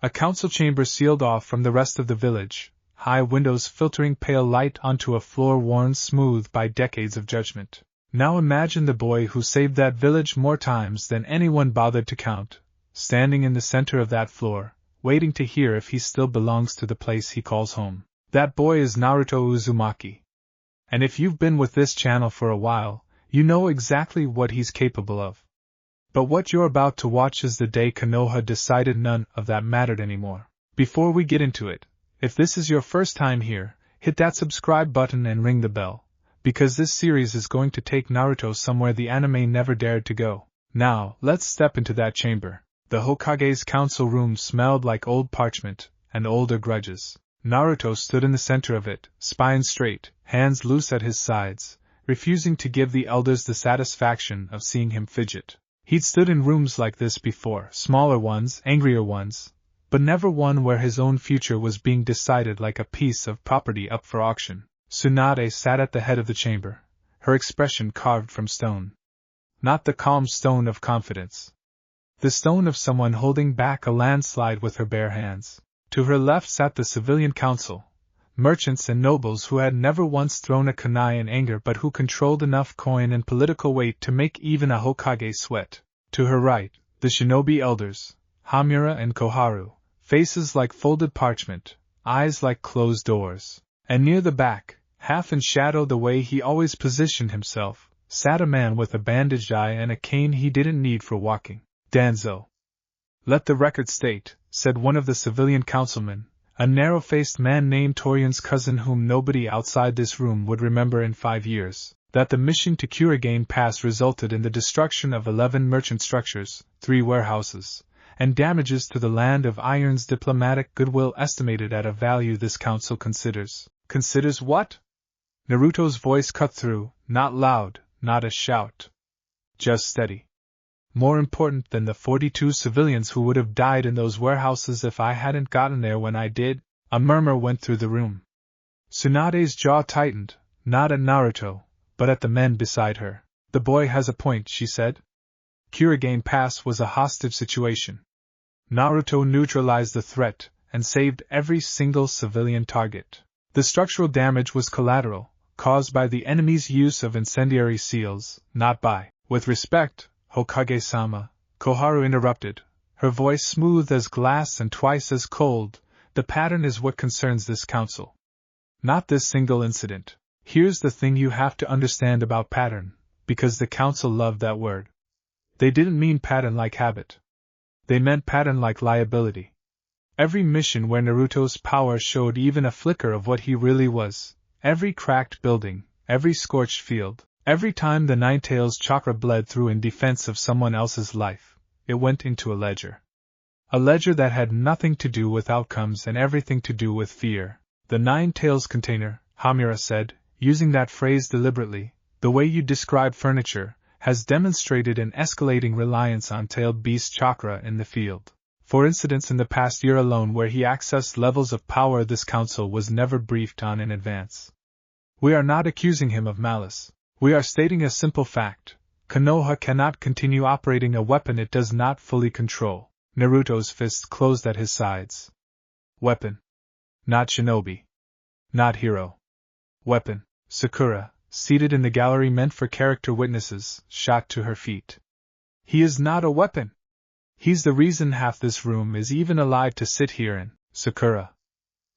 A council chamber sealed off from the rest of the village, high windows filtering pale light onto a floor worn smooth by decades of judgment. Now imagine the boy who saved that village more times than anyone bothered to count, standing in the center of that floor, waiting to hear if he still belongs to the place he calls home. That boy is Naruto Uzumaki. And if you've been with this channel for a while, you know exactly what he's capable of. But what you're about to watch is the day Konoha decided none of that mattered anymore. Before we get into it, if this is your first time here, hit that subscribe button and ring the bell, because this series is going to take Naruto somewhere the anime never dared to go. Now, let's step into that chamber. The Hokage's council room smelled like old parchment and older grudges. Naruto stood in the center of it, spine straight, hands loose at his sides, refusing to give the elders the satisfaction of seeing him fidget. He'd stood in rooms like this before, smaller ones, angrier ones, but never one where his own future was being decided like a piece of property up for auction. Tsunade sat at the head of the chamber, her expression carved from stone. Not the calm stone of confidence. The stone of someone holding back a landslide with her bare hands. To her left sat the civilian council, merchants and nobles who had never once thrown a kunai in anger but who controlled enough coin and political weight to make even a Hokage sweat. To her right, the shinobi elders, Hamura and Koharu, faces like folded parchment, eyes like closed doors. And near the back, half in shadow the way he always positioned himself, sat a man with a bandaged eye and a cane he didn't need for walking. Danzo. Let the record state, said one of the civilian councilmen, a narrow-faced man named Torian's cousin whom nobody outside this room would remember in 5 years, that the mission to Kurigane Pass resulted in the destruction of 11 merchant structures, 3 warehouses, and damages to the Land of Iron's diplomatic goodwill estimated at a value this council considers. Considers what? Naruto's voice cut through, not loud, not a shout. Just steady. More important than the 42 civilians who would have died in those warehouses if I hadn't gotten there when I did. A murmur went through the room. Tsunade's jaw tightened, not at Naruto, but at the men beside her. The boy has a point, she said. Kurigane Pass was a hostage situation. Naruto neutralized the threat and saved every single civilian target. The structural damage was collateral, caused by the enemy's use of incendiary seals, not by. With respect, Hokage-sama, Koharu interrupted, her voice smooth as glass and twice as cold. The pattern is what concerns this council. Not this single incident. Here's the thing you have to understand about pattern, because the council loved that word. They didn't mean pattern like habit. They meant pattern like liability. Every mission where Naruto's power showed even a flicker of what he really was, every cracked building, every scorched field, every time the Nine-Tails chakra bled through in defense of someone else's life, it went into a ledger. A ledger that had nothing to do with outcomes and everything to do with fear. The Nine-Tails container, Hamura said, using that phrase deliberately, the way you describe furniture, has demonstrated an escalating reliance on tailed beast chakra in the field. For incidents in the past year alone where he accessed levels of power this council was never briefed on in advance. We are not accusing him of malice. We are stating a simple fact. Konoha cannot continue operating a weapon it does not fully control. Naruto's fists closed at his sides. Weapon. Not shinobi. Not hero. Weapon. Sakura, seated in the gallery meant for character witnesses, shot to her feet. He is not a weapon. He's the reason half this room is even alive to sit here in. Sakura.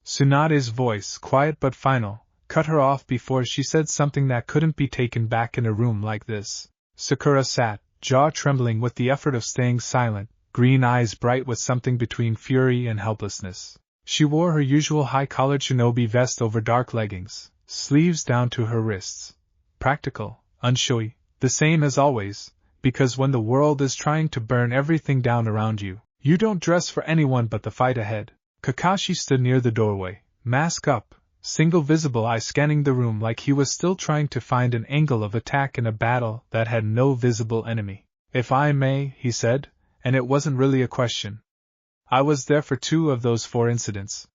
Tsunade's voice, quiet but final, cut her off before she said something that couldn't be taken back in a room like this. Sakura sat, jaw trembling with the effort of staying silent, green eyes bright with something between fury and helplessness. She wore her usual high-collared shinobi vest over dark leggings, sleeves down to her wrists. Practical, unshowy, the same as always, because when the world is trying to burn everything down around you, you don't dress for anyone but the fight ahead. Kakashi stood near the doorway, mask up, single visible eye scanning the room like he was still trying to find an angle of attack in a battle that had no visible enemy. If I may, he said, and it wasn't really a question. I was there for 2 of those 4 incidents.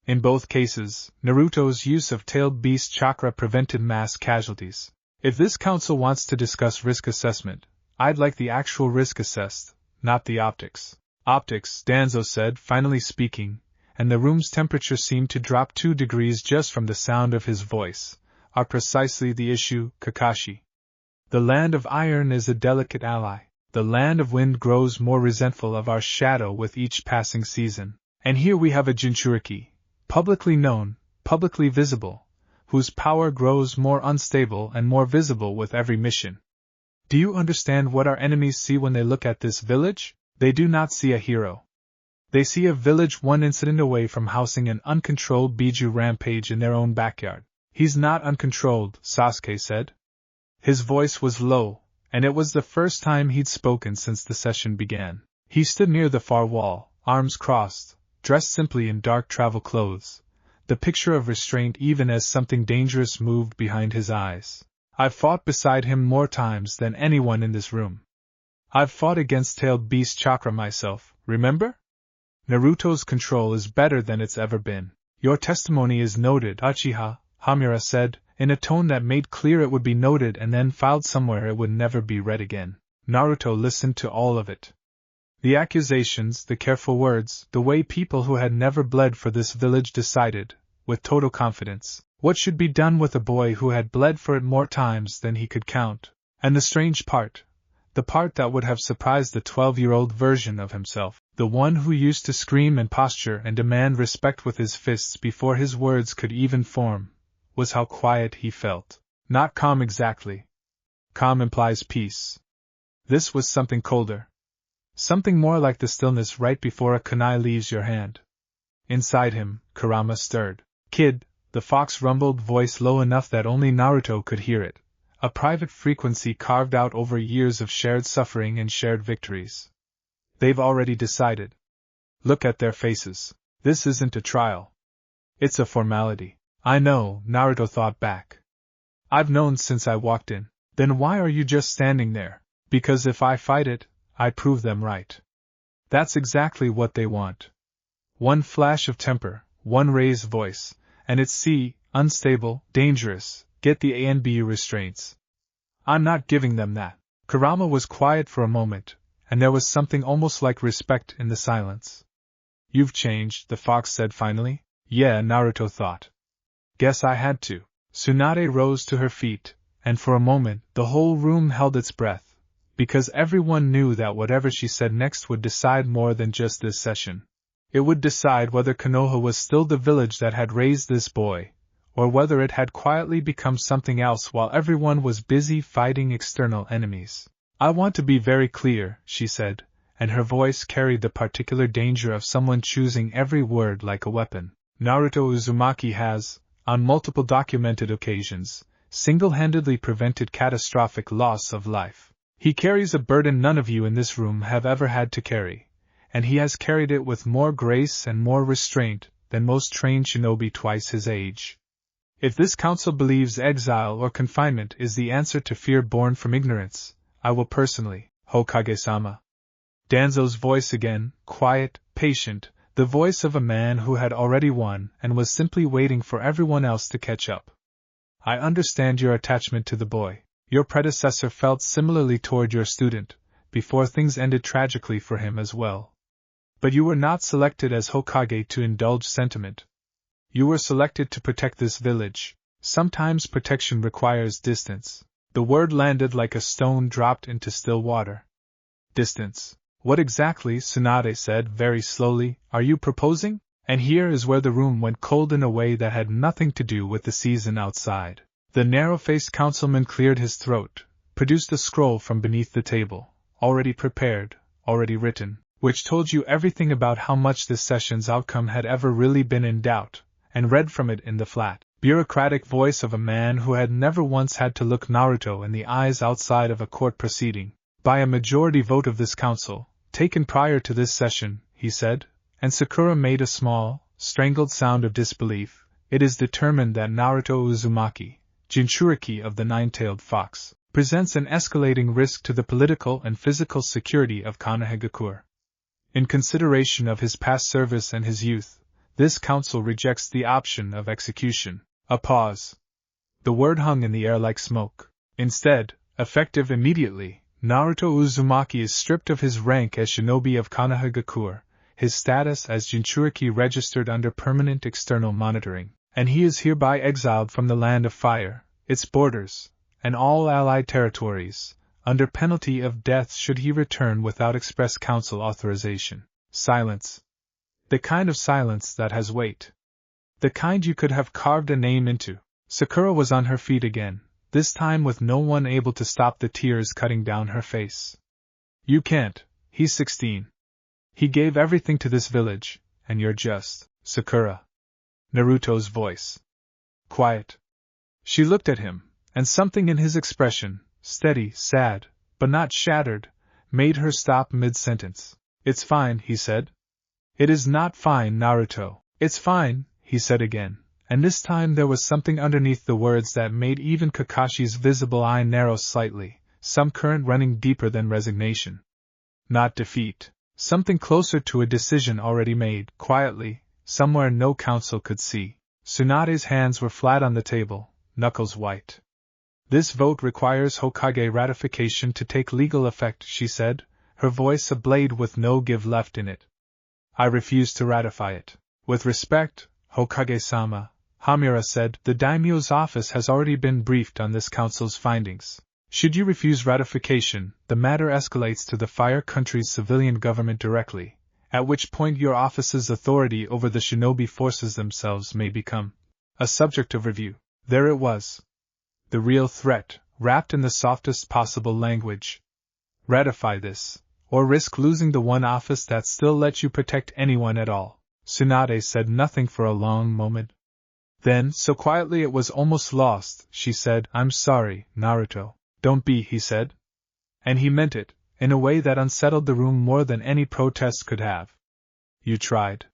In both cases, Naruto's use of tailed beast chakra prevented mass casualties. If this council wants to discuss risk assessment, I'd like the actual risk assessed, not the optics. Optics, Danzo said, finally speaking, and the room's temperature seemed to drop 2 degrees just from the sound of his voice, are precisely the issue, Kakashi. The land of iron is a delicate ally. The land of wind grows more resentful of our shadow with each passing season. And here we have a Jinchuriki, publicly known, publicly visible, whose power grows more unstable and more visible with every mission. Do you understand what our enemies see when they look at this village? They do not see a hero. They see a village one incident away from housing an uncontrolled Biju rampage in their own backyard. He's not uncontrolled, Sasuke said. His voice was low, and it was the first time he'd spoken since the session began. He stood near the far wall, arms crossed, dressed simply in dark travel clothes, the picture of restraint even as something dangerous moved behind his eyes. I've fought beside him more times than anyone in this room. I've fought against tailed beast Chakra myself, remember? Naruto's control is better than it's ever been. Your testimony is noted, Uchiha, Hamura said, in a tone that made clear it would be noted and then filed somewhere it would never be read again. Naruto listened to all of it. The accusations, the careful words, the way people who had never bled for this village decided, with total confidence, what should be done with a boy who had bled for it more times than he could count. And the strange part, the part that would have surprised the 12-year-old version of himself, the one who used to scream and posture and demand respect with his fists before his words could even form, was how quiet he felt. Not calm exactly. Calm implies peace. This was something colder. Something more like the stillness right before a kunai leaves your hand. Inside him, Kurama stirred. Kid, the fox rumbled, voice low enough that only Naruto could hear it, a private frequency carved out over years of shared suffering and shared victories. They've already decided. Look at their faces. This isn't a trial. It's a formality. I know, Naruto thought back. I've known since I walked in. Then why are you just standing there? Because if I fight it, I prove them right. That's exactly what they want. One flash of temper, one raised voice, and it's unstable, dangerous, get the ANBU restraints. I'm not giving them that. Kurama was quiet for a moment, and there was something almost like respect in the silence. You've changed, the fox said finally. Yeah, Naruto thought. Guess I had to. Tsunade rose to her feet, and for a moment the whole room held its breath, because everyone knew that whatever she said next would decide more than just this session. It would decide whether Konoha was still the village that had raised this boy, or whether it had quietly become something else while everyone was busy fighting external enemies. I want to be very clear, she said, and her voice carried the particular danger of someone choosing every word like a weapon. Naruto Uzumaki has, on multiple documented occasions, single-handedly prevented catastrophic loss of life. He carries a burden none of you in this room have ever had to carry, and he has carried it with more grace and more restraint than most trained shinobi twice his age. If this council believes exile or confinement is the answer to fear born from ignorance, I will personally, Hokage-sama. Danzo's voice again, quiet, patient, the voice of a man who had already won and was simply waiting for everyone else to catch up. I understand your attachment to the boy. Your predecessor felt similarly toward your student, before things ended tragically for him as well. But you were not selected as Hokage to indulge sentiment. You were selected to protect this village. Sometimes protection requires distance. The word landed like a stone dropped into still water. Distance. What exactly, Tsunade said very slowly, are you proposing? And here is where the room went cold in a way that had nothing to do with the season outside. The narrow-faced councilman cleared his throat, produced a scroll from beneath the table, already prepared, already written, which told you everything about how much this session's outcome had ever really been in doubt, and read from it in the flat, bureaucratic voice of a man who had never once had to look Naruto in the eyes outside of a court proceeding. By a majority vote of this council, taken prior to this session, he said, and Sakura made a small, strangled sound of disbelief, it is determined that Naruto Uzumaki, Jinchuriki of the Nine-Tailed Fox, presents an escalating risk to the political and physical security of Konohagakure. In consideration of his past service and his youth, this council rejects the option of execution. A pause. The word hung in the air like smoke. Instead, effective immediately, Naruto Uzumaki is stripped of his rank as shinobi of Konoha, his status as Jinchuriki registered under permanent external monitoring, and he is hereby exiled from the Land of Fire, its borders, and all allied territories, under penalty of death should he return without express council authorization. Silence. The kind of silence that has weight. The kind you could have carved a name into. Sakura was on her feet again, this time with no one able to stop the tears cutting down her face. You can't, he's 16. He gave everything to this village, and you're just, Sakura. Naruto's voice. Quiet. She looked at him, and something in his expression, steady, sad, but not shattered, made her stop mid-sentence. It's fine, he said. It is not fine, Naruto. It's fine, he said again, and this time there was something underneath the words that made even Kakashi's visible eye narrow slightly, some current running deeper than resignation. Not defeat. Something closer to a decision already made, quietly, somewhere no council could see. Tsunade's hands were flat on the table, knuckles white. This vote requires Hokage ratification to take legal effect, she said, her voice a blade with no give left in it. I refuse to ratify it. With respect, Hokage-sama, Hamura said, the daimyo's office has already been briefed on this council's findings. Should you refuse ratification, the matter escalates to the Fire Country's civilian government directly, at which point your office's authority over the shinobi forces themselves may become a subject of review. There it was. The real threat, wrapped in the softest possible language. Ratify this, or risk losing the one office that still lets you protect anyone at all. Tsunade said nothing for a long moment. Then, so quietly it was almost lost, she said, I'm sorry, Naruto. Don't be, he said. And he meant it, in a way that unsettled the room more than any protest could have. You tried.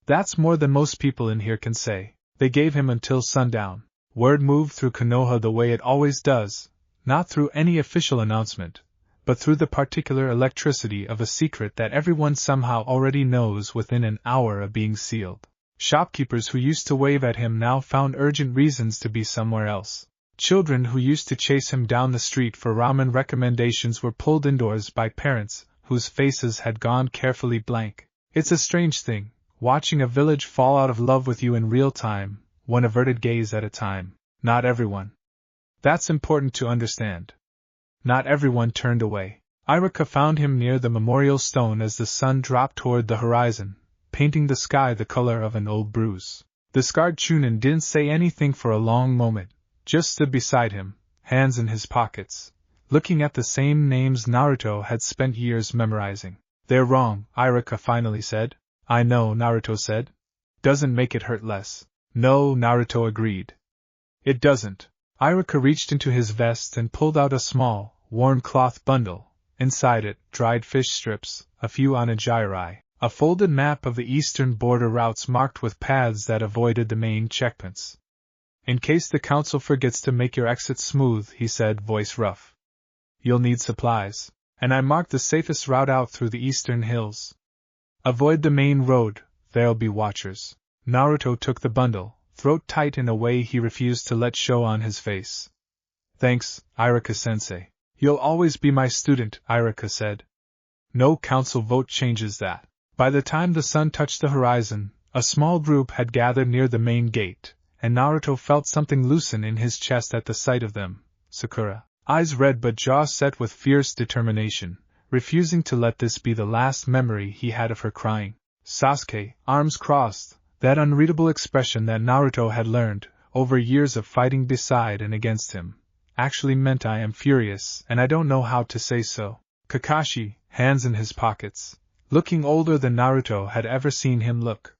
That's more than most people in here can say. They gave him until sundown. Word moved through Konoha the way it always does, not through any official announcement, but through the particular electricity of a secret that everyone somehow already knows within an hour of being sealed. Shopkeepers who used to wave at him now found urgent reasons to be somewhere else. Children who used to chase him down the street for ramen recommendations were pulled indoors by parents whose faces had gone carefully blank. It's a strange thing, watching a village fall out of love with you in real time, one averted gaze at a time. Not everyone. That's important to understand. Not everyone turned away. Iruka found him near the memorial stone as the sun dropped toward the horizon, painting the sky the color of an old bruise. The scarred Chunin didn't say anything for a long moment, just stood beside him, hands in his pockets, looking at the same names Naruto had spent years memorizing. They're wrong, Iruka finally said. I know, Naruto said. Doesn't make it hurt less. No, Naruto agreed. It doesn't. Iruka reached into his vest and pulled out a small, worn cloth bundle. Inside it, dried fish strips, a few onigiri, a folded map of the eastern border routes marked with paths that avoided the main checkpoints. In case the council forgets to make your exit smooth, he said, voice rough. You'll need supplies, and I marked the safest route out through the eastern hills. Avoid the main road, there'll be watchers. Naruto took the bundle, throat tight in a way he refused to let show on his face. Thanks, Iruka-sensei. You'll always be my student, Iruka said. No council vote changes that. By the time the sun touched the horizon, a small group had gathered near the main gate, and Naruto felt something loosen in his chest at the sight of them. Sakura, eyes red but jaw set with fierce determination, refusing to let this be the last memory he had of her crying. Sasuke, arms crossed, that unreadable expression that Naruto had learned, over years of fighting beside and against him, actually meant I am furious and I don't know how to say so. Kakashi, hands in his pockets, looking older than Naruto had ever seen him look.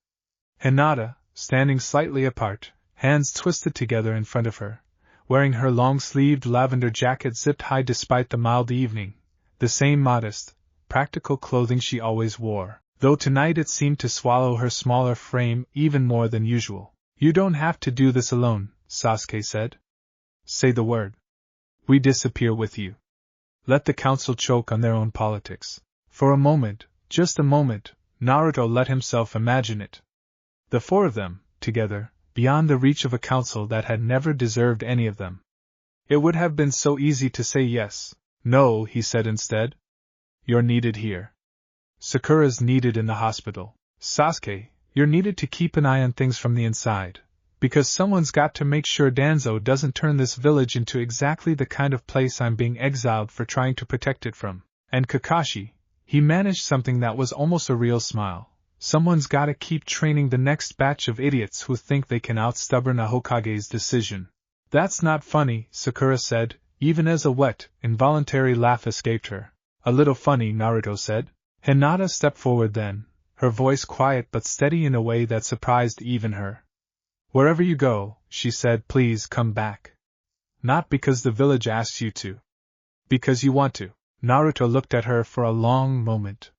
Hinata, standing slightly apart, hands twisted together in front of her, wearing her long-sleeved lavender jacket zipped high despite the mild evening, the same modest, practical clothing she always wore, though tonight it seemed to swallow her smaller frame even more than usual. You don't have to do this alone, Sasuke said. Say the word. We disappear with you. Let the council choke on their own politics. For a moment, just a moment, Naruto let himself imagine it. The four of them, together, beyond the reach of a council that had never deserved any of them. It would have been so easy to say yes. No, he said instead. You're needed here. Sakura's needed in the hospital. Sasuke, you're needed to keep an eye on things from the inside. Because someone's got to make sure Danzo doesn't turn this village into exactly the kind of place I'm being exiled for trying to protect it from. And Kakashi, he managed something that was almost a real smile. Someone's gotta keep training the next batch of idiots who think they can outstubborn a Hokage's decision. That's not funny, Sakura said, even as a wet, involuntary laugh escaped her. A little funny, Naruto said. Hinata stepped forward then, her voice quiet but steady in a way that surprised even her. Wherever you go, she said, please come back. Not because the village asks you to. Because you want to. Naruto looked at her for a long moment.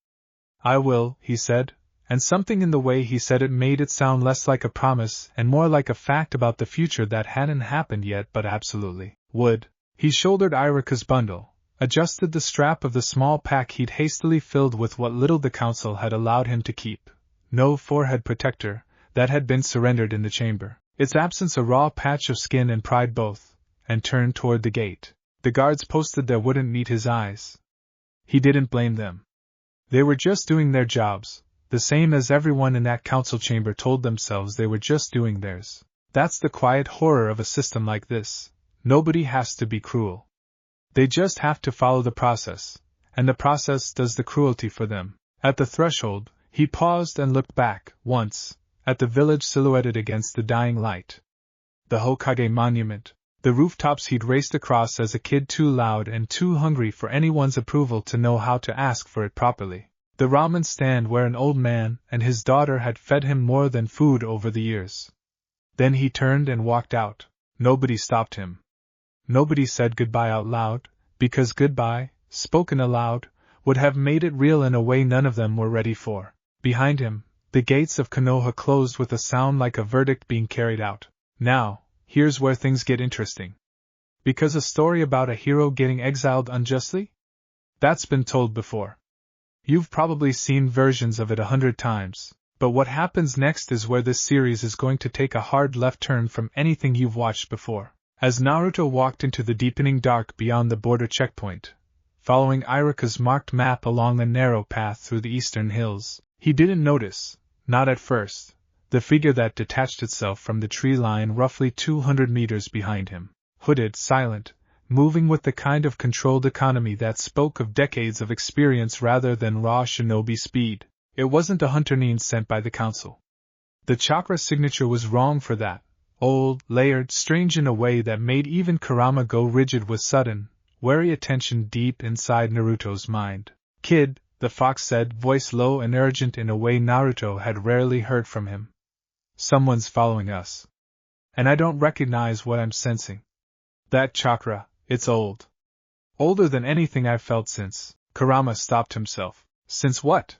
I will, he said, and something in the way he said it made it sound less like a promise and more like a fact about the future that hadn't happened yet but absolutely would. He shouldered Iruka's bundle, adjusted the strap of the small pack he'd hastily filled with what little the council had allowed him to keep. No forehead protector, that had been surrendered in the chamber, its absence a raw patch of skin and pride both, and turned toward the gate. The guards posted there wouldn't meet his eyes. He didn't blame them. They were just doing their jobs, the same as everyone in that council chamber told themselves they were just doing theirs. That's the quiet horror of a system like this. Nobody has to be cruel. They just have to follow the process, and the process does the cruelty for them. At the threshold, he paused and looked back, once, at the village silhouetted against the dying light. The Hokage monument, the rooftops he'd raced across as a kid too loud and too hungry for anyone's approval to know how to ask for it properly. The ramen stand where an old man and his daughter had fed him more than food over the years. Then he turned and walked out. Nobody stopped him. Nobody said goodbye out loud, because goodbye, spoken aloud, would have made it real in a way none of them were ready for. Behind him, the gates of Konoha closed with a sound like a verdict being carried out. Now, here's where things get interesting. Because a story about a hero getting exiled unjustly? That's been told before. You've probably seen versions of it 100 times, but what happens next is where this series is going to take a hard left turn from anything you've watched before. As Naruto walked into the deepening dark beyond the border checkpoint, following Iruka's marked map along a narrow path through the eastern hills, he didn't notice, not at first, the figure that detached itself from the tree line roughly 200 meters behind him, hooded, silent, moving with the kind of controlled economy that spoke of decades of experience rather than raw shinobi speed. It wasn't a hunter nin sent by the council. The chakra signature was wrong for that, old, layered, strange in a way that made even Kurama go rigid with sudden, wary attention deep inside Naruto's mind. Kid, the fox said, voice low and urgent in a way Naruto had rarely heard from him. Someone's following us. And I don't recognize what I'm sensing. That chakra, it's old. Older than anything I've felt since. Kurama stopped himself. Since what?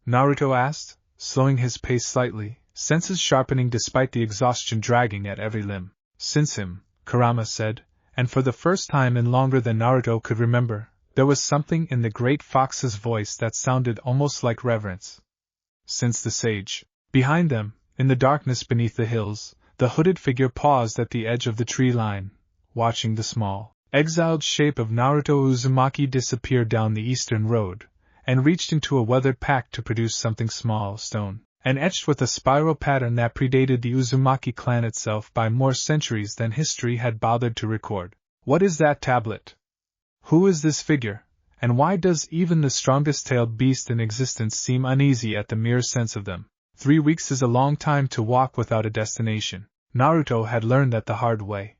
Naruto asked, slowing his pace slightly, senses sharpening despite the exhaustion dragging at every limb. Since him, Kurama said, and for the first time in longer than Naruto could remember, there was something in the great fox's voice that sounded almost like reverence. Since the sage. Behind them, in the darkness beneath the hills, the hooded figure paused at the edge of the tree line, watching the small, exiled shape of Naruto Uzumaki disappear down the eastern road, and reached into a weathered pack to produce something small, stone, and etched with a spiral pattern that predated the Uzumaki clan itself by more centuries than history had bothered to record. What is that tablet? Who is this figure, and why does even the strongest-tailed beast in existence seem uneasy at the mere sense of them? 3 weeks is a long time to walk without a destination. Naruto had learned that the hard way.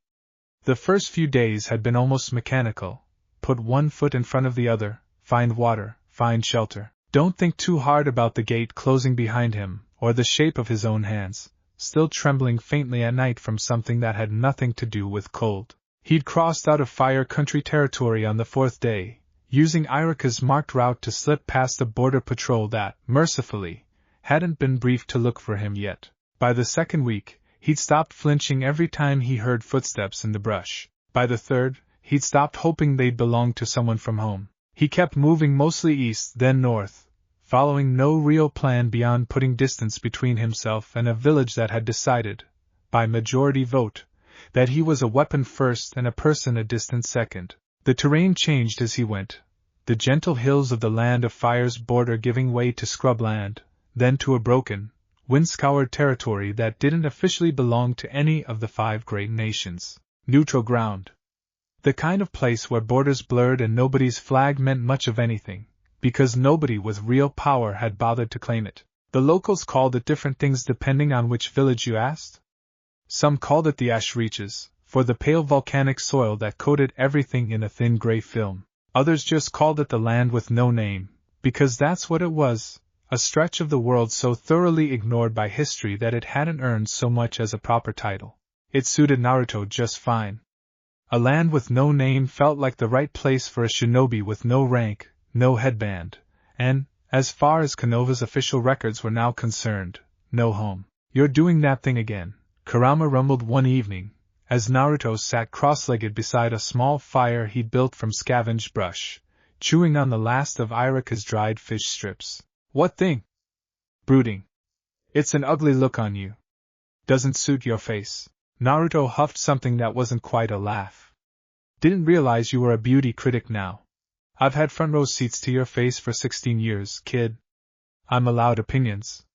The first few days had been almost mechanical. Put one foot in front of the other, find water, find shelter. Don't think too hard about the gate closing behind him, or the shape of his own hands, still trembling faintly at night from something that had nothing to do with cold. He'd crossed out of Fire Country territory on the 4th day, using Iruka's marked route to slip past a border patrol that, mercifully, hadn't been briefed to look for him yet. By the 2nd week, he'd stopped flinching every time he heard footsteps in the brush. By the 3rd, he'd stopped hoping they'd belong to someone from home. He kept moving mostly east, then north, following no real plan beyond putting distance between himself and a village that had decided, by majority vote, that he was a weapon first and a person a distant second. The terrain changed as he went, the gentle hills of the Land of Fire's border giving way to scrubland, then to a broken, wind-scoured territory that didn't officially belong to any of the 5 great nations. Neutral ground. The kind of place where borders blurred and nobody's flag meant much of anything, because nobody with real power had bothered to claim it. The locals called it different things depending on which village you asked. Some called it the Ash Reaches, for the pale volcanic soil that coated everything in a thin gray film. Others just called it the Land with No Name, because that's what it was, a stretch of the world so thoroughly ignored by history that it hadn't earned so much as a proper title. It suited Naruto just fine. A land with no name felt like the right place for a shinobi with no rank, no headband, and, as far as Konoha's official records were now concerned, no home. "You're doing that thing again," Kurama rumbled one evening, as Naruto sat cross-legged beside a small fire he'd built from scavenged brush, chewing on the last of Irika's dried fish strips. "What thing?" "Brooding. It's an ugly look on you. Doesn't suit your face." Naruto huffed something that wasn't quite a laugh. "Didn't realize you were a beauty critic now. I've had front row seats to your face for 16 years, kid. I'm allowed opinions."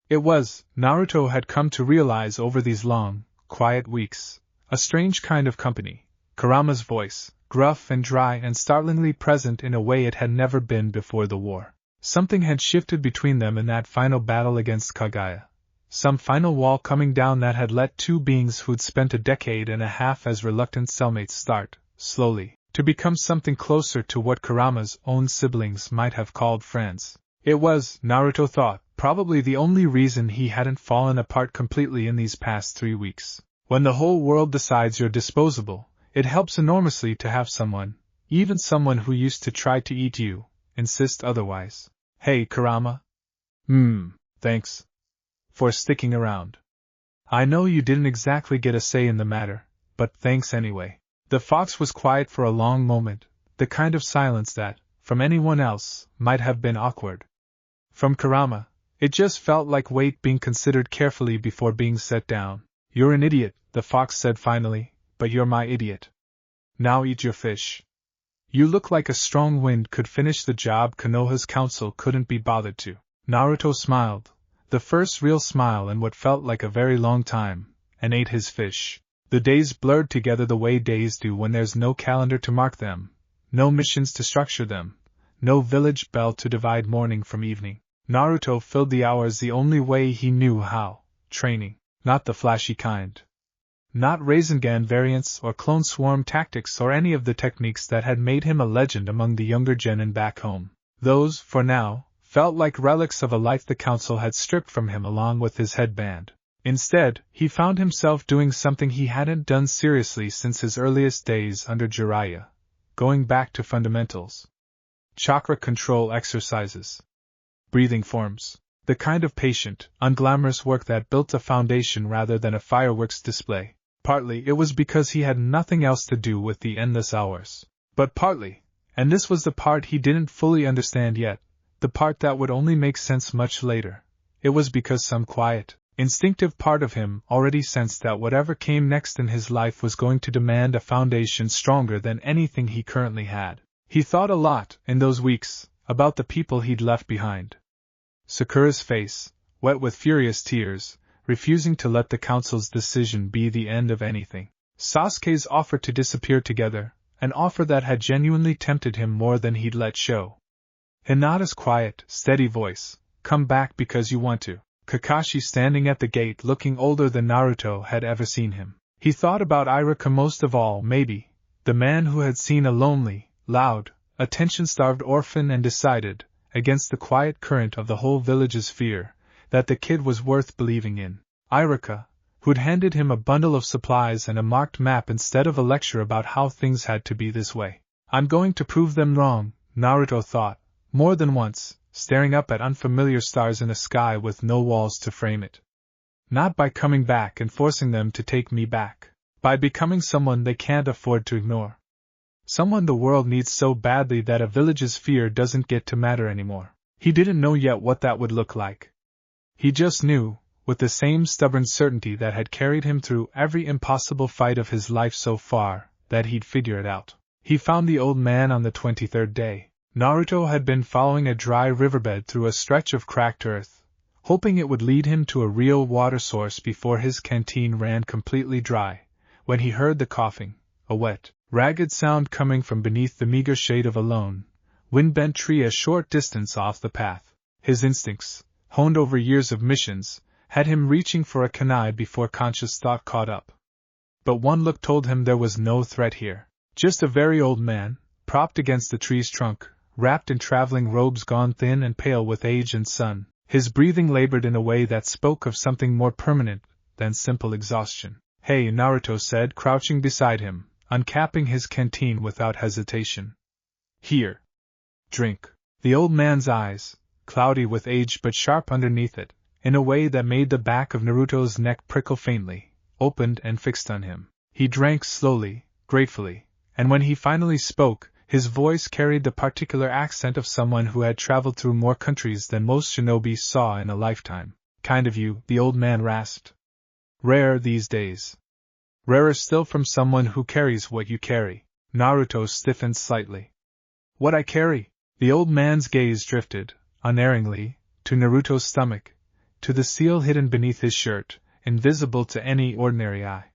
It was, Naruto had come to realize over these long, quiet weeks, a strange kind of company. Kurama's voice, gruff and dry and startlingly present in a way it had never been before the war. Something had shifted between them in that final battle against Kaguya. Some final wall coming down that had let two beings who'd spent a decade and a half as reluctant cellmates start, slowly, to become something closer to what Kurama's own siblings might have called friends. It was, Naruto thought, probably the only reason he hadn't fallen apart completely in these past 3 weeks. When the whole world decides you're disposable, it helps enormously to have someone, even someone who used to try to eat you, insist otherwise. "Hey, Kurama. Thanks for sticking around. I know you didn't exactly get a say in the matter, but thanks anyway." The fox was quiet for a long moment, the kind of silence that, from anyone else, might have been awkward. From Kurama, it just felt like weight being considered carefully before being set down. "You're an idiot," the fox said finally, "but you're my idiot. Now eat your fish. You look like a strong wind could finish the job Konoha's council couldn't be bothered to." Naruto smiled, the first real smile in what felt like a very long time, and ate his fish. The days blurred together the way days do when there's no calendar to mark them, no missions to structure them, no village bell to divide morning from evening. Naruto filled the hours the only way he knew how, training, not the flashy kind. Not Rasengan variants or clone swarm tactics or any of the techniques that had made him a legend among the younger genin back home. Those, for now, felt like relics of a life the council had stripped from him along with his headband. Instead, he found himself doing something he hadn't done seriously since his earliest days under Jiraiya, going back to fundamentals. Chakra control exercises. Breathing forms. The kind of patient, unglamorous work that built a foundation rather than a fireworks display. Partly it was because he had nothing else to do with the endless hours. But partly, and this was the part he didn't fully understand yet, the part that would only make sense much later, it was because some quiet, instinctive part of him already sensed that whatever came next in his life was going to demand a foundation stronger than anything he currently had. He thought a lot, in those weeks, about the people he'd left behind. Sakura's face, wet with furious tears, refusing to let the council's decision be the end of anything. Sasuke's offer to disappear together, an offer that had genuinely tempted him more than he'd let show. Hinata's quiet, steady voice, "Come back because you want to." Kakashi standing at the gate looking older than Naruto had ever seen him. He thought about Irika most of all, maybe, the man who had seen a lonely, loud, attention-starved orphan and decided, against the quiet current of the whole village's fear, that the kid was worth believing in. Irika, who'd handed him a bundle of supplies and a marked map instead of a lecture about how things had to be this way. "I'm going to prove them wrong," Naruto thought, more than once, staring up at unfamiliar stars in a sky with no walls to frame it. "Not by coming back and forcing them to take me back. By becoming someone they can't afford to ignore. Someone the world needs so badly that a village's fear doesn't get to matter anymore." He didn't know yet what that would look like. He just knew, with the same stubborn certainty that had carried him through every impossible fight of his life so far, that he'd figure it out. He found the old man on the 23rd day. Naruto had been following a dry riverbed through a stretch of cracked earth, hoping it would lead him to a real water source before his canteen ran completely dry, when he heard the coughing, a wet, ragged sound coming from beneath the meager shade of a lone, wind-bent tree a short distance off the path. His instincts, honed over years of missions, had him reaching for a kunai before conscious thought caught up. But one look told him there was no threat here. Just a very old man, propped against the tree's trunk, wrapped in traveling robes gone thin and pale with age and sun, his breathing labored in a way that spoke of something more permanent than simple exhaustion. "Hey," Naruto said, crouching beside him, uncapping his canteen without hesitation. "Here. Drink." The old man's eyes, cloudy with age but sharp underneath it, in a way that made the back of Naruto's neck prickle faintly, opened and fixed on him. He drank slowly, gratefully, and when he finally spoke, his voice carried the particular accent of someone who had traveled through more countries than most shinobi saw in a lifetime. "Kind of you," the old man rasped. "Rare these days. Rarer still from someone who carries what you carry." Naruto stiffened slightly. "What I carry?" The old man's gaze drifted, unerringly, to Naruto's stomach, to the seal hidden beneath his shirt, invisible to any ordinary eye.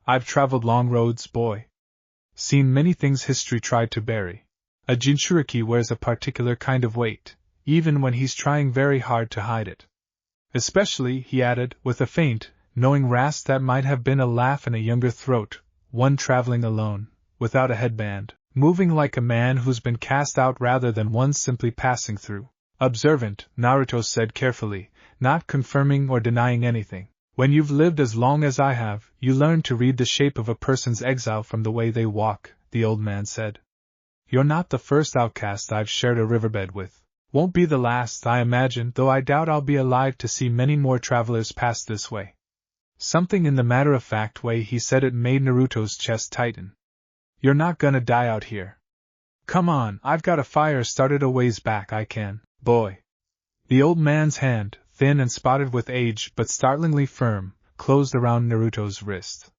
"I've traveled long roads, boy. Seen many things history tried to bury. A Jinchuriki wears a particular kind of weight, even when he's trying very hard to hide it. Especially," he added, with a faint, knowing rasp that might have been a laugh in a younger throat, "one traveling alone, without a headband, moving like a man who's been cast out rather than one simply passing through." "Observant," Naruto said carefully, not confirming or denying anything. "When you've lived as long as I have, you learn to read the shape of a person's exile from the way they walk," the old man said. "You're not the first outcast I've shared a riverbed with. Won't be the last, I imagine, though I doubt I'll be alive to see many more travelers pass this way." Something in the matter-of-fact way he said it made Naruto's chest tighten. "You're not gonna die out here. Come on, I've got a fire started a ways back I can, boy." The old man's hand, thin and spotted with age but startlingly firm, closed around Naruto's wrist.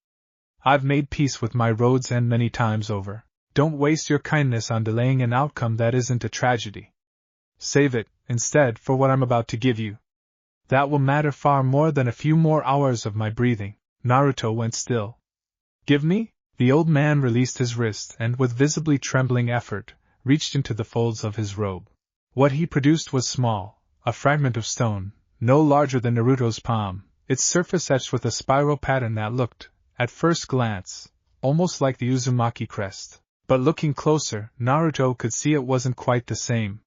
"I've made peace with my road's end many times over. Don't waste your kindness on delaying an outcome that isn't a tragedy. Save it, instead, for what I'm about to give you. That will matter far more than a few more hours of my breathing." Naruto went still. "Give me?" The old man released his wrist and, with visibly trembling effort, reached into the folds of his robe. What he produced was small, a fragment of stone, no larger than Naruto's palm, its surface etched with a spiral pattern that looked, at first glance, almost like the Uzumaki crest. But looking closer, Naruto could see it wasn't quite the same.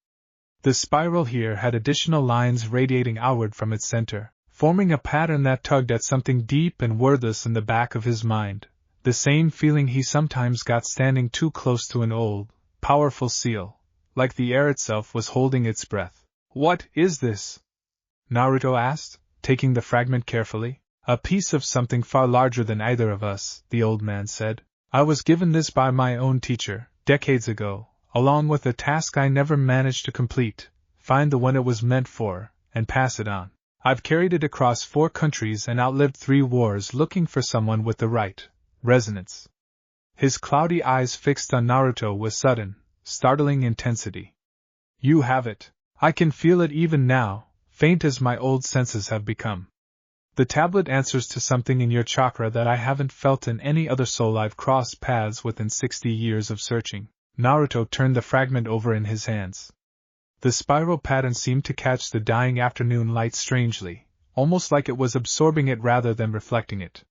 The spiral here had additional lines radiating outward from its center, forming a pattern that tugged at something deep and wordless in the back of his mind, the same feeling he sometimes got standing too close to an old, powerful seal, like the air itself was holding its breath. "What is this?" Naruto asked, taking the fragment carefully. "A piece of something far larger than either of us," the old man said. "I was given this by my own teacher, decades ago, along with a task I never managed to complete, find the one it was meant for, and pass it on. I've carried it across 4 countries and outlived 3 wars looking for someone with the right resonance." His cloudy eyes fixed on Naruto with sudden, startling intensity. "You have it. I can feel it even now, faint as my old senses have become. The tablet answers to something in your chakra that I haven't felt in any other soul I've crossed paths with in 60 years of searching." Naruto turned the fragment over in his hands. The spiral pattern seemed to catch the dying afternoon light strangely, almost like it was absorbing it rather than reflecting it.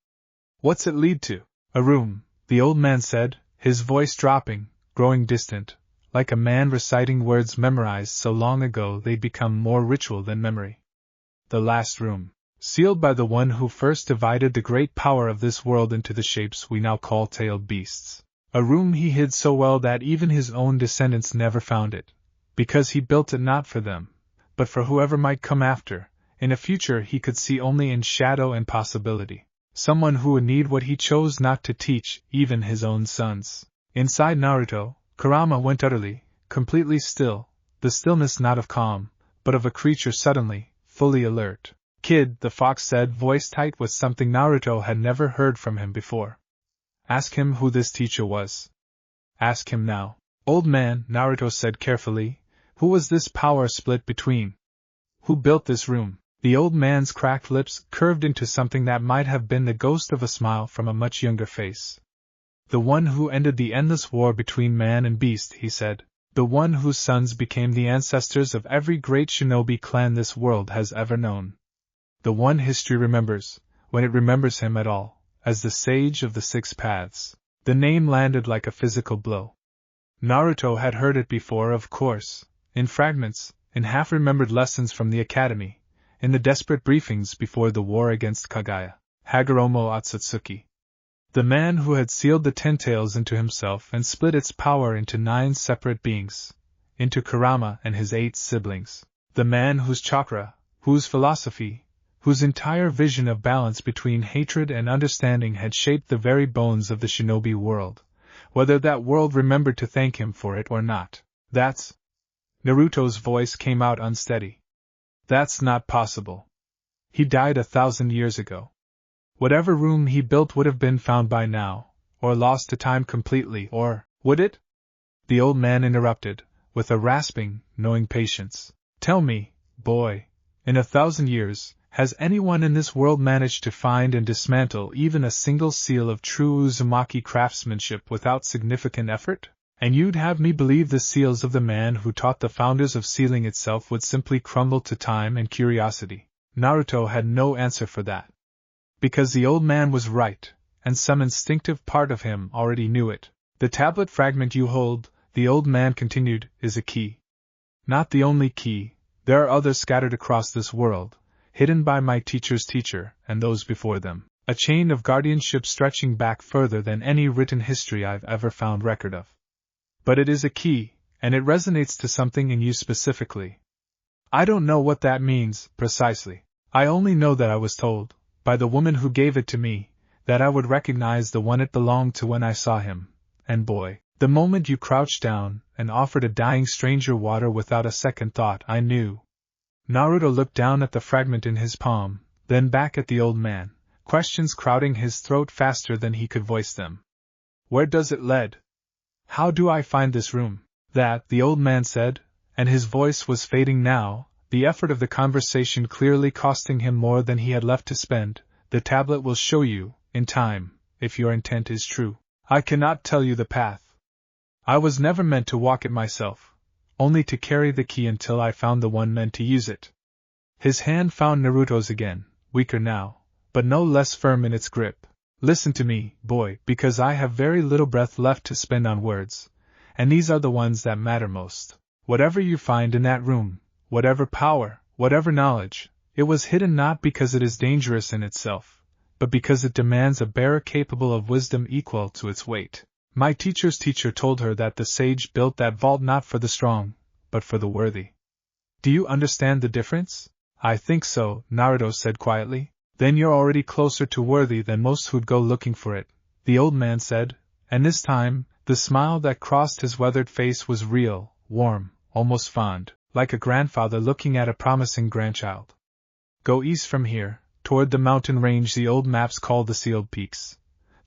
"What's it lead to?" "A room," the old man said, his voice dropping, growing distant, like a man reciting words memorized so long ago they'd become more ritual than memory. "The last room. Sealed by the one who first divided the great power of this world into the shapes we now call tailed beasts. A room he hid so well that even his own descendants never found it, because he built it not for them, but for whoever might come after, in a future he could see only in shadow and possibility. Someone who would need what he chose not to teach even his own sons." Inside Naruto, Kurama went utterly, completely still, the stillness not of calm, but of a creature suddenly, fully alert. "Kid," the fox said, voice tight with something Naruto had never heard from him before. "Ask him who this teacher was. Ask him now. Old man, Naruto said carefully, who was this power split between? Who built this room? The old man's cracked lips curved into something that might have been the ghost of a smile from a much younger face. The one who ended the endless war between man and beast, he said. The one whose sons became the ancestors of every great shinobi clan this world has ever known. The one history remembers, when it remembers him at all, as the sage of the six paths. The name landed like a physical blow. Naruto had heard it before, of course, in fragments, in half-remembered lessons from the academy, in the desperate briefings before the war against Kaguya, Hagoromo Otsutsuki. The man who had sealed the Ten Tails into himself and split its power into 9 separate beings, into Kurama and his 8 siblings. The man whose chakra, whose philosophy, whose entire vision of balance between hatred and understanding had shaped the very bones of the shinobi world, whether that world remembered to thank him for it or not. That's... Naruto's voice came out unsteady. That's not possible. He died 1,000 years ago. Whatever room he built would have been found by now, or lost to time completely, or, would it? The old man interrupted, with a rasping, knowing patience. Tell me, boy, in 1,000 years, has anyone in this world managed to find and dismantle even a single seal of true Uzumaki craftsmanship without significant effort? And you'd have me believe the seals of the man who taught the founders of sealing itself would simply crumble to time and curiosity? Naruto had no answer for that. Because the old man was right, and some instinctive part of him already knew it. The tablet fragment you hold, the old man continued, is a key. Not the only key, there are others scattered across this world, hidden by my teacher's teacher and those before them. A chain of guardianship stretching back further than any written history I've ever found record of. But it is a key, and it resonates to something in you specifically. I don't know what that means, precisely. I only know that I was told, by the woman who gave it to me, that I would recognize the one it belonged to when I saw him, and boy, the moment you crouched down and offered a dying stranger water without a second thought, I knew. Naruto looked down at the fragment in his palm, then back at the old man, questions crowding his throat faster than he could voice them. Where does it lead? How do I find this room? That, the old man said, and his voice was fading now, the effort of the conversation clearly costing him more than he had left to spend. The tablet will show you, in time, if your intent is true. I cannot tell you the path. I was never meant to walk it myself, only to carry the key until I found the one meant to use it. His hand found Naruto's again, weaker now, but no less firm in its grip. Listen to me, boy, because I have very little breath left to spend on words, and these are the ones that matter most. Whatever you find in that room, whatever power, whatever knowledge, it was hidden not because it is dangerous in itself, but because it demands a bearer capable of wisdom equal to its weight. My teacher's teacher told her that the sage built that vault not for the strong, but for the worthy. Do you understand the difference? I think so, Naruto said quietly. Then you're already closer to worthy than most who'd go looking for it, the old man said, and this time, the smile that crossed his weathered face was real, warm, almost fond, like a grandfather looking at a promising grandchild. Go east from here, toward the mountain range the old maps call the Sealed Peaks,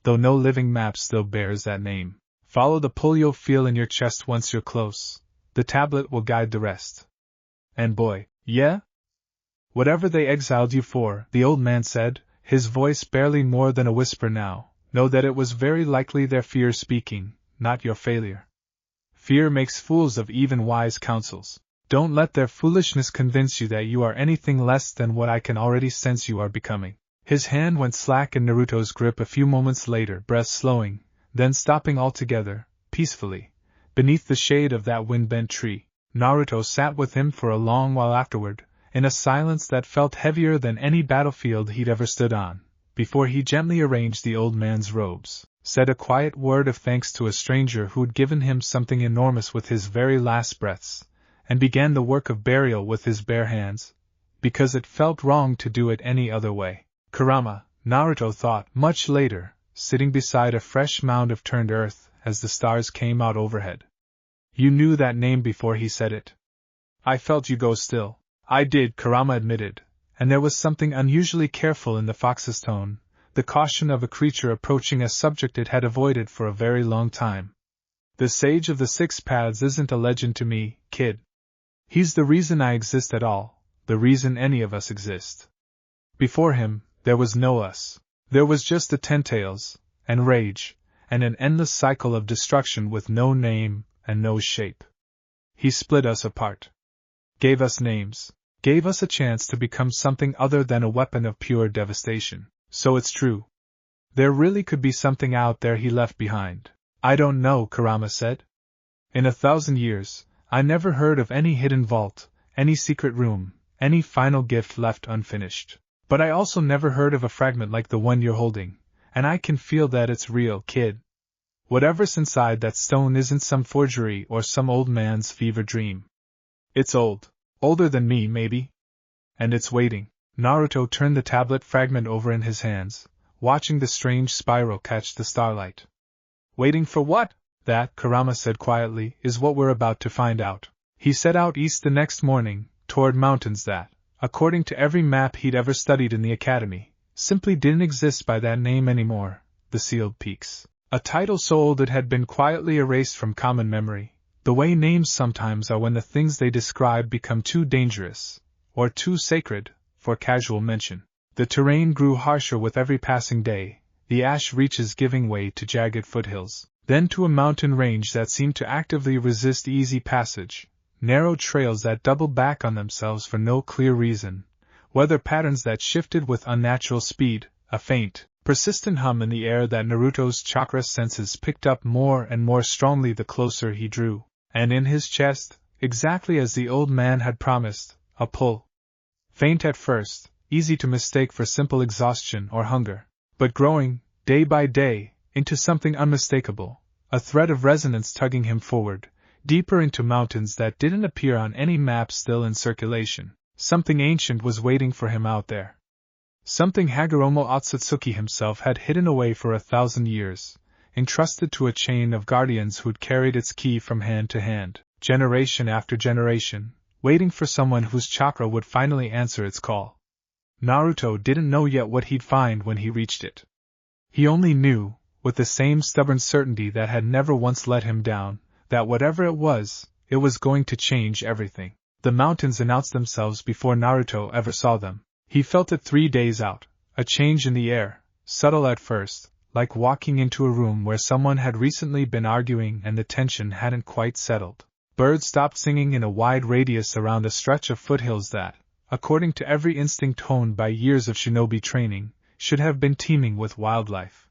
though no living map still bears that name. Follow the pull you'll feel in your chest once you're close. The tablet will guide the rest. And boy, yeah? Whatever they exiled you for, the old man said, his voice barely more than a whisper now, know that it was very likely their fear speaking, not your failure. Fear makes fools of even wise counsels. Don't let their foolishness convince you that you are anything less than what I can already sense you are becoming. His hand went slack in Naruto's grip a few moments later, breath slowing, then stopping altogether, peacefully, beneath the shade of that wind-bent tree. Naruto sat with him for a long while afterward, in a silence that felt heavier than any battlefield he'd ever stood on, before he gently arranged the old man's robes, said a quiet word of thanks to a stranger who'd given him something enormous with his very last breaths, and began the work of burial with his bare hands, because it felt wrong to do it any other way. Kurama, Naruto thought, much later, sitting beside a fresh mound of turned earth as the stars came out overhead. You knew that name before he said it. I felt you go still. I did, Kurama admitted, and there was something unusually careful in the fox's tone, the caution of a creature approaching a subject it had avoided for a very long time. The Sage of the Six Paths isn't a legend to me, kid. He's the reason I exist at all, the reason any of us exist. Before him, there was no us. There was just the Ten Tails, and rage, and an endless cycle of destruction with no name and no shape. He split us apart. Gave us names. Gave us a chance to become something other than a weapon of pure devastation. So it's true. There really could be something out there he left behind. I don't know, Kurama said. In 1,000 years, I never heard of any hidden vault, any secret room, any final gift left unfinished. But I also never heard of a fragment like the one you're holding, and I can feel that it's real, kid. Whatever's inside that stone isn't some forgery or some old man's fever dream. It's old. Older than me, maybe. And it's waiting. Naruto turned the tablet fragment over in his hands, watching the strange spiral catch the starlight. Waiting for what? That, Kurama said quietly, is what we're about to find out. He set out east the next morning, toward mountains that, according to every map he'd ever studied in the academy, simply didn't exist by that name anymore, the Sealed Peaks. A title so old it had been quietly erased from common memory, the way names sometimes are when the things they describe become too dangerous, or too sacred, for casual mention. The terrain grew harsher with every passing day, the ash reaches giving way to jagged foothills, then to a mountain range that seemed to actively resist easy passage, narrow trails that doubled back on themselves for no clear reason, weather patterns that shifted with unnatural speed, a faint, persistent hum in the air that Naruto's chakra senses picked up more and more strongly the closer he drew, and in his chest, exactly as the old man had promised, a pull. Faint at first, easy to mistake for simple exhaustion or hunger, but growing, day by day, into something unmistakable, a thread of resonance tugging him forward, deeper into mountains that didn't appear on any map still in circulation. Something ancient was waiting for him out there. Something Hagoromo Otsutsuki himself had hidden away for 1,000 years, entrusted to a chain of guardians who'd carried its key from hand to hand, generation after generation, waiting for someone whose chakra would finally answer its call. Naruto didn't know yet what he'd find when he reached it. He only knew, with the same stubborn certainty that had never once let him down, that whatever it was going to change everything. The mountains announced themselves before Naruto ever saw them. He felt it 3 days out, a change in the air, subtle at first, like walking into a room where someone had recently been arguing and the tension hadn't quite settled. Birds stopped singing in a wide radius around a stretch of foothills that, according to every instinct honed by years of shinobi training, should have been teeming with wildlife.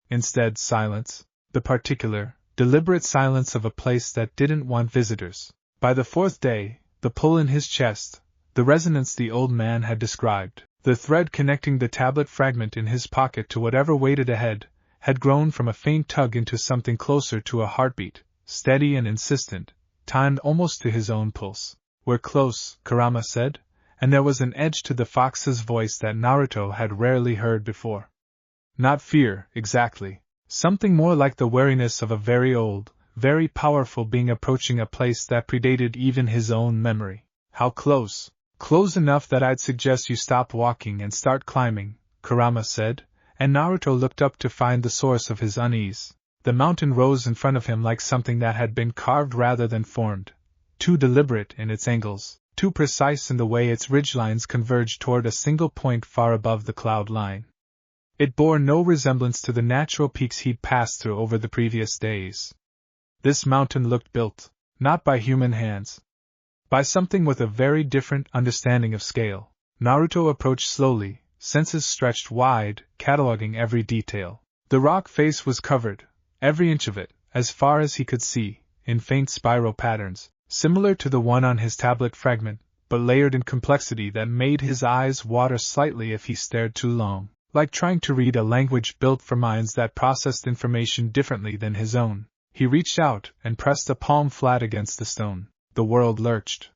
Instead, silence, the particular, deliberate silence of a place that didn't want visitors. By the 4th day, the pull in his chest, the resonance the old man had described, the thread connecting the tablet fragment in his pocket to whatever waited ahead, had grown from a faint tug into something closer to a heartbeat, steady and insistent, timed almost to his own pulse. We're close, Kurama said, and there was an edge to the fox's voice that Naruto had rarely heard before. Not fear, exactly. Something more like the wariness of a very old, very powerful being approaching a place that predated even his own memory. How close? Close enough that I'd suggest you stop walking and start climbing, Kurama said, and Naruto looked up to find the source of his unease. The mountain rose in front of him like something that had been carved rather than formed, too deliberate in its angles, too precise in the way its ridgelines converged toward a single point far above the cloud line. It bore no resemblance to the natural peaks he'd passed through over the previous days. This mountain looked built, not by human hands, by something with a very different understanding of scale. Naruto approached slowly, senses stretched wide, cataloging every detail. The rock face was covered, every inch of it, as far as he could see, in faint spiral patterns, similar to the one on his tablet fragment, but layered in complexity that made his eyes water slightly if he stared too long, like trying to read a language built for minds that processed information differently than his own. He reached out and pressed a palm flat against the stone. The world lurched.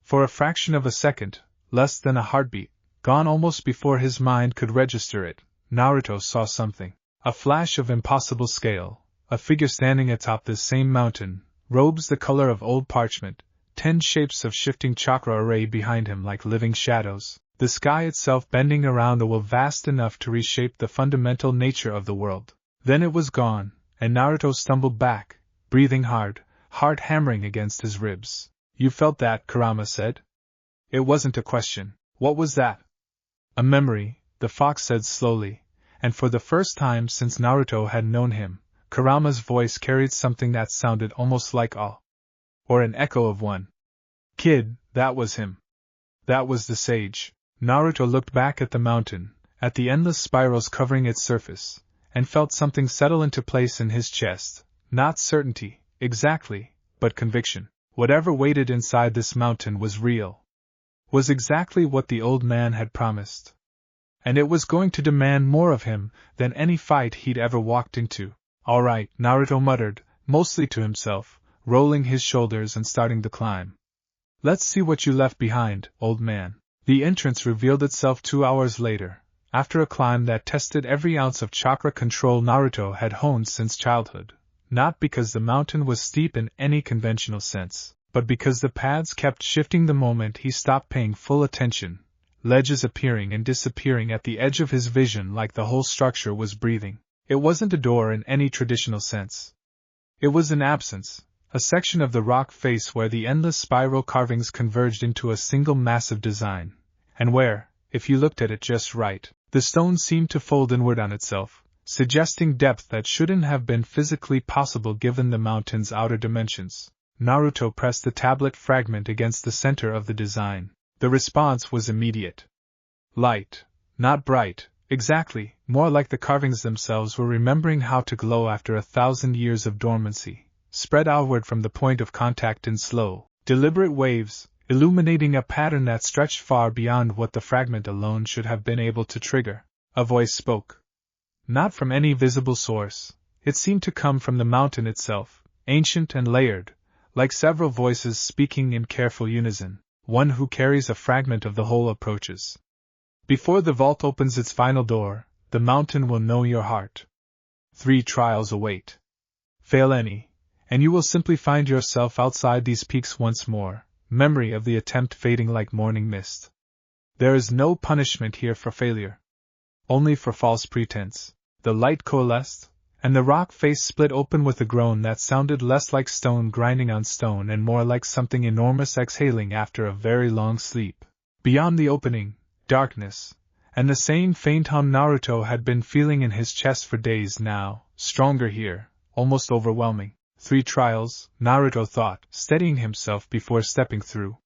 For a fraction of a second, less than a heartbeat, gone almost before his mind could register it, Naruto saw something. A flash of impossible scale, a figure standing atop this same mountain, robes the color of old parchment, 10 shapes of shifting chakra array behind him like living shadows, the sky itself bending around a will vast enough to reshape the fundamental nature of the world. Then it was gone, and Naruto stumbled back, breathing hard, heart hammering against his ribs. You felt that, Kurama said. It wasn't a question. What was that? A memory, the fox said slowly, and for the first time since Naruto had known him, Kurama's voice carried something that sounded almost like awe. Or an echo of one. Kid, that was him. That was the sage. Naruto looked back at the mountain, at the endless spirals covering its surface, and felt something settle into place in his chest. Not certainty, exactly, but conviction. Whatever waited inside this mountain was real. Was exactly what the old man had promised. And it was going to demand more of him than any fight he'd ever walked into. All right, Naruto muttered, mostly to himself, rolling his shoulders and starting the climb. Let's see what you left behind, old man. The entrance revealed itself 2 hours later, after a climb that tested every ounce of chakra control Naruto had honed since childhood. Not because the mountain was steep in any conventional sense, but because the paths kept shifting the moment he stopped paying full attention, ledges appearing and disappearing at the edge of his vision like the whole structure was breathing. It wasn't a door in any traditional sense. It was an absence, a section of the rock face where the endless spiral carvings converged into a single massive design, and where, if you looked at it just right, the stone seemed to fold inward on itself, suggesting depth that shouldn't have been physically possible given the mountain's outer dimensions. Naruto pressed the tablet fragment against the center of the design. The response was immediate. Light. Not bright, exactly, more like the carvings themselves were remembering how to glow after 1,000 years of dormancy, spread outward from the point of contact in slow, deliberate waves, illuminating a pattern that stretched far beyond what the fragment alone should have been able to trigger. A voice spoke. Not from any visible source, it seemed to come from the mountain itself, ancient and layered, like several voices speaking in careful unison. One who carries a fragment of the whole approaches. Before the vault opens its final door, the mountain will know your heart. 3 trials await. Fail any, and you will simply find yourself outside these peaks once more, memory of the attempt fading like morning mist. There is no punishment here for failure. Only for false pretense. The light coalesced, and the rock face split open with a groan that sounded less like stone grinding on stone and more like something enormous exhaling after a very long sleep. Beyond the opening, darkness, and the same faint hum Naruto had been feeling in his chest for days now, stronger here, almost overwhelming. 3 trials, Naruto thought, steadying himself before stepping through.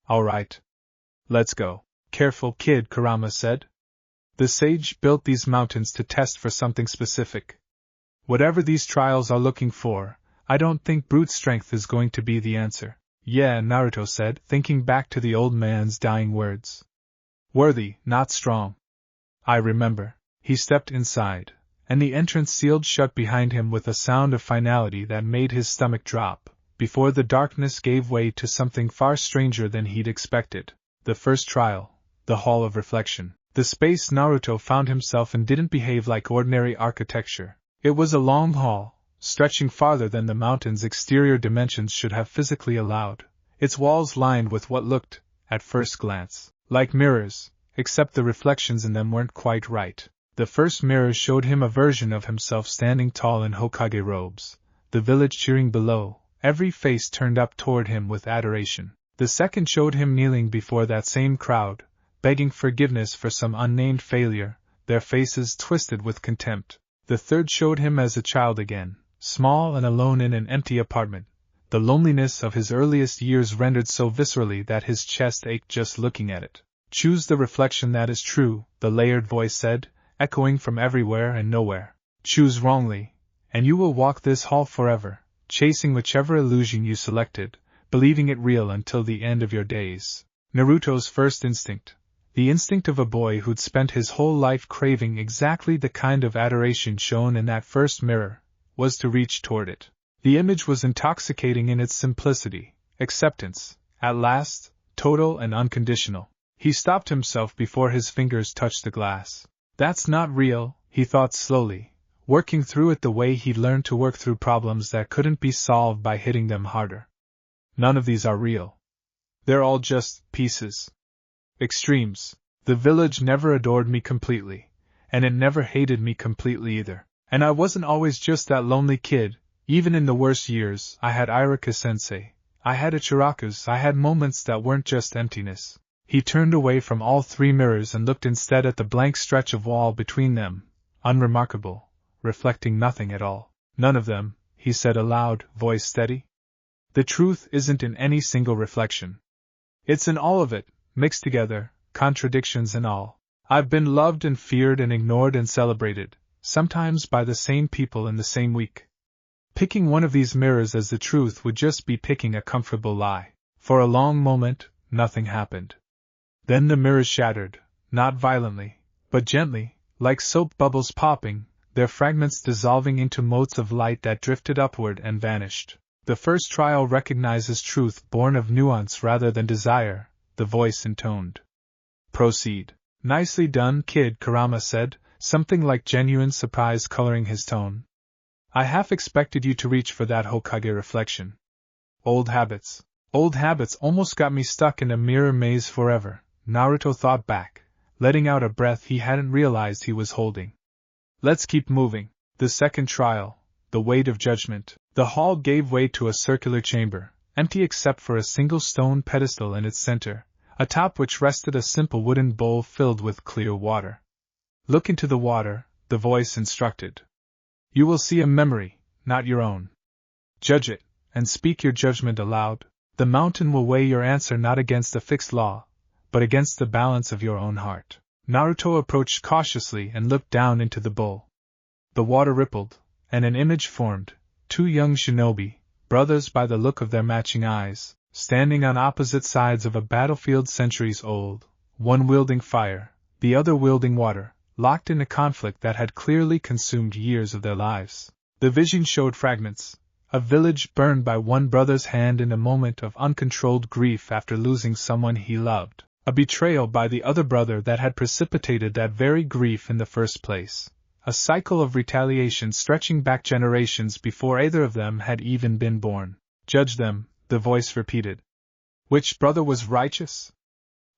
All right. Let's go. Careful, kid, Kurama said. The sage built these mountains to test for something specific. Whatever these trials are looking for, I don't think brute strength is going to be the answer. Yeah, Naruto said, thinking back to the old man's dying words. Worthy, not strong. I remember. He stepped inside, and the entrance sealed shut behind him with a sound of finality that made his stomach drop, before the darkness gave way to something far stranger than he'd expected. The first trial, the Hall of Reflection. The space Naruto found himself in didn't behave like ordinary architecture. It was a long hall, stretching farther than the mountain's exterior dimensions should have physically allowed, its walls lined with what looked, at first glance, like mirrors, except the reflections in them weren't quite right. The first mirror showed him a version of himself standing tall in Hokage robes, the village cheering below, every face turned up toward him with adoration. The second showed him kneeling before that same crowd, begging forgiveness for some unnamed failure, their faces twisted with contempt. The third showed him as a child again, small and alone in an empty apartment, the loneliness of his earliest years rendered so viscerally that his chest ached just looking at it. Choose the reflection that is true, the layered voice said, echoing from everywhere and nowhere. Choose wrongly, and you will walk this hall forever, chasing whichever illusion you selected, believing it real until the end of your days. Naruto's first instinct, the instinct of a boy who'd spent his whole life craving exactly the kind of adoration shown in that first mirror, was to reach toward it. The image was intoxicating in its simplicity, acceptance, at last, total and unconditional. He stopped himself before his fingers touched the glass. That's not real, he thought slowly, working through it the way he'd learned to work through problems that couldn't be solved by hitting them harder. None of these are real. They're all just pieces. Extremes. The village never adored me completely, and it never hated me completely either. And I wasn't always just that lonely kid, Even in the worst years, I had Iruka-sensei. I had Ichiraku's, I had moments that weren't just emptiness. He turned away from all three mirrors and looked instead at the blank stretch of wall between them, unremarkable, reflecting nothing at all. None of them, he said aloud, voice steady. The truth isn't in any single reflection. It's in all of it, mixed together, contradictions and all. I've been loved and feared and ignored and celebrated, sometimes by the same people in the same week. Picking one of these mirrors as the truth would just be picking a comfortable lie. For a long moment, nothing happened. Then the mirrors shattered, not violently, but gently, like soap bubbles popping, their fragments dissolving into motes of light that drifted upward and vanished. The first trial recognizes truth born of nuance rather than desire, the voice intoned. Proceed. Nicely done, kid, Kurama said, something like genuine surprise coloring his tone. I half expected you to reach for that Hokage reflection. Old habits almost got me stuck in a mirror maze forever, Naruto thought back, letting out a breath he hadn't realized he was holding. Let's keep moving. The second trial, the weight of judgment. The hall gave way to a circular chamber, empty except for a single stone pedestal in its center, atop which rested a simple wooden bowl filled with clear water. Look into the water, the voice instructed. You will see a memory, not your own. Judge it, and speak your judgment aloud. The mountain will weigh your answer not against a fixed law, but against the balance of your own heart. Naruto approached cautiously and looked down into the bowl. The water rippled, and an image formed, two young shinobi, brothers by the look of their matching eyes, standing on opposite sides of a battlefield centuries old, one wielding fire, the other wielding water, locked in a conflict that had clearly consumed years of their lives. The vision showed fragments, a village burned by one brother's hand in a moment of uncontrolled grief after losing someone he loved, a betrayal by the other brother that had precipitated that very grief in the first place, a cycle of retaliation stretching back generations before either of them had even been born. Judge them, the voice repeated. Which brother was righteous?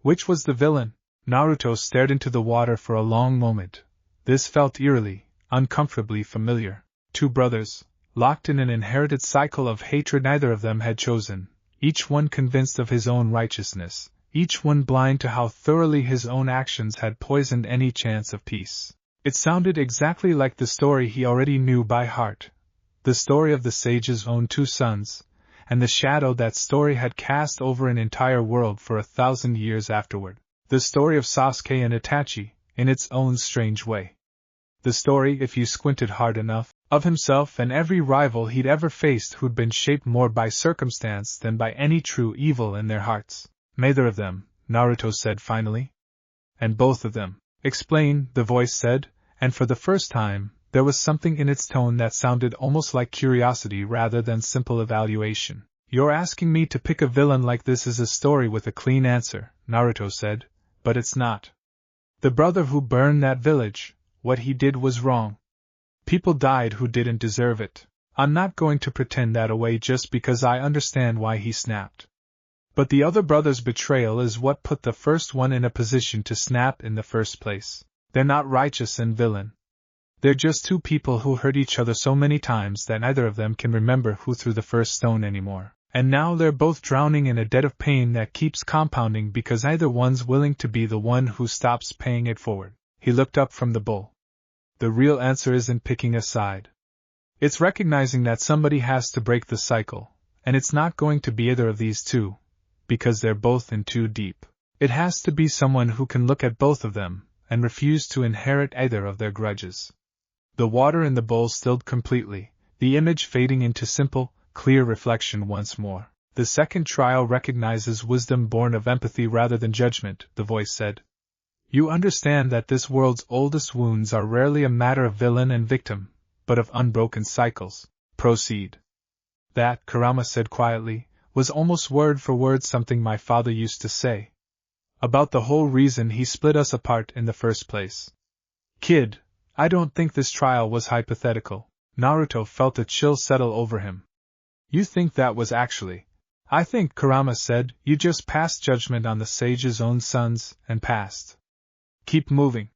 Which was the villain? Naruto stared into the water for a long moment. This felt eerily, uncomfortably familiar. Two brothers, locked in an inherited cycle of hatred neither of them had chosen, each one convinced of his own righteousness, each one blind to how thoroughly his own actions had poisoned any chance of peace. It sounded exactly like the story he already knew by heart, the story of the sage's own two sons, and the shadow that story had cast over an entire world for 1,000 years afterward. The story of Sasuke and Itachi, in its own strange way. The story, if you squinted hard enough, of himself and every rival he'd ever faced who'd been shaped more by circumstance than by any true evil in their hearts. Neither of them, Naruto said finally. And both of them. Explain, the voice said, and for the first time, there was something in its tone that sounded almost like curiosity rather than simple evaluation. You're asking me to pick a villain like this is a story with a clean answer, Naruto said, but it's not. The brother who burned that village, what he did was wrong. People died who didn't deserve it. I'm not going to pretend that away just because I understand why he snapped. But the other brother's betrayal is what put the first one in a position to snap in the first place. They're not righteous and villain. They're just two people who hurt each other so many times that neither of them can remember who threw the first stone anymore. And now they're both drowning in a debt of pain that keeps compounding because either one's willing to be the one who stops paying it forward. He looked up from the bowl. The real answer isn't picking a side. It's recognizing that somebody has to break the cycle, and it's not going to be either of these two, because they're both in too deep. It has to be someone who can look at both of them, and refuse to inherit either of their grudges. The water in the bowl stilled completely, the image fading into simple, clear reflection once more. The second trial recognizes wisdom born of empathy rather than judgment, the voice said. You understand that this world's oldest wounds are rarely a matter of villain and victim, but of unbroken cycles. Proceed. That, Kurama said quietly, was almost word for word something my father used to say. About the whole reason he split us apart in the first place. Kid, I don't think this trial was hypothetical. Naruto felt a chill settle over him. You think that was actually. I think, Kurama said, you just passed judgment on the sage's own sons, and passed. Keep moving.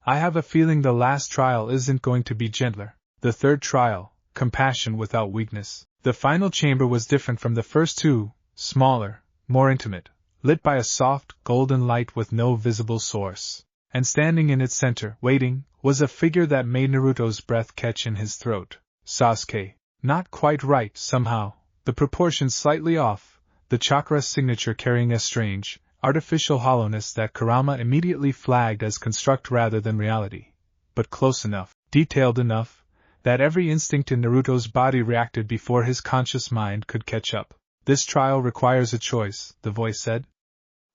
I have a feeling the last trial isn't going to be gentler. The third trial, compassion without weakness. The final chamber was different from the first two, smaller, more intimate, lit by a soft, golden light with no visible source. And standing in its center, waiting, was a figure that made Naruto's breath catch in his throat. Sasuke. Not quite right, somehow, the proportions slightly off, the chakra signature carrying a strange, artificial hollowness that Kurama immediately flagged as construct rather than reality. But close enough, detailed enough, that every instinct in Naruto's body reacted before his conscious mind could catch up. This trial requires a choice, the voice said.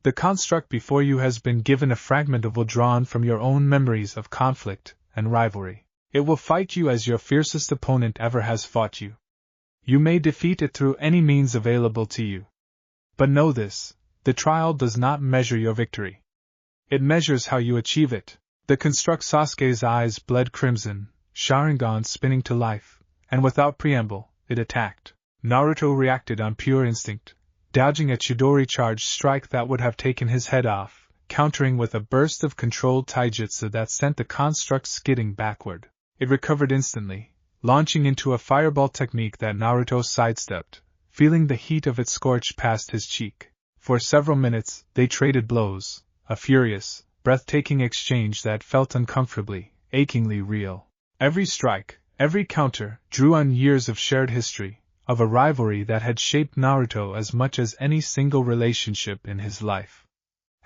The construct before you has been given a fragment of will drawn from your own memories of conflict and rivalry. It will fight you as your fiercest opponent ever has fought you. You may defeat it through any means available to you. But know this, the trial does not measure your victory. It measures how you achieve it. The construct Sasuke's eyes bled crimson, Sharingan spinning to life, and without preamble, it attacked. Naruto reacted on pure instinct, dodging a Chidori charged strike that would have taken his head off, countering with a burst of controlled taijutsu that sent the construct skidding backward. It recovered instantly, launching into a fireball technique that Naruto sidestepped, feeling the heat of it scorch past his cheek. For several minutes, they traded blows, a furious, breathtaking exchange that felt uncomfortably, achingly real. Every strike, every counter, drew on years of shared history, of a rivalry that had shaped Naruto as much as any single relationship in his life.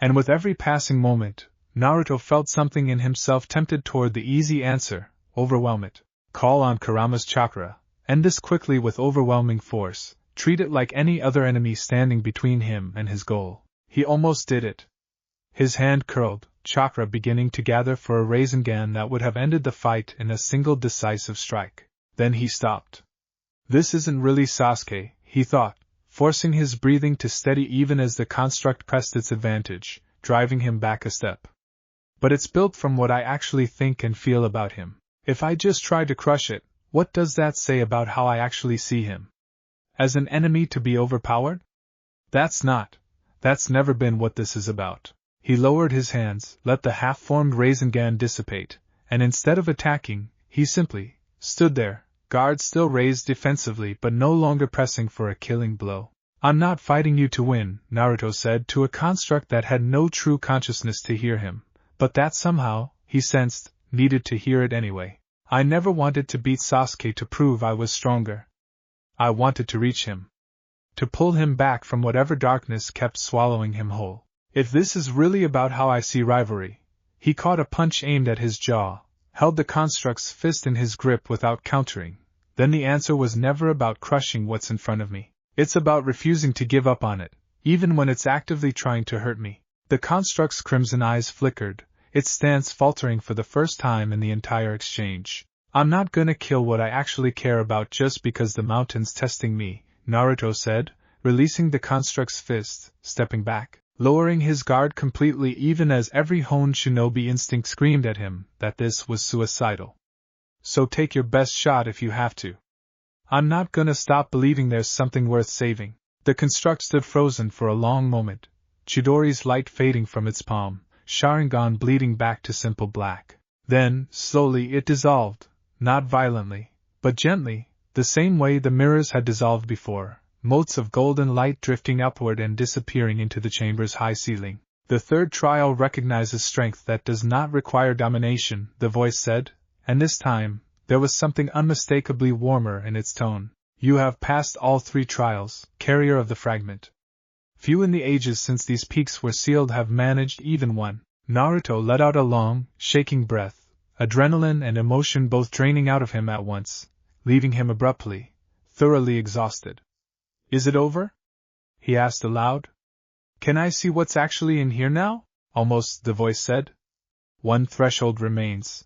And with every passing moment, Naruto felt something in himself tempted toward the easy answer: overwhelm it. Call on Kurama's chakra, end this quickly with overwhelming force, treat it like any other enemy standing between him and his goal. He almost did it. His hand curled, chakra beginning to gather for a Rasengan that would have ended the fight in a single decisive strike. Then he stopped. This isn't really Sasuke, he thought, forcing his breathing to steady even as the construct pressed its advantage, driving him back a step. But it's built from what I actually think and feel about him. If I just try to crush it, what does that say about how I actually see him? As an enemy to be overpowered? That's never been what this is about. He lowered his hands, let the half-formed Rasengan dissipate, and instead of attacking, he simply stood there, guard still raised defensively but no longer pressing for a killing blow. I'm not fighting you to win, Naruto said to a construct that had no true consciousness to hear him, but that somehow, he sensed, needed to hear it anyway. I never wanted to beat Sasuke to prove I was stronger. I wanted to reach him. To pull him back from whatever darkness kept swallowing him whole. If this is really about how I see rivalry, he caught a punch aimed at his jaw, held the construct's fist in his grip without countering. Then the answer was never about crushing what's in front of me. It's about refusing to give up on it, even when it's actively trying to hurt me. The construct's crimson eyes flickered, its stance faltering for the first time in the entire exchange. I'm not gonna kill what I actually care about just because the mountain's testing me, Naruto said, releasing the construct's fist, stepping back, lowering his guard completely even as every honed shinobi instinct screamed at him that this was suicidal. So take your best shot if you have to. I'm not gonna stop believing there's something worth saving. The construct stood frozen for a long moment, Chidori's light fading from its palm, Sharingan bleeding back to simple black. Then, slowly it dissolved, not violently, but gently, the same way the mirrors had dissolved before, motes of golden light drifting upward and disappearing into the chamber's high ceiling. The third trial recognizes strength that does not require domination, the voice said, and this time, there was something unmistakably warmer in its tone. You have passed all three trials, carrier of the fragment. Few in the ages since these peaks were sealed have managed even one. Naruto let out a long, shaking breath, adrenaline and emotion both draining out of him at once, leaving him abruptly, thoroughly exhausted. Is it over? He asked aloud. Can I see what's actually in here now? Almost, the voice said. One threshold remains.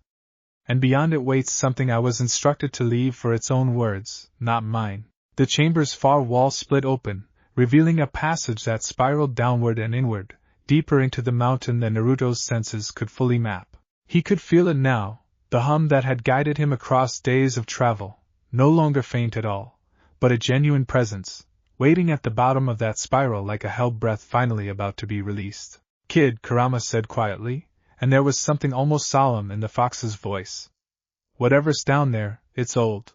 And beyond it waits something I was instructed to leave for its own words, not mine. The chamber's far wall split open, revealing a passage that spiraled downward and inward, deeper into the mountain than Naruto's senses could fully map. He could feel it now, the hum that had guided him across days of travel, no longer faint at all, but a genuine presence, waiting at the bottom of that spiral like a held breath finally about to be released. Kid, Kurama said quietly, and there was something almost solemn in the fox's voice. Whatever's down there, it's old.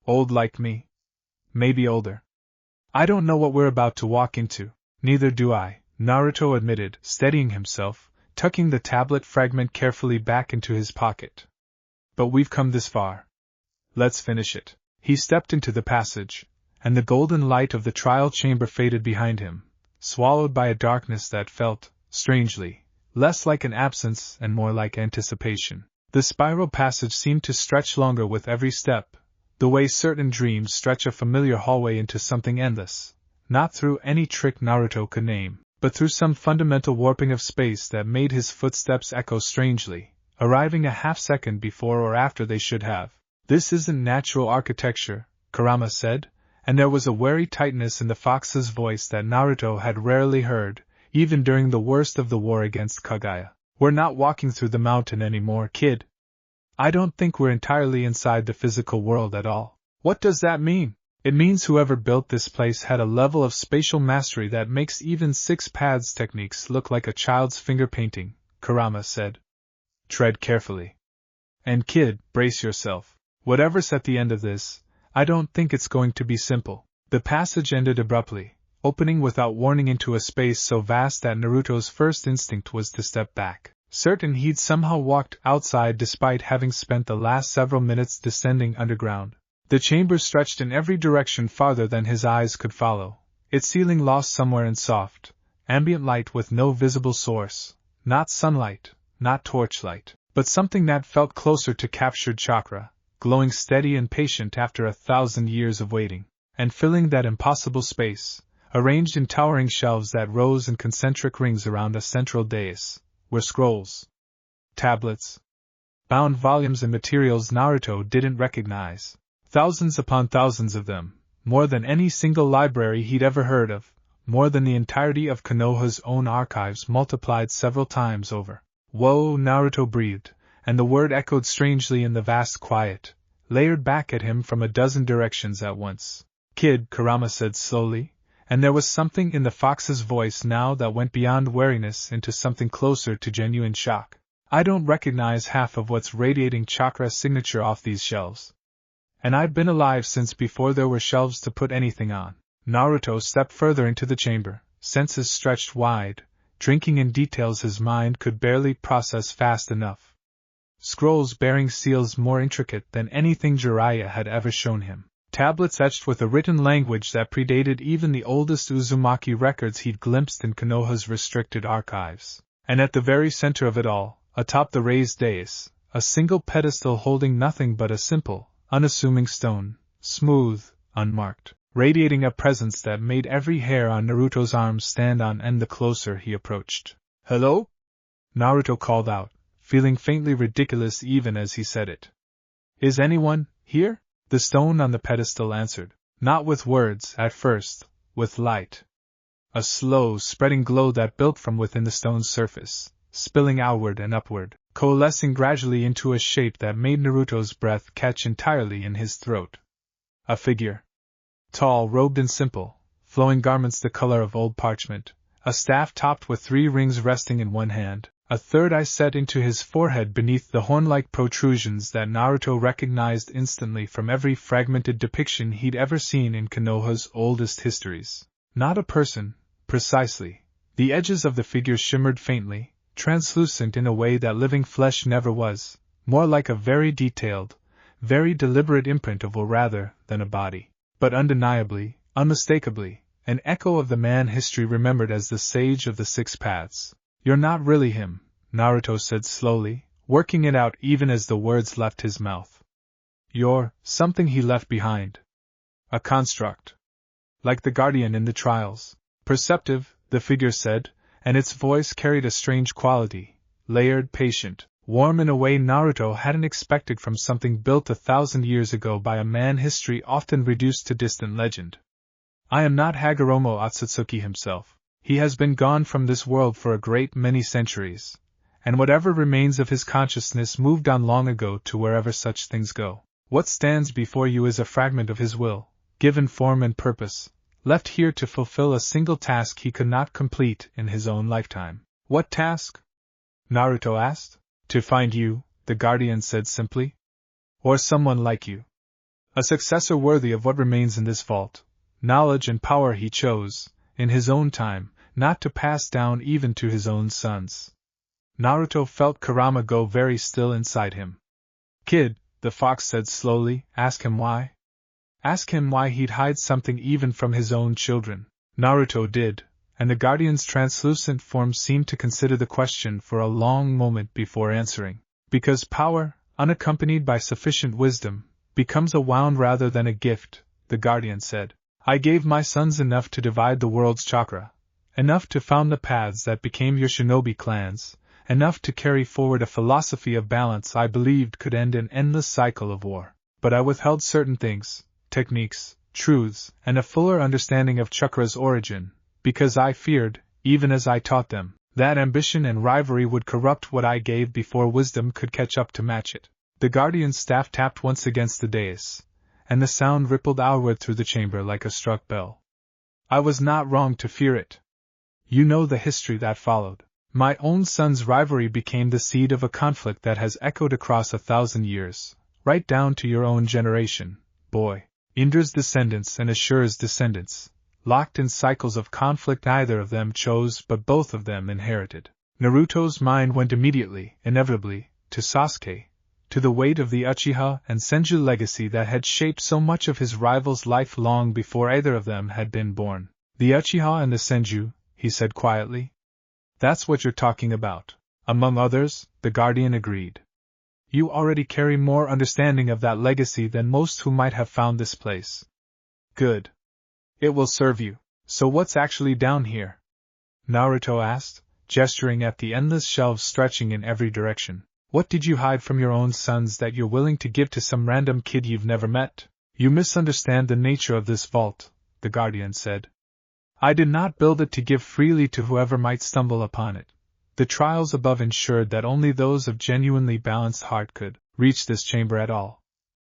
Old like me? Maybe older. I don't know what we're about to walk into. Neither do I, Naruto admitted, steadying himself, tucking the tablet fragment carefully back into his pocket. But we've come this far. Let's finish it. He stepped into the passage, and the golden light of the trial chamber faded behind him, swallowed by a darkness that felt, strangely, less like an absence and more like anticipation. The spiral passage seemed to stretch longer with every step, the way certain dreams stretch a familiar hallway into something endless, not through any trick Naruto could name, but through some fundamental warping of space that made his footsteps echo strangely, arriving a half-second before or after they should have. This isn't natural architecture, Kurama said, and there was a wary tightness in the fox's voice that Naruto had rarely heard, even during the worst of the war against Kaguya. We're not walking through the mountain anymore, kid. I don't think we're entirely inside the physical world at all. What does that mean? It means whoever built this place had a level of spatial mastery that makes even six paths techniques look like a child's finger painting, Kurama said. Tread carefully. And kid, brace yourself. Whatever's at the end of this, I don't think it's going to be simple. The passage ended abruptly, opening without warning into a space so vast that Naruto's first instinct was to step back, certain he'd somehow walked outside despite having spent the last several minutes descending underground. The chamber stretched in every direction farther than his eyes could follow, its ceiling lost somewhere in soft, ambient light with no visible source, not sunlight, not torchlight, but something that felt closer to captured chakra, glowing steady and patient after 1,000 years of waiting, and filling that impossible space, arranged in towering shelves that rose in concentric rings around a central dais, were scrolls, tablets, bound volumes and materials Naruto didn't recognize. Thousands upon thousands of them, more than any single library he'd ever heard of, more than the entirety of Konoha's own archives multiplied several times over. Whoa, Naruto breathed, and the word echoed strangely in the vast quiet, layered back at him from a dozen directions at once. Kid, Kurama said slowly, and there was something in the fox's voice now that went beyond wariness into something closer to genuine shock. I don't recognize half of what's radiating chakra signature off these shelves. And I've been alive since before there were shelves to put anything on. Naruto stepped further into the chamber, senses stretched wide, drinking in details his mind could barely process fast enough. Scrolls bearing seals more intricate than anything Jiraiya had ever shown him. Tablets etched with a written language that predated even the oldest Uzumaki records he'd glimpsed in Konoha's restricted archives. And at the very center of it all, atop the raised dais, a single pedestal holding nothing but a simple, unassuming stone, smooth, unmarked, radiating a presence that made every hair on Naruto's arm stand on end the closer he approached. Hello? Naruto called out, feeling faintly ridiculous even as he said it. Is anyone here? The stone on the pedestal answered, not with words at first, with light. A slow, spreading glow that built from within the stone's surface, spilling outward and upward, coalescing gradually into a shape that made Naruto's breath catch entirely in his throat. A figure. Tall, robed in simple, flowing garments the color of old parchment, a staff topped with 3 rings resting in one hand, a third eye set into his forehead beneath the horn-like protrusions that Naruto recognized instantly from every fragmented depiction he'd ever seen in Konoha's oldest histories. Not a person, precisely. The edges of the figure shimmered faintly, translucent in a way that living flesh never was, more like a very detailed, very deliberate imprint of will rather than a body. But undeniably, unmistakably, an echo of the man history remembered as the sage of the 6 paths. You're not really him, Naruto said slowly, working it out even as the words left his mouth. You're something he left behind. A construct. Like the guardian in the trials. Perceptive, the figure said, and its voice carried a strange quality, layered, patient, warm in a way Naruto hadn't expected from something built 1,000 years ago by a man history often reduced to distant legend. I am not Hagoromo Otsutsuki himself. He has been gone from this world for a great many centuries, and whatever remains of his consciousness moved on long ago to wherever such things go. What stands before you is a fragment of his will, given form and purpose, left here to fulfill a single task he could not complete in his own lifetime. What task? Naruto asked. To find you, the guardian said simply. Or someone like you. A successor worthy of what remains in this vault. Knowledge and power he chose, in his own time, not to pass down even to his own sons. Naruto felt Kurama go very still inside him. Kid, the fox said slowly, ask him why. Ask him why he'd hide something even from his own children. Naruto did, and the guardian's translucent form seemed to consider the question for a long moment before answering. Because power, unaccompanied by sufficient wisdom, becomes a wound rather than a gift, the guardian said. I gave my sons enough to divide the world's chakra, enough to found the paths that became your shinobi clans, enough to carry forward a philosophy of balance I believed could end an endless cycle of war. But I withheld certain things, techniques, truths, and a fuller understanding of chakra's origin, because I feared, even as I taught them, that ambition and rivalry would corrupt what I gave before wisdom could catch up to match it. The guardian's staff tapped once against the dais, and the sound rippled outward through the chamber like a struck bell. I was not wrong to fear it. You know the history that followed. My own son's rivalry became the seed of a conflict that has echoed across 1,000 years, right down to your own generation, boy. Indra's descendants and Ashura's descendants, locked in cycles of conflict neither of them chose but both of them inherited. Naruto's mind went immediately, inevitably, to Sasuke, to the weight of the Uchiha and Senju legacy that had shaped so much of his rival's life long before either of them had been born. The Uchiha and the Senju, he said quietly. That's what you're talking about. Among others, the guardian agreed. You already carry more understanding of that legacy than most who might have found this place. Good. It will serve you. So what's actually down here? Naruto asked, gesturing at the endless shelves stretching in every direction. What did you hide from your own sons that you're willing to give to some random kid you've never met? You misunderstand the nature of this vault, the guardian said. I did not build it to give freely to whoever might stumble upon it. The trials above ensured that only those of genuinely balanced heart could reach this chamber at all.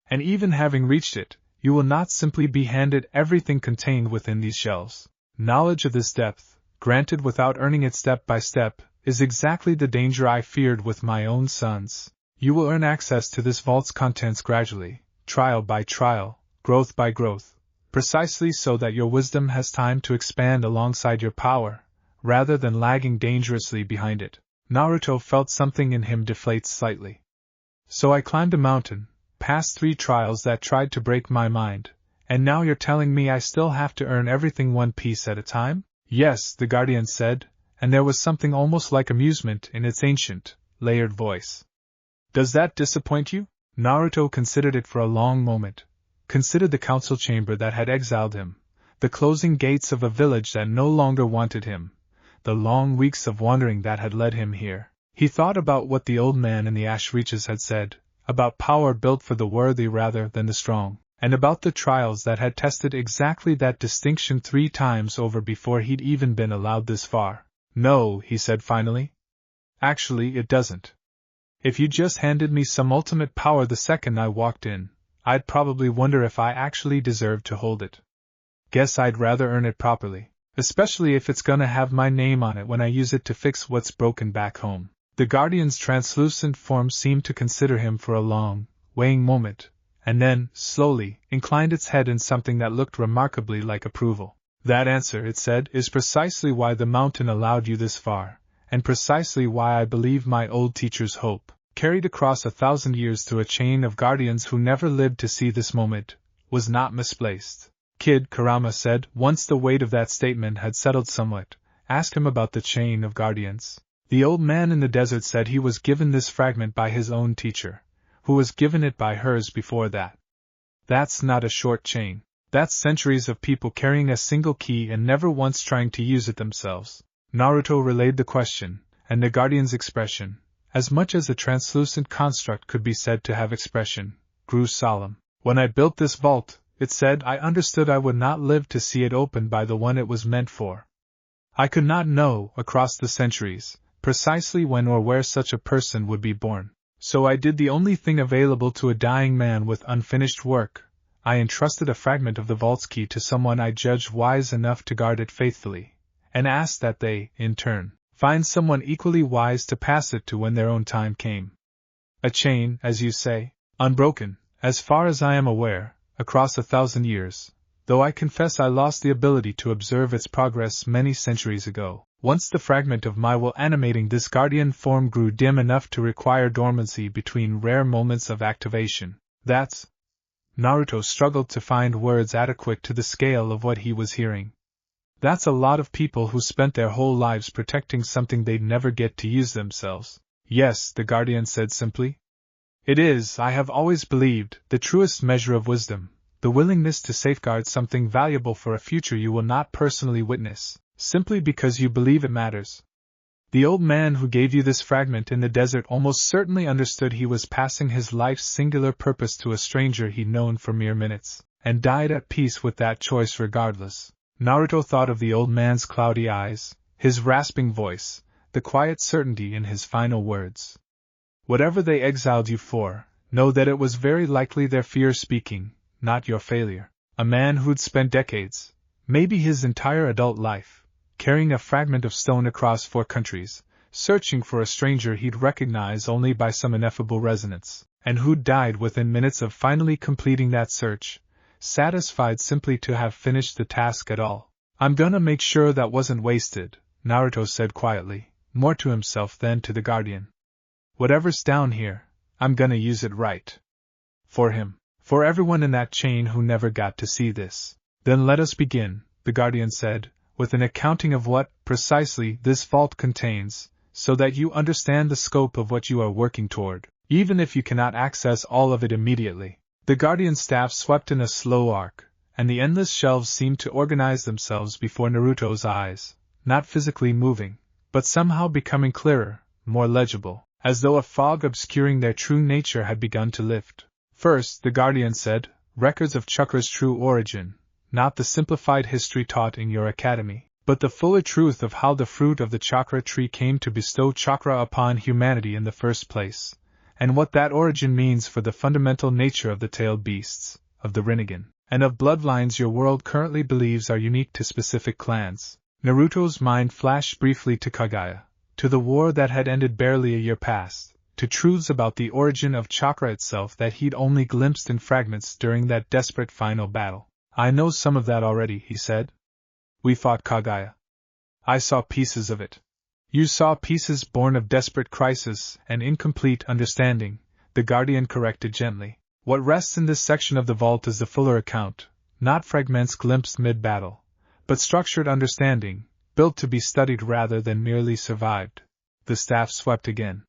And even having reached it, you will not simply be handed everything contained within these shelves. Knowledge of this depth, granted without earning it step by step, is exactly the danger I feared with my own sons. You will earn access to this vault's contents gradually, trial by trial, growth by growth, precisely so that your wisdom has time to expand alongside your power, rather than lagging dangerously behind it. Naruto felt something in him deflate slightly. So I climbed a mountain, passed 3 trials that tried to break my mind, and now you're telling me I still have to earn everything one piece at a time? Yes, the guardian said, and there was something almost like amusement in its ancient, layered voice. Does that disappoint you? Naruto considered it for a long moment, considered the council chamber that had exiled him, the closing gates of a village that no longer wanted him, the long weeks of wandering that had led him here. He thought about what the old man in the ash reaches had said, about power built for the worthy rather than the strong, and about the trials that had tested exactly that distinction 3 times over before he'd even been allowed this far. No, he said finally. Actually, it doesn't. If you just handed me some ultimate power the second I walked in, I'd probably wonder if I actually deserved to hold it. Guess I'd rather earn it properly, especially if it's gonna have my name on it when I use it to fix what's broken back home. The guardian's translucent form seemed to consider him for a long, weighing moment, and then, slowly, inclined its head in something that looked remarkably like approval. That answer, it said, is precisely why the mountain allowed you this far, and precisely why I believe my old teacher's hope, carried across 1,000 years through a chain of guardians who never lived to see this moment, was not misplaced. Kid, Kurama said, once the weight of that statement had settled somewhat, ask him about the chain of guardians. The old man in the desert said he was given this fragment by his own teacher, who was given it by hers before that. That's not a short chain. That's centuries of people carrying a single key and never once trying to use it themselves. Naruto relayed the question, and the guardian's expression, as much as a translucent construct could be said to have expression, grew solemn. When I built this vault, it said, I understood I would not live to see it opened by the one it was meant for. I could not know, across the centuries, precisely when or where such a person would be born. So I did the only thing available to a dying man with unfinished work. I entrusted a fragment of the vault's key to someone I judged wise enough to guard it faithfully, and asked that they, in turn, find someone equally wise to pass it to when their own time came. A chain, as you say, unbroken, as far as I am aware, across 1,000 years, though I confess I lost the ability to observe its progress many centuries ago. Once the fragment of my will animating this guardian form grew dim enough to require dormancy between rare moments of activation. That's... Naruto struggled to find words adequate to the scale of what he was hearing. That's a lot of people who spent their whole lives protecting something they'd never get to use themselves. Yes, the guardian said simply. It is, I have always believed, the truest measure of wisdom, the willingness to safeguard something valuable for a future you will not personally witness, simply because you believe it matters. The old man who gave you this fragment in the desert almost certainly understood he was passing his life's singular purpose to a stranger he'd known for mere minutes, and died at peace with that choice regardless. Naruto thought of the old man's cloudy eyes, his rasping voice, the quiet certainty in his final words. Whatever they exiled you for, know that it was very likely their fear speaking, not your failure. A man who'd spent decades, maybe his entire adult life, carrying a fragment of stone across 4 countries, searching for a stranger he'd recognize only by some ineffable resonance, and who'd died within minutes of finally completing that search, satisfied simply to have finished the task at all. I'm gonna make sure that wasn't wasted, Naruto said quietly, more to himself than to the guardian. Whatever's down here, I'm gonna use it right. For him. For everyone in that chain who never got to see this. Then let us begin, the guardian said, with an accounting of what, precisely, this vault contains, so that you understand the scope of what you are working toward, even if you cannot access all of it immediately. The guardian's staff swept in a slow arc, and the endless shelves seemed to organize themselves before Naruto's eyes, not physically moving, but somehow becoming clearer, more legible, as though a fog obscuring their true nature had begun to lift. First, the guardian said, records of chakra's true origin, not the simplified history taught in your academy, but the fuller truth of how the fruit of the chakra tree came to bestow chakra upon humanity in the first place, and what that origin means for the fundamental nature of the tailed beasts, of the Rinnegan, and of bloodlines your world currently believes are unique to specific clans. Naruto's mind flashed briefly to Kaguya, to the war that had ended barely a year past, to truths about the origin of chakra itself that he'd only glimpsed in fragments during that desperate final battle. I know some of that already, he said. We fought Kaguya. I saw pieces of it. You saw pieces born of desperate crisis and incomplete understanding, the guardian corrected gently. What rests in this section of the vault is the fuller account, not fragments glimpsed mid-battle, but structured understanding, built to be studied rather than merely survived. The staff swept again.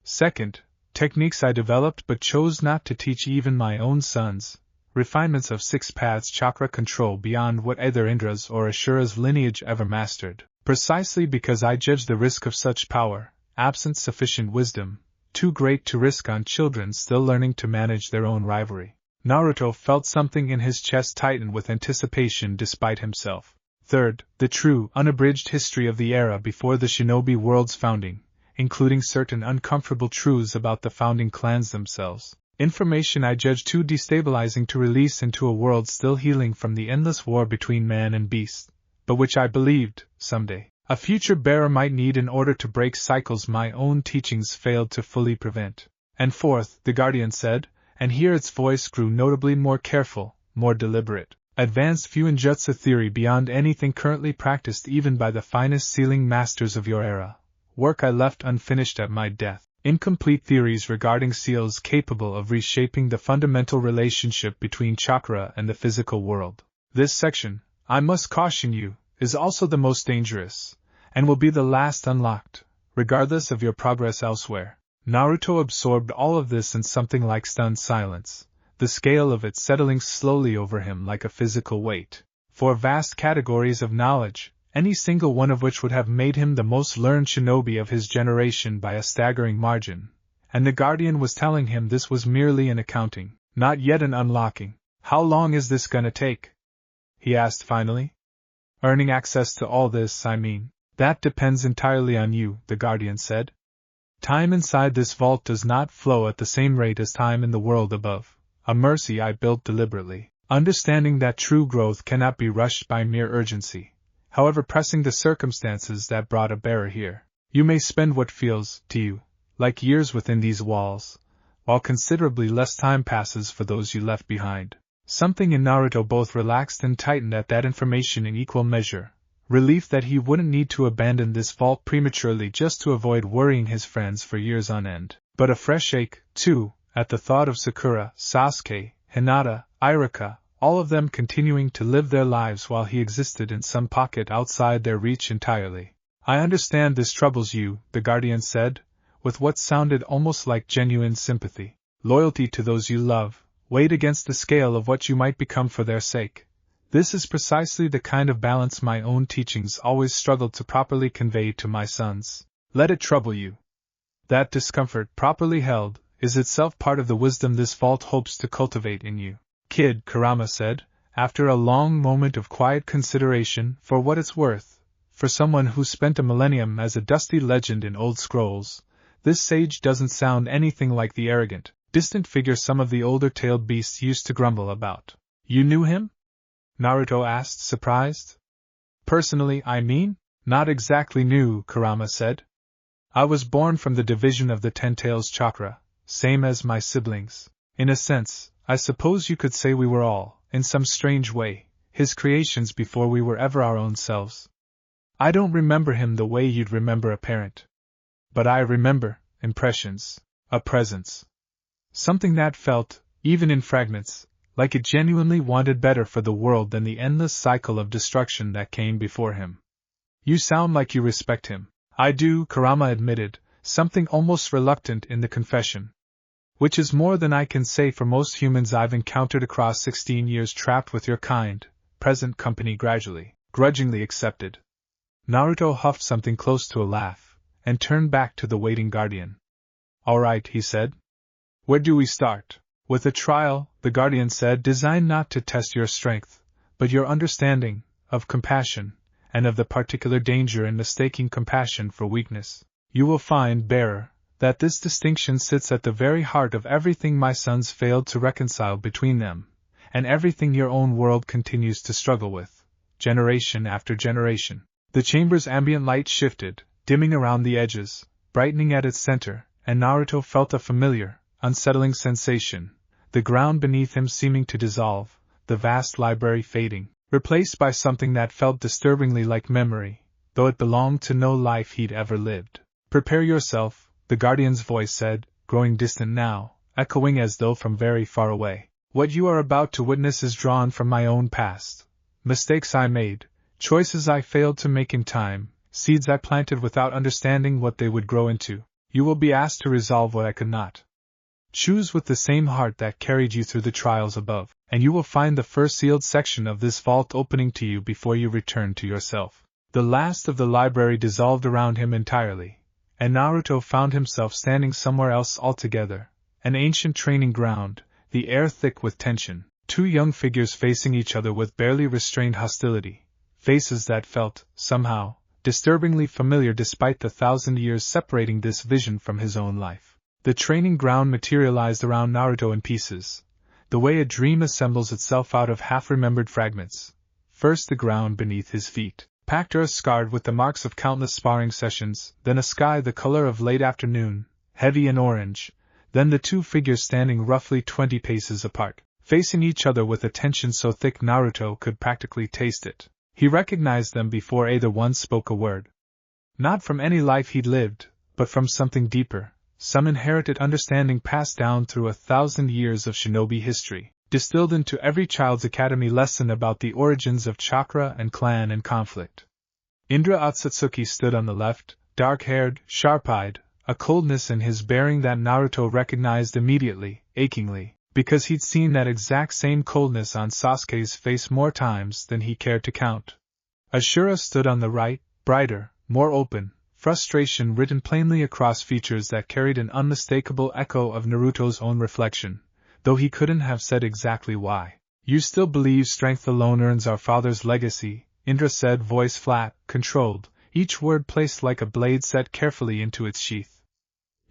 Second, techniques I developed but chose not to teach even my own sons, refinements of 6 paths chakra control beyond what either Indra's or Ashura's lineage ever mastered, precisely because I judged the risk of such power, absent sufficient wisdom, too great to risk on children still learning to manage their own rivalry. Naruto felt something in his chest tighten with anticipation despite himself. Third, the true, unabridged history of the era before the shinobi world's founding, including certain uncomfortable truths about the founding clans themselves. Information I judged too destabilizing to release into a world still healing from the endless war between man and beast, but which I believed, someday, a future bearer might need in order to break cycles my own teachings failed to fully prevent. And fourth, the guardian said, and here its voice grew notably more careful, more deliberate, advanced Fuinjutsu theory beyond anything currently practiced even by the finest sealing masters of your era, work I left unfinished at my death. Incomplete theories regarding seals capable of reshaping the fundamental relationship between chakra and the physical world. This section, I must caution you, is also the most dangerous, and will be the last unlocked, regardless of your progress elsewhere. Naruto absorbed all of this in something like stunned silence, the scale of it settling slowly over him like a physical weight. For vast categories of knowledge, any single one of which would have made him the most learned shinobi of his generation by a staggering margin, and the guardian was telling him this was merely an accounting, not yet an unlocking. How long is this gonna take? He asked finally. Earning access to all this, I mean. That depends entirely on you, the guardian said. Time inside this vault does not flow at the same rate as time in the world above, a mercy I built deliberately, understanding that true growth cannot be rushed by mere urgency. However pressing the circumstances that brought a bearer here, you may spend what feels, to you, like years within these walls, while considerably less time passes for those you left behind. Something in Naruto both relaxed and tightened at that information in equal measure. Relief that he wouldn't need to abandon this vault prematurely just to avoid worrying his friends for years on end. But a fresh ache, too, at the thought of Sakura, Sasuke, Hinata, Iruka, all of them continuing to live their lives while he existed in some pocket outside their reach entirely. I understand this troubles you, the Guardian said, with what sounded almost like genuine sympathy. Loyalty to those you love, weighed against the scale of what you might become for their sake. This is precisely the kind of balance my own teachings always struggled to properly convey to my sons. Let it trouble you. That discomfort, properly held, is itself part of the wisdom this vault hopes to cultivate in you. Kid, Kurama said, after a long moment of quiet consideration. For what it's worth, for someone who spent a millennium as a dusty legend in old scrolls, this sage doesn't sound anything like the arrogant, distant figure some of the older tailed beasts used to grumble about. You knew him? Naruto asked, surprised. Personally, I mean? Not exactly new, Kurama said. I was born from the division of the Ten Tails chakra, same as my siblings. In a sense, I suppose you could say we were all, in some strange way, his creations before we were ever our own selves. I don't remember him the way you'd remember a parent. But I remember impressions, a presence. Something that felt, even in fragments, like it genuinely wanted better for the world than the endless cycle of destruction that came before him. You sound like you respect him. I do, Kurama admitted, something almost reluctant in the confession. Which is more than I can say for most humans I've encountered across 16 years trapped with your kind, present company grudgingly accepted. Naruto huffed something close to a laugh, and turned back to the waiting Guardian. All right, he said. Where do we start? With a trial, the Guardian said, designed not to test your strength, but your understanding, of compassion, and of the particular danger in mistaking compassion for weakness. You will find, bearer, that this distinction sits at the very heart of everything my sons failed to reconcile between them, and everything your own world continues to struggle with, generation after generation. The chamber's ambient light shifted, dimming around the edges, brightening at its center, and Naruto felt a familiar, unsettling sensation, the ground beneath him seeming to dissolve, the vast library fading, replaced by something that felt disturbingly like memory, though it belonged to no life he'd ever lived. Prepare yourself, the Guardian's voice said, growing distant now, echoing as though from very far away. What you are about to witness is drawn from my own past. Mistakes I made, choices I failed to make in time, seeds I planted without understanding what they would grow into. You will be asked to resolve what I could not. Choose with the same heart that carried you through the trials above, and you will find the first sealed section of this vault opening to you before you return to yourself. The last of the library dissolved around him entirely, and Naruto found himself standing somewhere else altogether, an ancient training ground, the air thick with tension, two young figures facing each other with barely restrained hostility, faces that felt, somehow, disturbingly familiar despite the 1,000 years separating this vision from his own life. The training ground materialized around Naruto in pieces, the way a dream assembles itself out of half-remembered fragments. First the ground beneath his feet, packed earth scarred with the marks of countless sparring sessions, then a sky the color of late afternoon, heavy and orange, then the two figures standing roughly 20 paces apart, facing each other with a tension so thick Naruto could practically taste it. He recognized them before either one spoke a word. Not from any life he'd lived, but from something deeper, some inherited understanding passed down through 1,000 years of shinobi history, distilled into every child's academy lesson about the origins of chakra and clan and conflict. Indra Otsutsuki stood on the left, dark-haired, sharp-eyed, a coldness in his bearing that Naruto recognized immediately, achingly, because he'd seen that exact same coldness on Sasuke's face more times than he cared to count. Ashura stood on the right, brighter, more open, frustration written plainly across features that carried an unmistakable echo of Naruto's own reflection, though he couldn't have said exactly why. You still believe strength alone earns our father's legacy, Indra said, voice flat, controlled, each word placed like a blade set carefully into its sheath.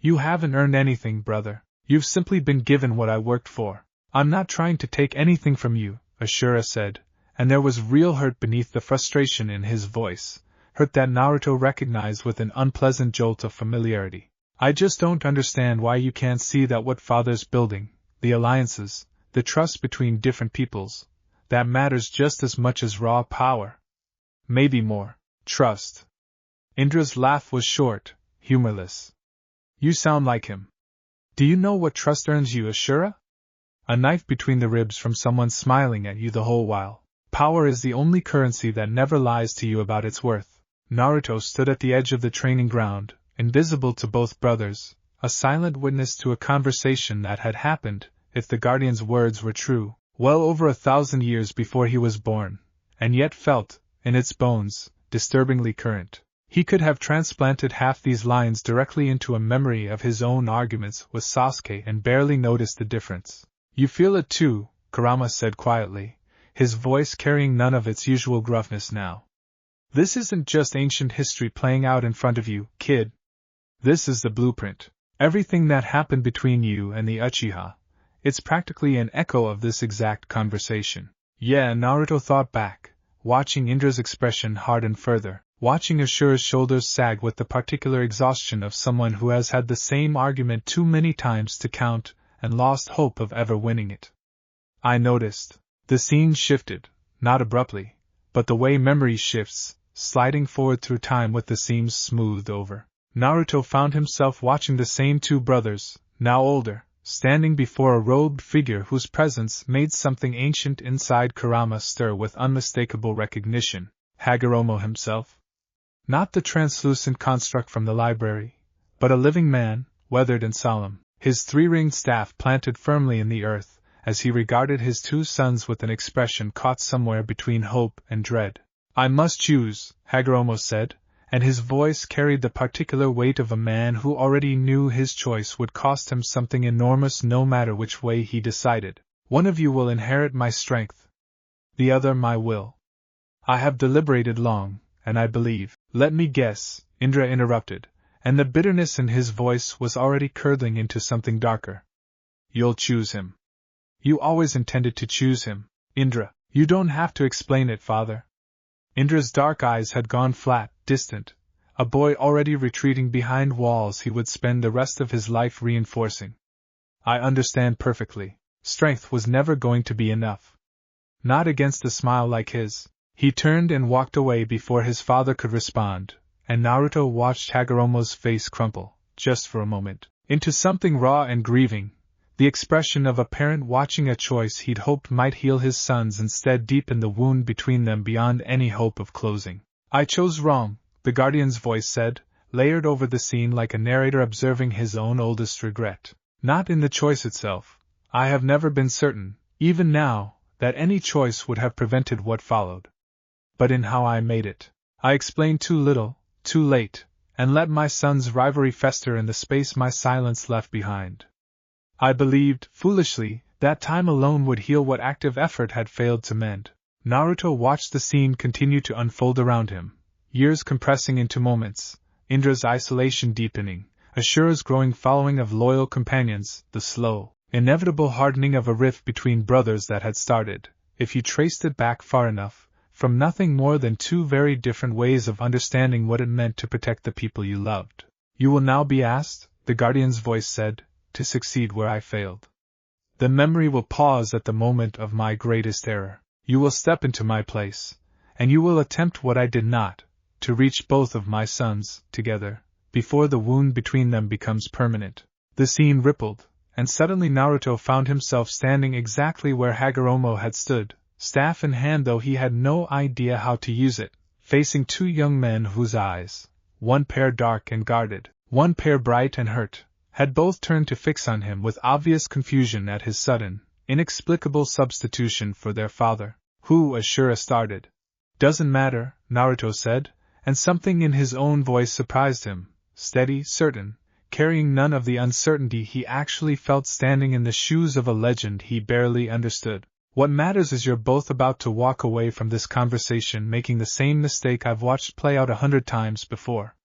You haven't earned anything, brother. You've simply been given what I worked for. I'm not trying to take anything from you, Ashura said, and there was real hurt beneath the frustration in his voice, hurt that Naruto recognized with an unpleasant jolt of familiarity. I just don't understand why you can't see that what Father's building, the alliances, the trust between different peoples, that matters just as much as raw power. Maybe more. Trust. Indra's laugh was short, humorless. You sound like him. Do you know what trust earns you, Ashura? A knife between the ribs from someone smiling at you the whole while. Power is the only currency that never lies to you about its worth. Naruto stood at the edge of the training ground, invisible to both brothers, a silent witness to a conversation that had happened, if the guardian's words were true, well over 1,000 years before he was born, and yet felt, in its bones, disturbingly current. He could have transplanted half these lines directly into a memory of his own arguments with Sasuke and barely noticed the difference. You feel it too, Kurama said quietly, his voice carrying none of its usual gruffness now. This isn't just ancient history playing out in front of you, kid. This is the blueprint. Everything that happened between you and the Uchiha, it's practically an echo of this exact conversation. Yeah, Naruto thought back, watching Indra's expression harden further, watching Ashura's shoulders sag with the particular exhaustion of someone who has had the same argument too many times to count and lost hope of ever winning it. I noticed. The scene shifted, not abruptly, but the way memory shifts, sliding forward through time with the seams smoothed over. Naruto found himself watching the same two brothers, now older, standing before a robed figure whose presence made something ancient inside Kurama stir with unmistakable recognition. Hagoromo himself? Not the translucent construct from the library, but a living man, weathered and solemn, his three-ringed staff planted firmly in the earth, as he regarded his two sons with an expression caught somewhere between hope and dread. I must choose, Hagoromo said, and his voice carried the particular weight of a man who already knew his choice would cost him something enormous no matter which way he decided. One of you will inherit my strength, the other my will. I have deliberated long, and I believe. Let me guess, Indra interrupted, and the bitterness in his voice was already curdling into something darker. You'll choose him. You always intended to choose him, Indra. You don't have to explain it, father. Indra's dark eyes had gone flat, distant, a boy already retreating behind walls he would spend the rest of his life reinforcing. I understand perfectly. Strength was never going to be enough. Not against a smile like his. He turned and walked away before his father could respond, and Naruto watched Hagoromo's face crumple, just for a moment, into something raw and grieving, the expression of a parent watching a choice he'd hoped might heal his sons instead deepen the wound between them beyond any hope of closing. I chose wrong, the guardian's voice said, layered over the scene like a narrator observing his own oldest regret. Not in the choice itself. I have never been certain, even now, that any choice would have prevented what followed. But in how I made it. I explained too little, too late, and let my son's rivalry fester in the space my silence left behind. I believed, foolishly, that time alone would heal what active effort had failed to mend. Naruto watched the scene continue to unfold around him, years compressing into moments, Indra's isolation deepening, Ashura's growing following of loyal companions, the slow, inevitable hardening of a rift between brothers that had started, if you traced it back far enough, from nothing more than two very different ways of understanding what it meant to protect the people you loved. You will now be asked, the guardian's voice said, to succeed where I failed. The memory will pause at the moment of my greatest error. You will step into my place, and you will attempt what I did not, to reach both of my sons, together, before the wound between them becomes permanent. The scene rippled, and suddenly Naruto found himself standing exactly where Hagoromo had stood, staff in hand though he had no idea how to use it, facing two young men whose eyes, one pair dark and guarded, one pair bright and hurt, had both turned to fix on him with obvious confusion at his sudden, inexplicable substitution for their father, who, Ashura started. Doesn't matter, Naruto said, and something in his own voice surprised him, steady, certain, carrying none of the uncertainty he actually felt standing in the shoes of a legend he barely understood. What matters is you're both about to walk away from this conversation making the same mistake I've watched play out 100 times before.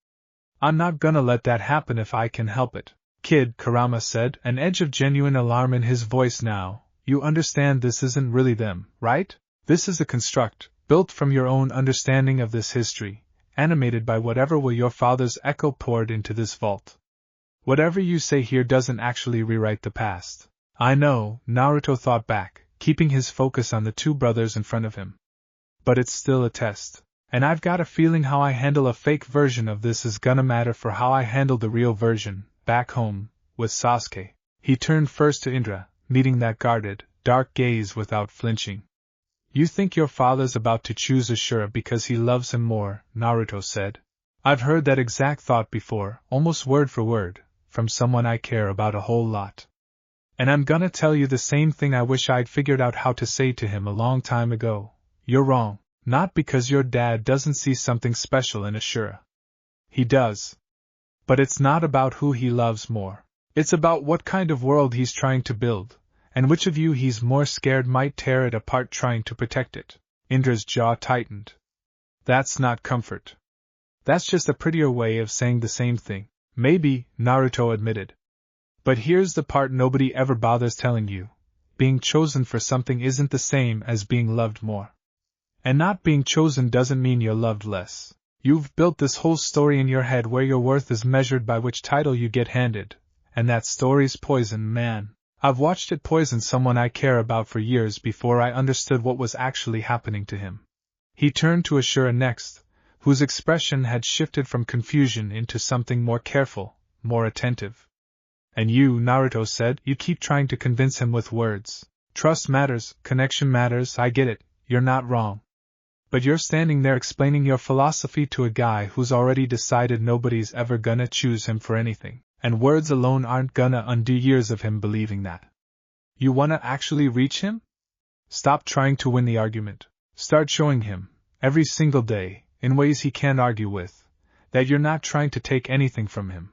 I'm not gonna let that happen if I can help it. Kid, Kurama said, an edge of genuine alarm in his voice now, you understand this isn't really them, right? This is a construct, built from your own understanding of this history, animated by whatever will your father's echo poured into this vault. Whatever you say here doesn't actually rewrite the past. I know, Naruto thought back, keeping his focus on the two brothers in front of him. But it's still a test. And I've got a feeling how I handle a fake version of this is gonna matter for how I handle the real version, back home, with Sasuke. He turned first to Indra, meeting that guarded, dark gaze without flinching. You think your father's about to choose Ashura because he loves him more, Naruto said. I've heard that exact thought before, almost word for word, from someone I care about a whole lot. And I'm gonna tell you the same thing I wish I'd figured out how to say to him a long time ago. You're wrong. Not because your dad doesn't see something special in Ashura. He does. But it's not about who he loves more. It's about what kind of world he's trying to build, and which of you he's more scared might tear it apart trying to protect it. Indra's jaw tightened. That's not comfort. That's just a prettier way of saying the same thing. Maybe, Naruto admitted. But here's the part nobody ever bothers telling you. Being chosen for something isn't the same as being loved more. And not being chosen doesn't mean you're loved less. You've built this whole story in your head where your worth is measured by which title you get handed, and that story's poison, man. I've watched it poison someone I care about for years before I understood what was actually happening to him. He turned to Ashura next, whose expression had shifted from confusion into something more careful, more attentive. And you, Naruto said, you keep trying to convince him with words. Trust matters, connection matters, I get it, you're not wrong. But you're standing there explaining your philosophy to a guy who's already decided nobody's ever gonna choose him for anything, and words alone aren't gonna undo years of him believing that. You wanna actually reach him? Stop trying to win the argument. Start showing him, every single day, in ways he can't argue with, that you're not trying to take anything from him.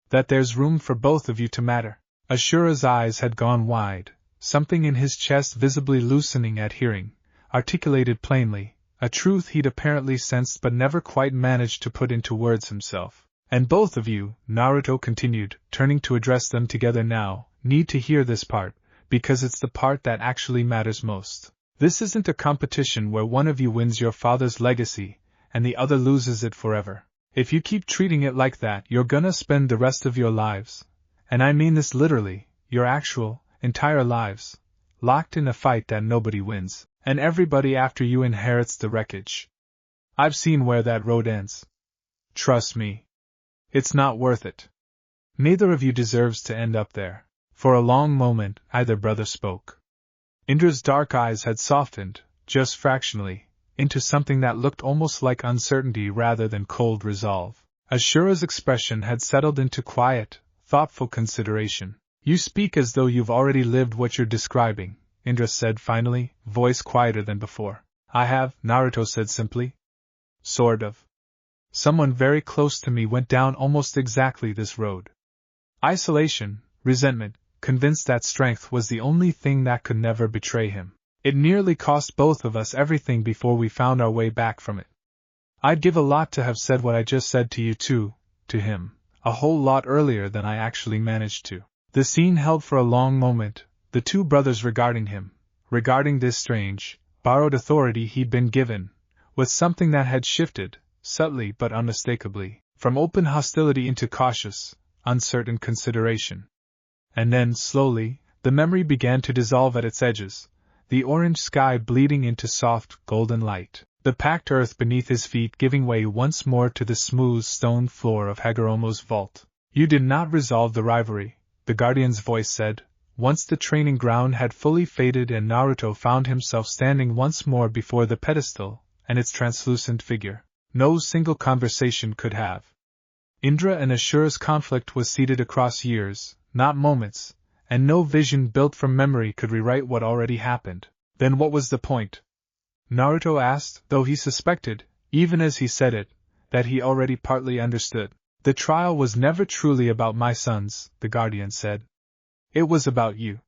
That there's room for both of you to matter. Ashura's eyes had gone wide, something in his chest visibly loosening at hearing, articulated plainly. A truth he'd apparently sensed but never quite managed to put into words himself. And both of you, Naruto continued, turning to address them together now, need to hear this part, because it's the part that actually matters most. This isn't a competition where one of you wins your father's legacy, and the other loses it forever. If you keep treating it like that, you're gonna spend the rest of your lives, and I mean this literally, your actual, entire lives, locked in a fight that nobody wins. And everybody after you inherits the wreckage. I've seen where that road ends. Trust me. It's not worth it. Neither of you deserves to end up there. For a long moment, either brother spoke. Indra's dark eyes had softened, just fractionally, into something that looked almost like uncertainty rather than cold resolve. Ashura's expression had settled into quiet, thoughtful consideration. You speak as though you've already lived what you're describing, Indra said finally, voice quieter than before. I have, Naruto said simply. Sort of. Someone very close to me went down almost exactly this road. Isolation, resentment, convinced that strength was the only thing that could never betray him. It nearly cost both of us everything before we found our way back from it. I'd give a lot to have said what I just said to you too, to him, a whole lot earlier than I actually managed to. The scene held for a long moment. The two brothers regarding him, regarding this strange, borrowed authority he'd been given, with something that had shifted, subtly but unmistakably, from open hostility into cautious, uncertain consideration. And then, slowly, the memory began to dissolve at its edges, the orange sky bleeding into soft, golden light, the packed earth beneath his feet giving way once more to the smooth stone floor of Hagoromo's vault. You did not resolve the rivalry, the guardian's voice said. Once the training ground had fully faded and Naruto found himself standing once more before the pedestal and its translucent figure, no single conversation could have. Indra and Ashura's conflict was seeded across years, not moments, and no vision built from memory could rewrite what already happened. Then what was the point? Naruto asked, though he suspected, even as he said it, that he already partly understood. The trial was never truly about my sons, the guardian said. It was about you.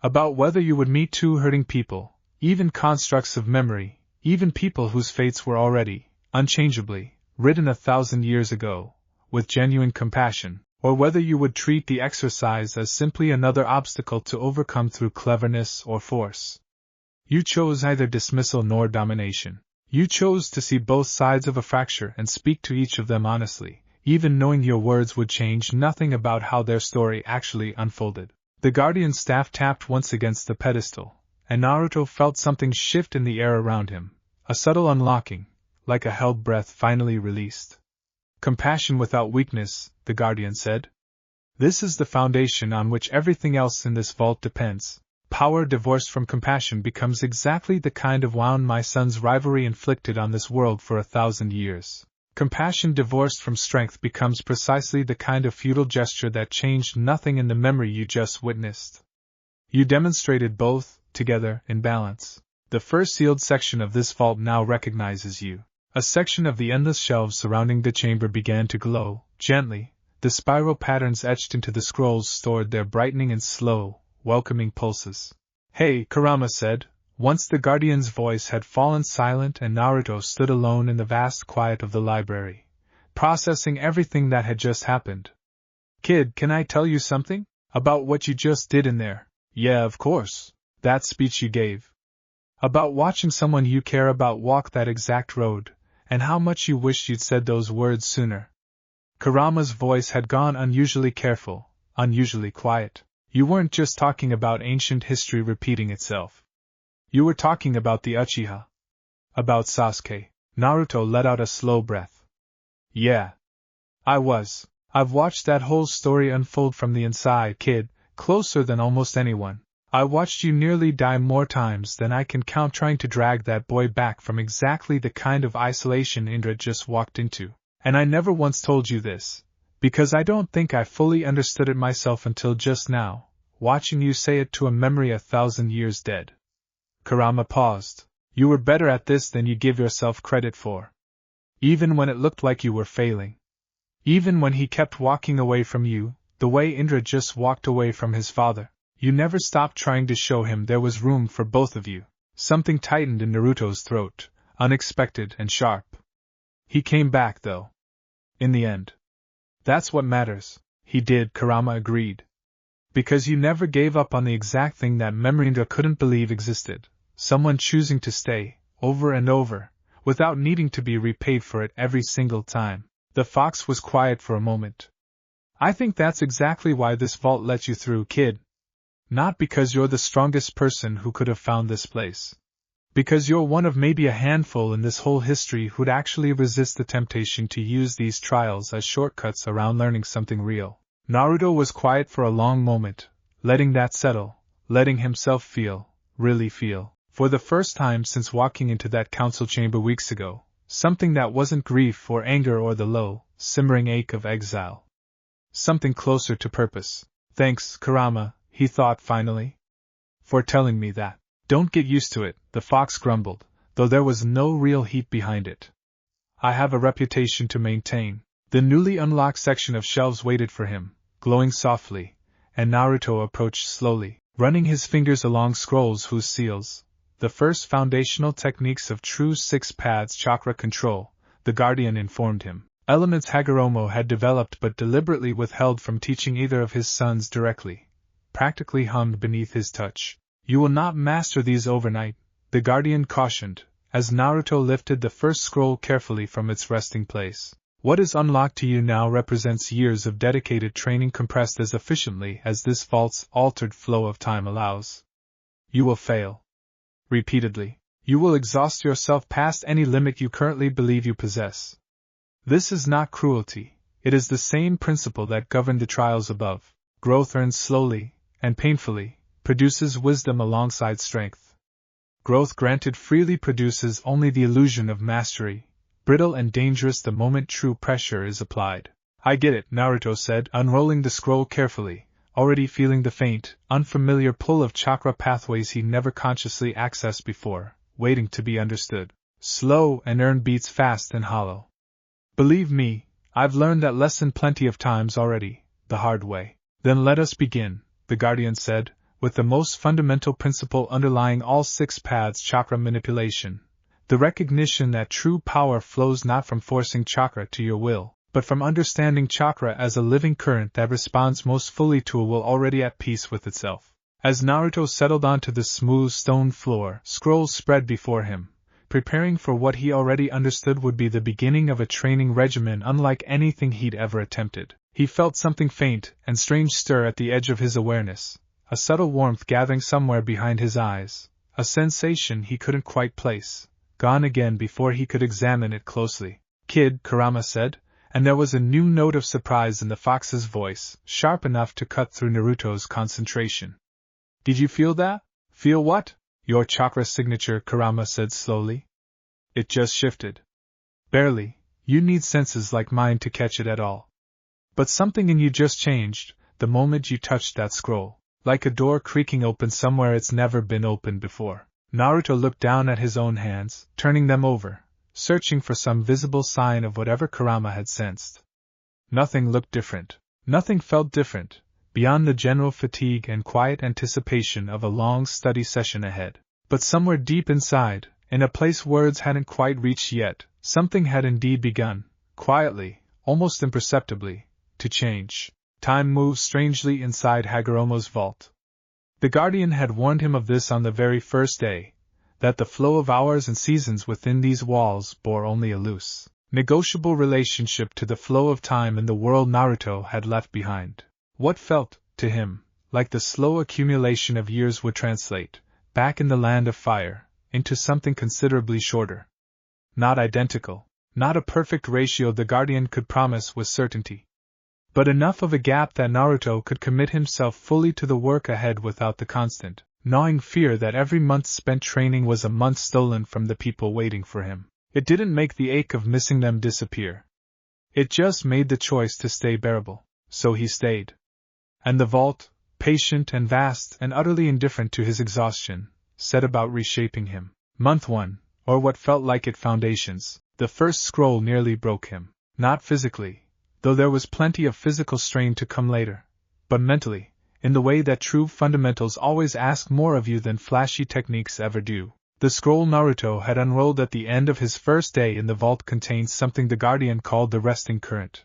About whether you would meet two hurting people, even constructs of memory, even people whose fates were already, unchangeably, written 1,000 years ago, with genuine compassion, or whether you would treat the exercise as simply another obstacle to overcome through cleverness or force. You chose neither dismissal nor domination. You chose to see both sides of a fracture and speak to each of them honestly, even knowing your words would change nothing about how their story actually unfolded. The Guardian's staff tapped once against the pedestal, and Naruto felt something shift in the air around him, a subtle unlocking, like a held breath finally released. Compassion without weakness, the Guardian said. This is the foundation on which everything else in this vault depends. Power divorced from compassion becomes exactly the kind of wound my son's rivalry inflicted on this world for 1,000 years. Compassion divorced from strength becomes precisely the kind of futile gesture that changed nothing in the memory you just witnessed. You demonstrated both, together, in balance. The first sealed section of this vault now recognizes you. A section of the endless shelves surrounding the chamber began to glow, gently. The spiral patterns etched into the scrolls stored their brightening in slow, welcoming pulses. Hey, Kurama said, once the Guardian's voice had fallen silent and Naruto stood alone in the vast quiet of the library, processing everything that had just happened. Kid, can I tell you something? About what you just did in there? Yeah, of course. That speech you gave. About watching someone you care about walk that exact road, and how much you wished you'd said those words sooner. Kurama's voice had gone unusually careful, unusually quiet. You weren't just talking about ancient history repeating itself. You were talking about the Uchiha. About Sasuke. Naruto let out a slow breath. Yeah. I was. I've watched that whole story unfold from the inside, kid, closer than almost anyone. I watched you nearly die more times than I can count trying to drag that boy back from exactly the kind of isolation Indra just walked into. And I never once told you this, because I don't think I fully understood it myself until just now, watching you say it to a memory 1,000 years dead. Kurama paused. You were better at this than you give yourself credit for. Even when it looked like you were failing. Even when he kept walking away from you, the way Indra just walked away from his father, you never stopped trying to show him there was room for both of you. Something tightened in Naruto's throat, unexpected and sharp. He came back, though. In the end. That's what matters. He did, Kurama agreed. Because you never gave up on the exact thing that memory Indra couldn't believe existed, someone choosing to stay, over and over, without needing to be repaid for it every single time. The fox was quiet for a moment. I think that's exactly why this vault let you through, kid. Not because you're the strongest person who could have found this place. Because you're one of maybe a handful in this whole history who'd actually resist the temptation to use these trials as shortcuts around learning something real. Naruto was quiet for a long moment, letting that settle, letting himself feel, really feel, for the first time since walking into that council chamber weeks ago, something that wasn't grief or anger or the low, simmering ache of exile. Something closer to purpose. Thanks, Kurama, he thought finally, for telling me that. Don't get used to it, the fox grumbled, though there was no real heat behind it. I have a reputation to maintain. The newly unlocked section of shelves waited for him, glowing softly, and Naruto approached slowly, running his fingers along scrolls whose seals, the first foundational techniques of true Six Paths chakra control, the Guardian informed him, elements Hagoromo had developed but deliberately withheld from teaching either of his sons directly, practically hummed beneath his touch. You will not master these overnight, the Guardian cautioned, as Naruto lifted the first scroll carefully from its resting place. What is unlocked to you now represents years of dedicated training compressed as efficiently as this vault's altered flow of time allows. You will fail. Repeatedly. You will exhaust yourself past any limit you currently believe you possess. This is not cruelty, it is the same principle that governed the trials above. Growth earned slowly, and painfully, produces wisdom alongside strength. Growth granted freely produces only the illusion of mastery, brittle and dangerous the moment true pressure is applied. I get it, Naruto said, unrolling the scroll carefully, already feeling the faint, unfamiliar pull of chakra pathways he never consciously accessed before, waiting to be understood. Slow and earned beats fast and hollow. Believe me, I've learned that lesson plenty of times already, the hard way. Then let us begin, the Guardian said, with the most fundamental principle underlying all Six Paths chakra manipulation, the recognition that true power flows not from forcing chakra to your will, but from understanding chakra as a living current that responds most fully to a will already at peace with itself. As Naruto settled onto the smooth stone floor, scrolls spread before him, preparing for what he already understood would be the beginning of a training regimen unlike anything he'd ever attempted. He felt something faint and strange stir at the edge of his awareness, a subtle warmth gathering somewhere behind his eyes, a sensation he couldn't quite place, gone again before he could examine it closely. "Kid," Kurama said, and there was a new note of surprise in the fox's voice, sharp enough to cut through Naruto's concentration. "Did you feel that?" "Feel what?" "Your chakra signature," Kurama said slowly. "It just shifted." "Barely. You need senses like mine to catch it at all. But something in you just changed the moment you touched that scroll, like a door creaking open somewhere it's never been opened before." Naruto looked down at his own hands, turning them over, searching for some visible sign of whatever Kurama had sensed. Nothing looked different. Nothing felt different, beyond the general fatigue and quiet anticipation of a long study session ahead. But somewhere deep inside, in a place words hadn't quite reached yet, something had indeed begun, quietly, almost imperceptibly, to change. Time moved strangely inside Hagoromo's vault. The Guardian had warned him of this on the very first day, that the flow of hours and seasons within these walls bore only a loose, negotiable relationship to the flow of time in the world Naruto had left behind. What felt, to him, like the slow accumulation of years would translate, back in the land of fire, into something considerably shorter. Not identical, not a perfect ratio the Guardian could promise with certainty, but enough of a gap that Naruto could commit himself fully to the work ahead without the constant, gnawing fear that every month spent training was a month stolen from the people waiting for him. It didn't make the ache of missing them disappear. It just made the choice to stay bearable. So he stayed. And the vault, patient and vast and utterly indifferent to his exhaustion, set about reshaping him. Month 1, or what felt like its foundations, the first scroll nearly broke him. Not physically, though there was plenty of physical strain to come later, but mentally, in the way that true fundamentals always ask more of you than flashy techniques ever do. The scroll Naruto had unrolled at the end of his first day in the vault contained something the Guardian called the resting current,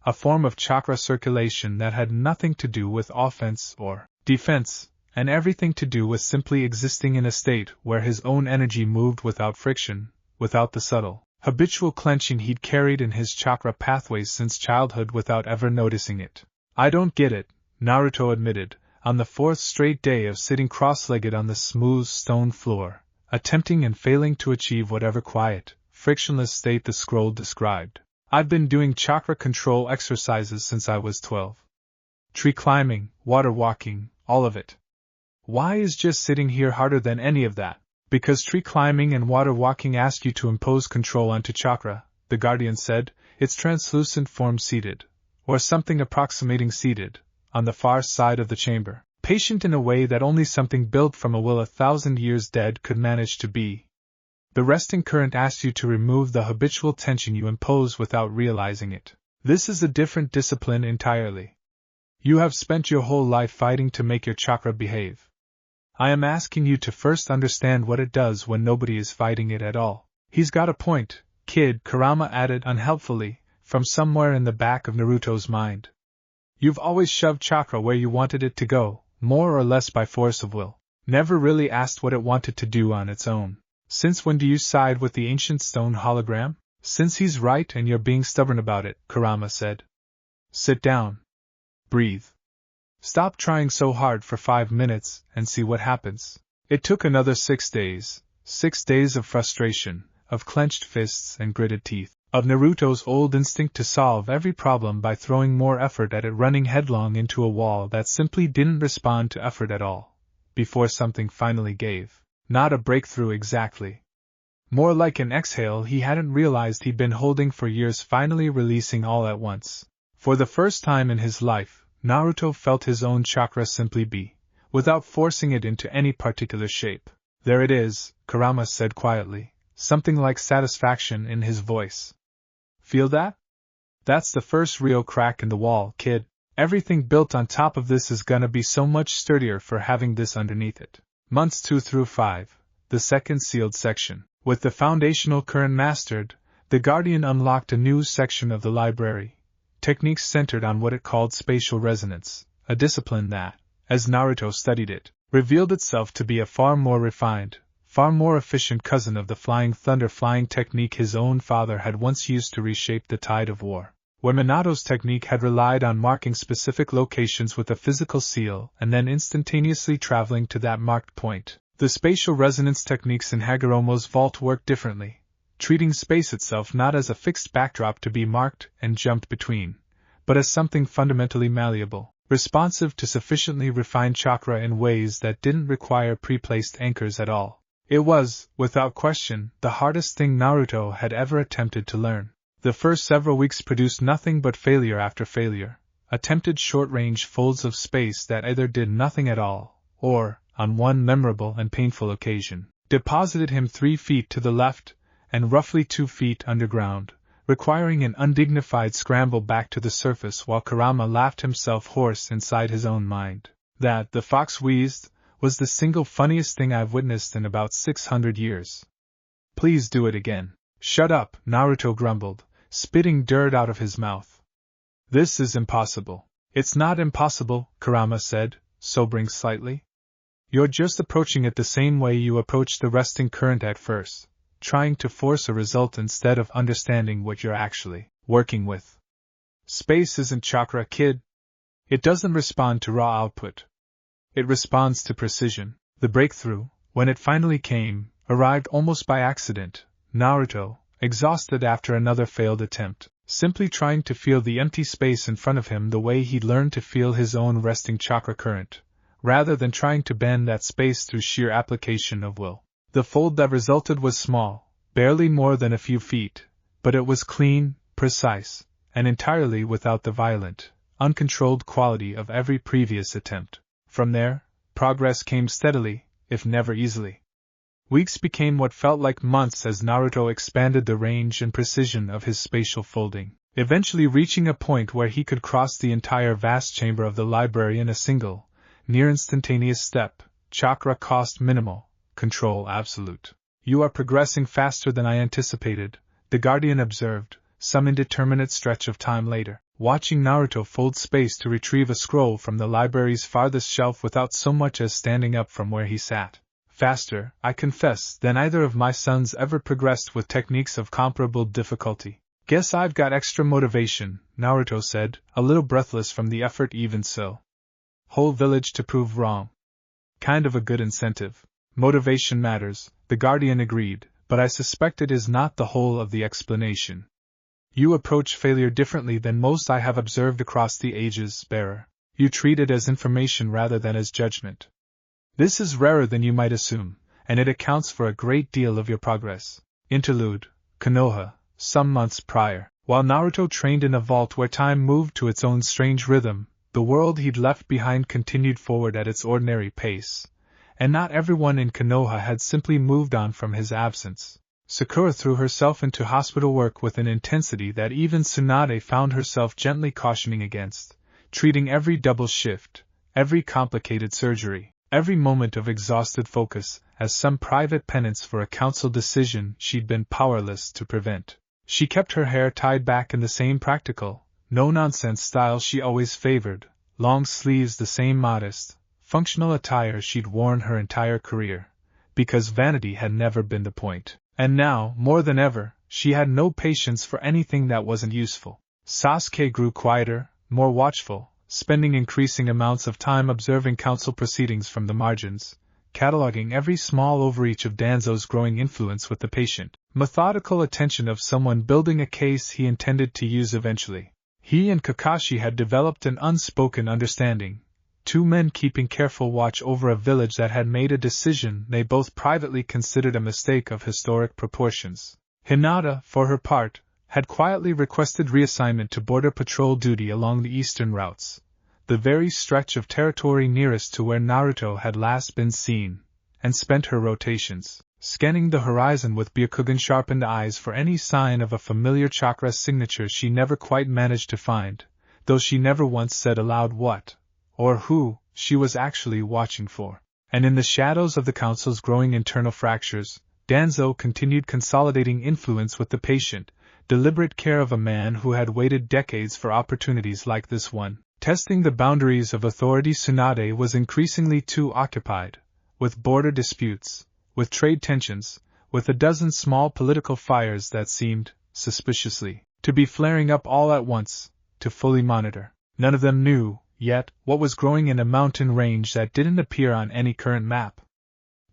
a form of chakra circulation that had nothing to do with offense or defense, and everything to do with simply existing in a state where his own energy moved without friction, without the subtle, habitual clenching he'd carried in his chakra pathways since childhood without ever noticing it. "I don't get it," Naruto admitted, on the fourth straight day of sitting cross-legged on the smooth stone floor, attempting and failing to achieve whatever quiet, frictionless state the scroll described. "I've been doing chakra control exercises since I was 12. Tree climbing, water walking, all of it. Why is just sitting here harder than any of that?" "Because tree climbing and water walking ask you to impose control onto chakra," the Guardian said, its translucent form seated, or something approximating seated, on the far side of the chamber, patient in a way that only something built from a will 1,000 years dead could manage to be. "The resting current asks you to remove the habitual tension you impose without realizing it. This is a different discipline entirely. You have spent your whole life fighting to make your chakra behave. I am asking you to first understand what it does when nobody is fighting it at all." "He's got a point, kid," Kurama added unhelpfully, from somewhere in the back of Naruto's mind. "You've always shoved chakra where you wanted it to go, more or less by force of will. Never really asked what it wanted to do on its own. Since when do you side with the ancient stone hologram?" "Since he's right and you're being stubborn about it," Kurama said. "Sit down. Breathe. Stop trying so hard for 5 minutes and see what happens." It took another 6 days, 6 days of frustration, of clenched fists and gritted teeth, of Naruto's old instinct to solve every problem by throwing more effort at it, running headlong into a wall that simply didn't respond to effort at all, before something finally gave. Not a breakthrough exactly. More like an exhale he hadn't realized he'd been holding for years finally releasing all at once. For the first time in his life, Naruto felt his own chakra simply be, without forcing it into any particular shape. "There it is," Kurama said quietly, something like satisfaction in his voice. "Feel that? That's the first real crack in the wall, kid. Everything built on top of this is gonna be so much sturdier for having this underneath it." Months 2 through 5, the second sealed section. With the foundational current mastered, the Guardian unlocked a new section of the library. Techniques centered on what it called spatial resonance, a discipline that, as Naruto studied it, revealed itself to be a far more refined, far more efficient cousin of the flying thunder flying technique his own father had once used to reshape the tide of war. where Minato's technique had relied on marking specific locations with a physical seal and then instantaneously traveling to that marked point. The spatial resonance techniques in Hagoromo's vault work differently, treating space itself not as a fixed backdrop to be marked and jumped between, but as something fundamentally malleable, responsive to sufficiently refined chakra in ways that didn't require pre-placed anchors at all. It was, without question, the hardest thing Naruto had ever attempted to learn. The first several weeks produced nothing but failure after failure, attempted short-range folds of space that either did nothing at all, or, on one memorable and painful occasion, deposited him 3 feet to the left and roughly 2 feet underground, requiring an undignified scramble back to the surface while Kurama laughed himself hoarse inside his own mind. That, the fox wheezed, was the single funniest thing I've witnessed in about 600 years. Please do it again. Shut up, Naruto grumbled, spitting dirt out of his mouth. This is impossible. It's not impossible, Kurama said, sobering slightly. You're just approaching it the same way you approached the resting current at first, trying to force a result instead of understanding what you're actually working with. Space isn't chakra, kid. It doesn't respond to raw output. It responds to precision. The breakthrough, when it finally came, arrived almost by accident. Naruto, exhausted after another failed attempt, simply trying to feel the empty space in front of him the way he'd learned to feel his own resting chakra current, rather than trying to bend that space through sheer application of will. The fold that resulted was small, barely more than a few feet, but it was clean, precise, and entirely without the violent, uncontrolled quality of every previous attempt. From there, progress came steadily, if never easily. Weeks became what felt like months as Naruto expanded the range and precision of his spatial folding, eventually reaching a point where he could cross the entire vast chamber of the library in a single, near-instantaneous step. Chakra cost minimal, control absolute. You are progressing faster than I anticipated, the Guardian observed, some indeterminate stretch of time later, watching Naruto fold space to retrieve a scroll from the library's farthest shelf without so much as standing up from where he sat. Faster, I confess, than either of my sons ever progressed with techniques of comparable difficulty. Guess I've got extra motivation, Naruto said, a little breathless from the effort even so. Whole village to prove wrong. Kind of a good incentive. Motivation matters, the Guardian agreed, but I suspect it is not the whole of the explanation. You approach failure differently than most I have observed across the ages, bearer. You treat it as information rather than as judgment. This is rarer than you might assume, and it accounts for a great deal of your progress. Interlude, Konoha, some months prior. While Naruto trained in a vault where time moved to its own strange rhythm, the world he'd left behind continued forward at its ordinary pace, and not everyone in Konoha had simply moved on from his absence. Sakura threw herself into hospital work with an intensity that even Tsunade found herself gently cautioning against, treating every double shift, every complicated surgery, every moment of exhausted focus, as some private penance for a council decision she'd been powerless to prevent. She kept her hair tied back in the same practical, no-nonsense style she always favored, long sleeves the same modest, functional attire she'd worn her entire career, because vanity had never been the point. And now, more than ever, she had no patience for anything that wasn't useful. Sasuke grew quieter, more watchful, spending increasing amounts of time observing council proceedings from the margins, cataloging every small overreach of Danzo's growing influence with the patient, methodical attention of someone building a case he intended to use eventually. He and Kakashi had developed an unspoken understanding, two men keeping careful watch over a village that had made a decision they both privately considered a mistake of historic proportions. Hinata, for her part, had quietly requested reassignment to border patrol duty along the eastern routes, the very stretch of territory nearest to where Naruto had last been seen, and spent her rotations, scanning the horizon with Byakugan-sharpened eyes for any sign of a familiar chakra signature she never quite managed to find, though she never once said aloud what, or who, she was actually watching for. And in the shadows of the council's growing internal fractures, Danzo continued consolidating influence with the patient, deliberate care of a man who had waited decades for opportunities like this one. Testing the boundaries of authority, Tsunade was increasingly too occupied, with border disputes, with trade tensions, with a dozen small political fires that seemed, suspiciously, to be flaring up all at once, to fully monitor. None of them knew, yet, what was growing in a mountain range that didn't appear on any current map.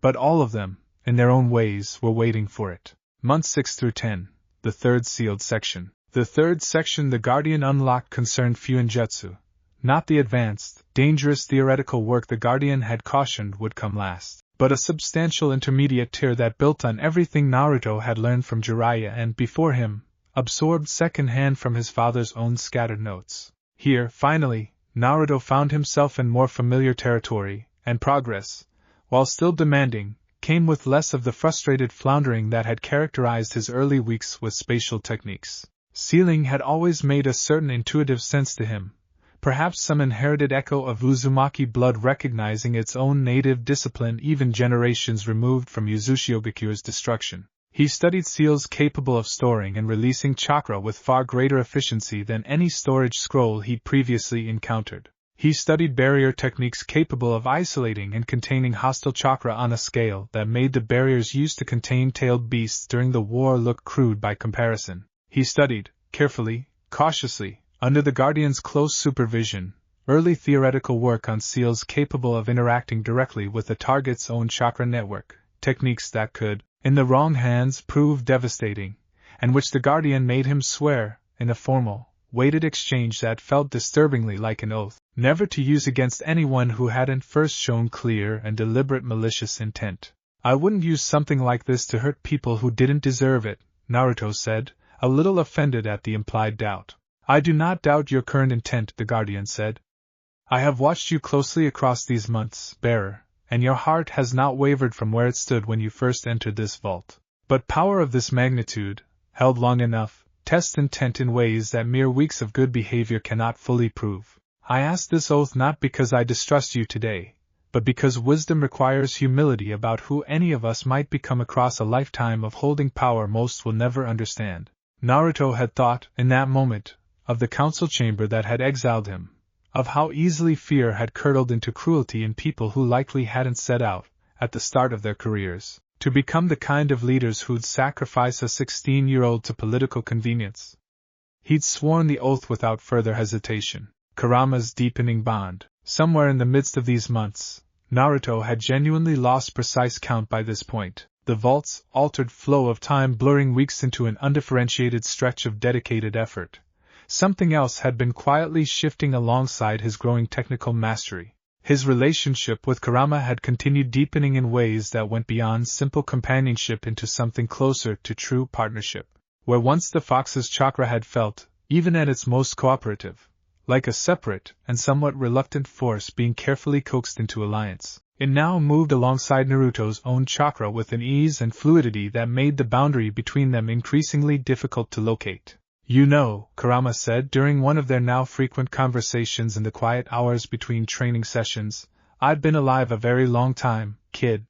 But all of them, in their own ways, were waiting for it. Months 6 through 10, the third sealed section. The third section the Guardian unlocked concerned Fuinjutsu, not the advanced, dangerous theoretical work the Guardian had cautioned would come last, but a substantial intermediate tier that built on everything Naruto had learned from Jiraiya and, before him, absorbed second-hand from his father's own scattered notes. Here, finally, Naruto found himself in more familiar territory, and progress, while still demanding, came with less of the frustrated floundering that had characterized his early weeks with spatial techniques. Sealing had always made a certain intuitive sense to him, perhaps some inherited echo of Uzumaki blood recognizing its own native discipline even generations removed from Uzushiogakyo's destruction. He studied seals capable of storing and releasing chakra with far greater efficiency than any storage scroll he'd previously encountered. He studied barrier techniques capable of isolating and containing hostile chakra on a scale that made the barriers used to contain tailed beasts during the war look crude by comparison. He studied, carefully, cautiously, under the Guardian's close supervision, early theoretical work on seals capable of interacting directly with the target's own chakra network, techniques that could, in the wrong hands, prove devastating, and which the Guardian made him swear, in a formal, weighted exchange that felt disturbingly like an oath, never to use against anyone who hadn't first shown clear and deliberate malicious intent. "I wouldn't use something like this to hurt people who didn't deserve it," Naruto said, a little offended at the implied doubt. "I do not doubt your current intent," the Guardian said. "I have watched you closely across these months, bearer, and your heart has not wavered from where it stood when you first entered this vault. But power of this magnitude, held long enough, tests intent in ways that mere weeks of good behavior cannot fully prove. I ask this oath not because I distrust you today, but because wisdom requires humility about who any of us might become across a lifetime of holding power most will never understand." Naruto had thought, in that moment, of the council chamber that had exiled him, of how easily fear had curdled into cruelty in people who likely hadn't set out, at the start of their careers, to become the kind of leaders who'd sacrifice a 16-year-old to political convenience. He'd sworn the oath without further hesitation. Kurama's deepening bond. Somewhere in the midst of these months, Naruto had genuinely lost precise count by this point, the vault's altered flow of time blurring weeks into an undifferentiated stretch of dedicated effort. Something else had been quietly shifting alongside his growing technical mastery. His relationship with Kurama had continued deepening in ways that went beyond simple companionship into something closer to true partnership. Where once the fox's chakra had felt, even at its most cooperative, like a separate and somewhat reluctant force being carefully coaxed into alliance, it now moved alongside Naruto's own chakra with an ease and fluidity that made the boundary between them increasingly difficult to locate. "You know," Kurama said during one of their now frequent conversations in the quiet hours between training sessions, "I'd been alive a very long time, kid.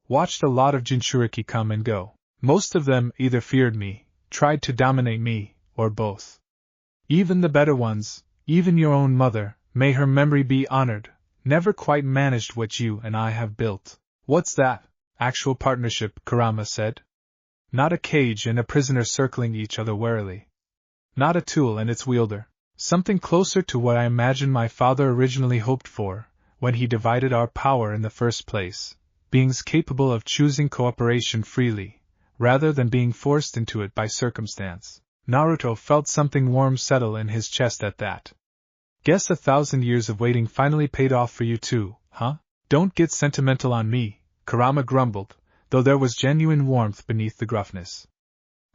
Watched a lot of Jinchuriki come and go. Most of them either feared me, tried to dominate me, or both. Even the better ones, even your own mother, may her memory be honored, never quite managed what you and I have built." "What's that?" "Actual partnership," Kurama said. "Not a cage and a prisoner circling each other warily. Not a tool and its wielder. Something closer to what I imagine my father originally hoped for, when he divided our power in the first place, beings capable of choosing cooperation freely, rather than being forced into it by circumstance." Naruto felt something warm settle in his chest at that. "Guess 1,000 years of waiting finally paid off for you too, huh?" "Don't get sentimental on me," Kurama grumbled, though there was genuine warmth beneath the gruffness.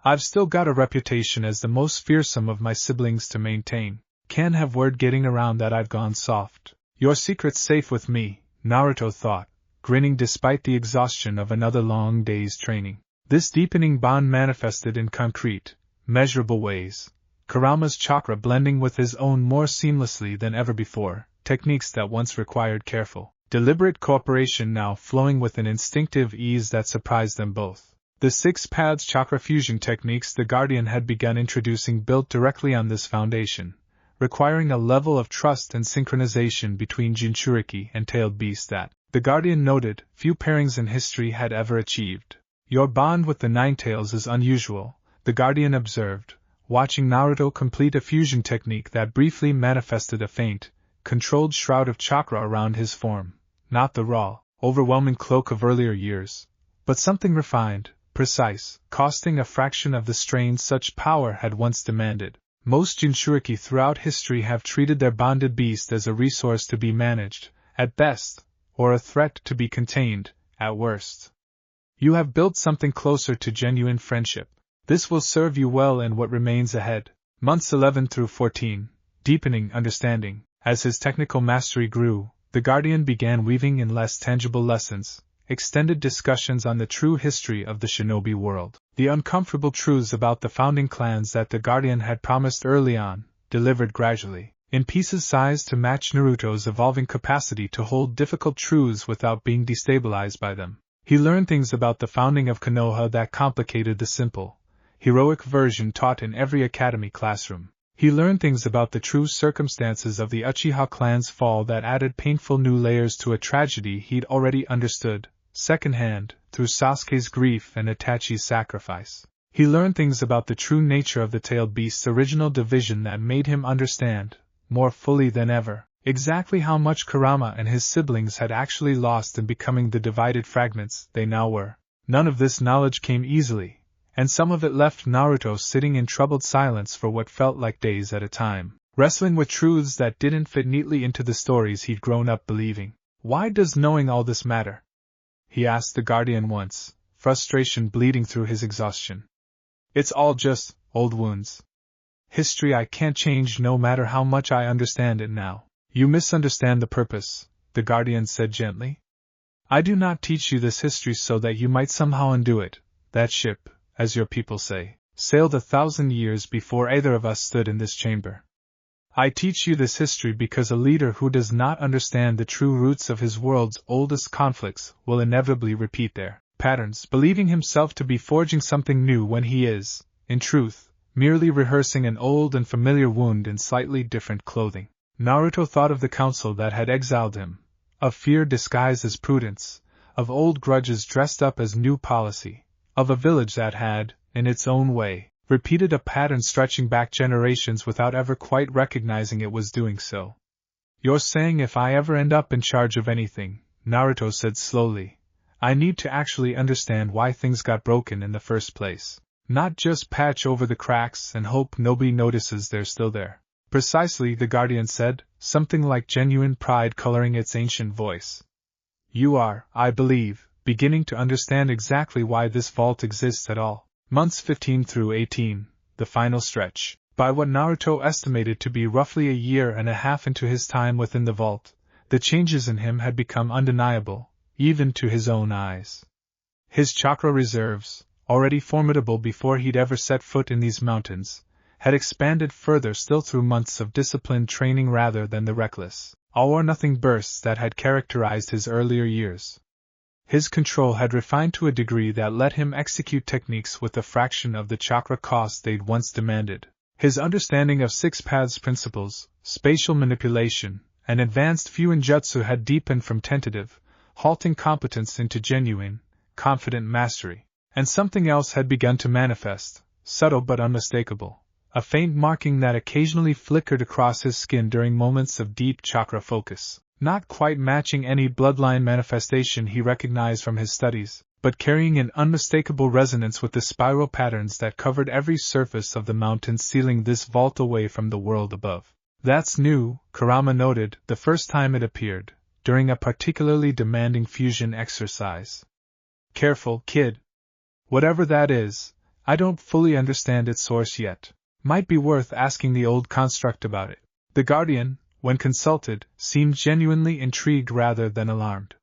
"I've still got a reputation as the most fearsome of my siblings to maintain. Can't have word getting around that I've gone soft." "Your secret's safe with me," Naruto thought, grinning despite the exhaustion of another long day's training. This deepening bond manifested in concrete, measurable ways, Kurama's chakra blending with his own more seamlessly than ever before, techniques that once required careful, deliberate cooperation now flowing with an instinctive ease that surprised them both. The 6 paths chakra fusion techniques the Guardian had begun introducing built directly on this foundation, requiring a level of trust and synchronization between Jinchuriki and tailed beasts that, the Guardian noted, few pairings in history had ever achieved. "Your bond with the Ninetails is unusual," the Guardian observed, watching Naruto complete a fusion technique that briefly manifested a faint, controlled shroud of chakra around his form, not the raw, overwhelming cloak of earlier years, but something refined, precise, costing a fraction of the strain such power had once demanded. Most Jinchuriki throughout history have treated their bonded beast as a resource to be managed, at best, or a threat to be contained, at worst. You have built something closer to genuine friendship. This will serve you well in what remains ahead. Months 11 through 14, deepening understanding. As his technical mastery grew, the Guardian began weaving in less tangible lessons, extended discussions on the true history of the shinobi world. The uncomfortable truths about the founding clans that the Guardian had promised early on, delivered gradually, in pieces sized to match Naruto's evolving capacity to hold difficult truths without being destabilized by them. He learned things about the founding of Konoha that complicated the simple, heroic version taught in every academy classroom. He learned things about the true circumstances of the Uchiha clan's fall that added painful new layers to a tragedy he'd already understood, secondhand, through Sasuke's grief and Itachi's sacrifice. He learned things about the true nature of the tailed beast's original division that made him understand, more fully than ever, exactly how much Kurama and his siblings had actually lost in becoming the divided fragments they now were. None of this knowledge came easily, and some of it left Naruto sitting in troubled silence for what felt like days at a time, wrestling with truths that didn't fit neatly into the stories he'd grown up believing. Why does knowing all this matter? He asked the Guardian once, frustration bleeding through his exhaustion. It's all just old wounds. History I can't change no matter how much I understand it now. You misunderstand the purpose, the Guardian said gently. I do not teach you this history so that you might somehow undo it. That ship, as your people say, sailed 1,000 years before either of us stood in this chamber. I teach you this history because a leader who does not understand the true roots of his world's oldest conflicts will inevitably repeat their patterns, believing himself to be forging something new when he is, in truth, merely rehearsing an old and familiar wound in slightly different clothing. Naruto thought of the council that had exiled him, of fear disguised as prudence, of old grudges dressed up as new policy, of a village that had, in its own way, repeated a pattern stretching back generations without ever quite recognizing it was doing so. You're saying if I ever end up in charge of anything, Naruto said slowly, I need to actually understand why things got broken in the first place. Not just patch over the cracks and hope nobody notices they're still there. Precisely, the Guardian said, something like genuine pride coloring its ancient voice. You are, I believe, beginning to understand exactly why this vault exists at all. Months 15 through 18, the final stretch. By what Naruto estimated to be roughly a year and a half into his time within the vault, the changes in him had become undeniable, even to his own eyes. His chakra reserves, already formidable before he'd ever set foot in these mountains, had expanded further still through months of disciplined training rather than the reckless, all-or-nothing bursts that had characterized his earlier years. His control had refined to a degree that let him execute techniques with a fraction of the chakra cost they'd once demanded. His understanding of six paths principles, spatial manipulation, and advanced Fuinjutsu had deepened from tentative, halting competence into genuine, confident mastery. And something else had begun to manifest, subtle but unmistakable, a faint marking that occasionally flickered across his skin during moments of deep chakra focus. Not quite matching any bloodline manifestation he recognized from his studies, but carrying an unmistakable resonance with the spiral patterns that covered every surface of the mountain sealing this vault away from the world above. That's new, Kurama noted, the first time it appeared, during a particularly demanding fusion exercise. Careful, kid. Whatever that is, I don't fully understand its source yet. Might be worth asking the old construct about it. The Guardian, when consulted, seemed genuinely intrigued rather than alarmed.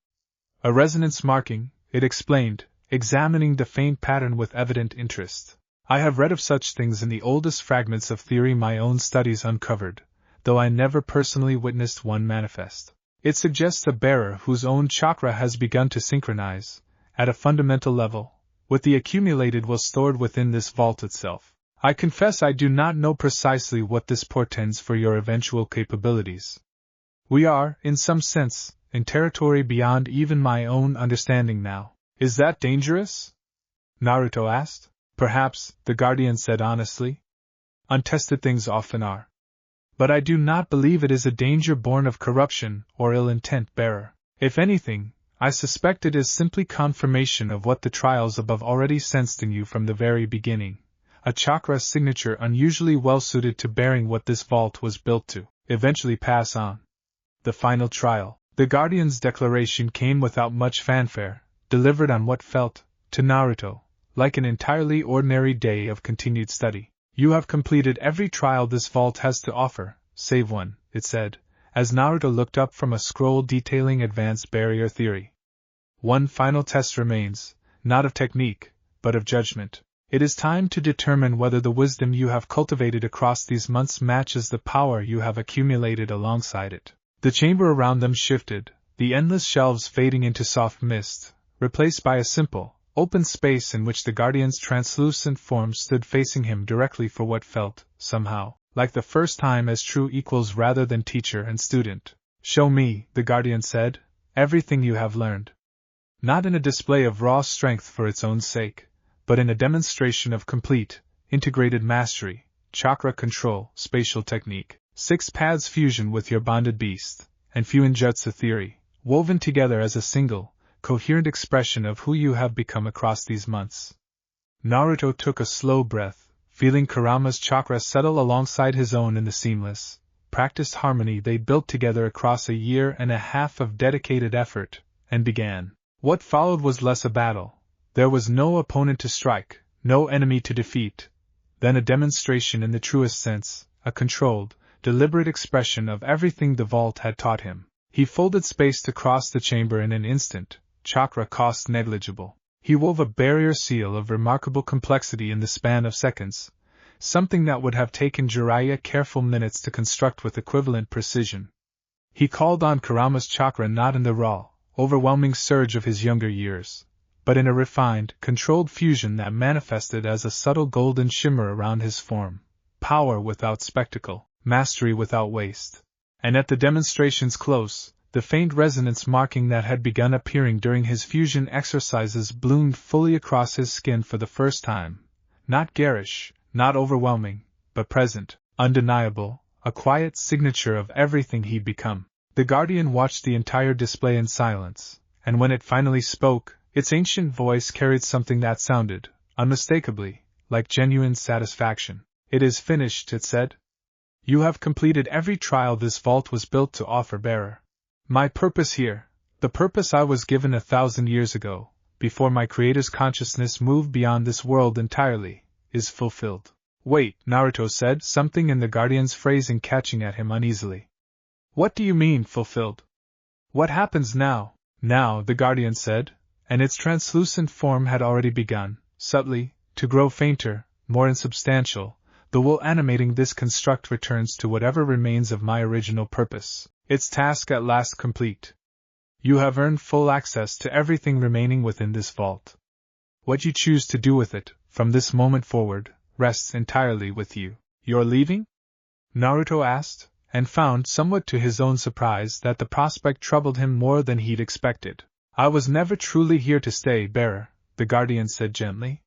A resonance marking, it explained, examining the faint pattern with evident interest. I have read of such things in the oldest fragments of theory my own studies uncovered, though I never personally witnessed one manifest. It suggests a bearer whose own chakra has begun to synchronize, at a fundamental level, with the accumulated will stored within this vault itself. I confess I do not know precisely what this portends for your eventual capabilities. We are, in some sense, in territory beyond even my own understanding now. Is that dangerous? Naruto asked. Perhaps, the Guardian said honestly. Untested things often are. But I do not believe it is a danger born of corruption or ill intent, bearer. If anything, I suspect it is simply confirmation of what the trials above already sensed in you from the very beginning, a chakra signature unusually well suited to bearing what this vault was built to, eventually pass on. The final trial. The Guardian's declaration came without much fanfare, delivered on what felt, to Naruto, like an entirely ordinary day of continued study. You have completed every trial this vault has to offer, save one, it said, as Naruto looked up from a scroll detailing advanced barrier theory. One final test remains, not of technique, but of judgment. It is time to determine whether the wisdom you have cultivated across these months matches the power you have accumulated alongside it. The chamber around them shifted, the endless shelves fading into soft mist, replaced by a simple, open space in which the Guardian's translucent form stood facing him directly for what felt, somehow, like the first time as true equals rather than teacher and student. Show me, the Guardian said, everything you have learned. Not in a display of raw strength for its own sake, but in a demonstration of complete, integrated mastery, chakra control, spatial technique, 6 paths fusion with your bonded beast, and Fuinjutsu theory, woven together as a single, coherent expression of who you have become across these months. Naruto took a slow breath, feeling Kurama's chakra settle alongside his own in the seamless, practiced harmony they built together across a year and a half of dedicated effort, and began. What followed was less a battle. There was no opponent to strike, no enemy to defeat, then a demonstration in the truest sense, a controlled, deliberate expression of everything the vault had taught him. He folded space to cross the chamber in an instant, chakra cost negligible. He wove a barrier seal of remarkable complexity in the span of seconds, something that would have taken Jiraiya careful minutes to construct with equivalent precision. He called on Kurama's chakra not in the raw, overwhelming surge of his younger years, but in a refined, controlled fusion that manifested as a subtle golden shimmer around his form, power without spectacle, mastery without waste. And at the demonstration's close, the faint resonance marking that had begun appearing during his fusion exercises bloomed fully across his skin for the first time. Not garish, not overwhelming, but present, undeniable, a quiet signature of everything he'd become. The Guardian watched the entire display in silence, and when it finally spoke, its ancient voice carried something that sounded, unmistakably, like genuine satisfaction. It is finished, it said. You have completed every trial this vault was built to offer, bearer. My purpose here, the purpose I was given 1,000 years ago, before my Creator's consciousness moved beyond this world entirely, is fulfilled. Wait, Naruto said, something in the Guardian's phrasing catching at him uneasily. What do you mean, fulfilled? What happens now? Now, the Guardian said, and its translucent form had already begun, subtly, to grow fainter, more insubstantial. The will animating this construct returns to whatever remains of my original purpose, its task at last complete. You have earned full access to everything remaining within this vault. What you choose to do with it, from this moment forward, rests entirely with you. You're leaving? Naruto asked, and found somewhat to his own surprise that the prospect troubled him more than he'd expected. I was never truly here to stay, bearer, the Guardian said gently.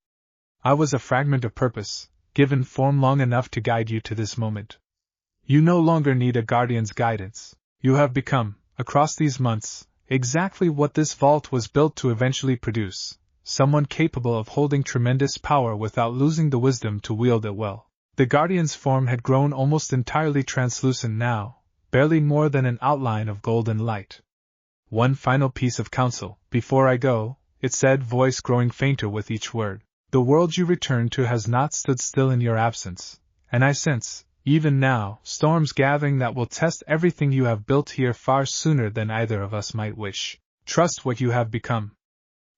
I was a fragment of purpose, given form long enough to guide you to this moment. You no longer need a Guardian's guidance. You have become, across these months, exactly what this vault was built to eventually produce, someone capable of holding tremendous power without losing the wisdom to wield it well. The Guardian's form had grown almost entirely translucent now, barely more than an outline of golden light. One final piece of counsel, before I go, it said, voice growing fainter with each word. The world you return to has not stood still in your absence, and I sense, even now, storms gathering that will test everything you have built here far sooner than either of us might wish. Trust what you have become.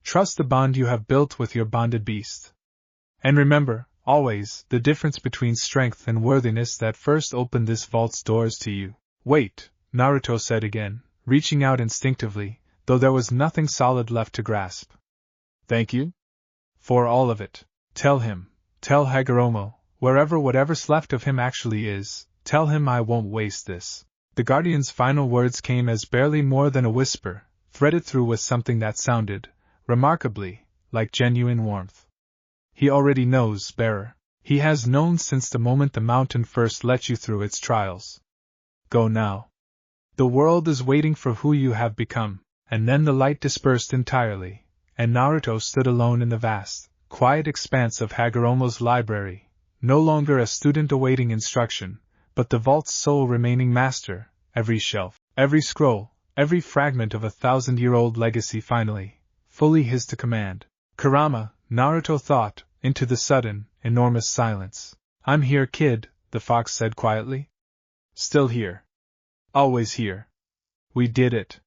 Trust the bond you have built with your bonded beast. And remember, always, the difference between strength and worthiness that first opened this vault's doors to you. Wait, Naruto said again, reaching out instinctively, though there was nothing solid left to grasp. Thank you? For all of it. Tell him, tell Hagoromo, whatever's left of him actually is, tell him I won't waste this. The Guardian's final words came as barely more than a whisper, threaded through with something that sounded, remarkably, like genuine warmth. He already knows, bearer. He has known since the moment the mountain first let you through its trials. Go now. The world is waiting for who you have become. And then the light dispersed entirely, and Naruto stood alone in the vast, quiet expanse of Hagoromo's library, no longer a student awaiting instruction, but the vault's sole remaining master, every shelf, every scroll, every fragment of a 1,000-year-old legacy finally, fully his to command. Kurama, Naruto thought, into the sudden, enormous silence. I'm here, kid, the fox said quietly. Still here. Always here. We did it.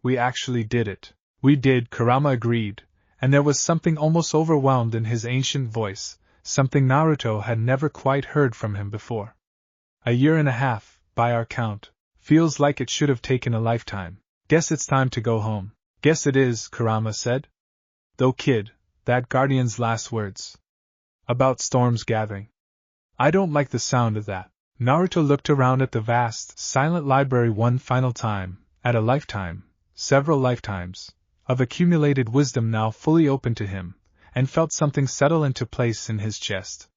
We actually did it. We did, Kurama agreed, and there was something almost overwhelmed in his ancient voice, something Naruto had never quite heard from him before. 1.5 years, by our count. Feels like it should have taken a lifetime. Guess it's time to go home. Guess it is, Kurama said. Though kid, that guardian's last words. About storms gathering. I don't like the sound of that. Naruto looked around at the vast, silent library one final time, at a lifetime. Several lifetimes, of accumulated wisdom now fully open to him, and felt something settle into place in his chest.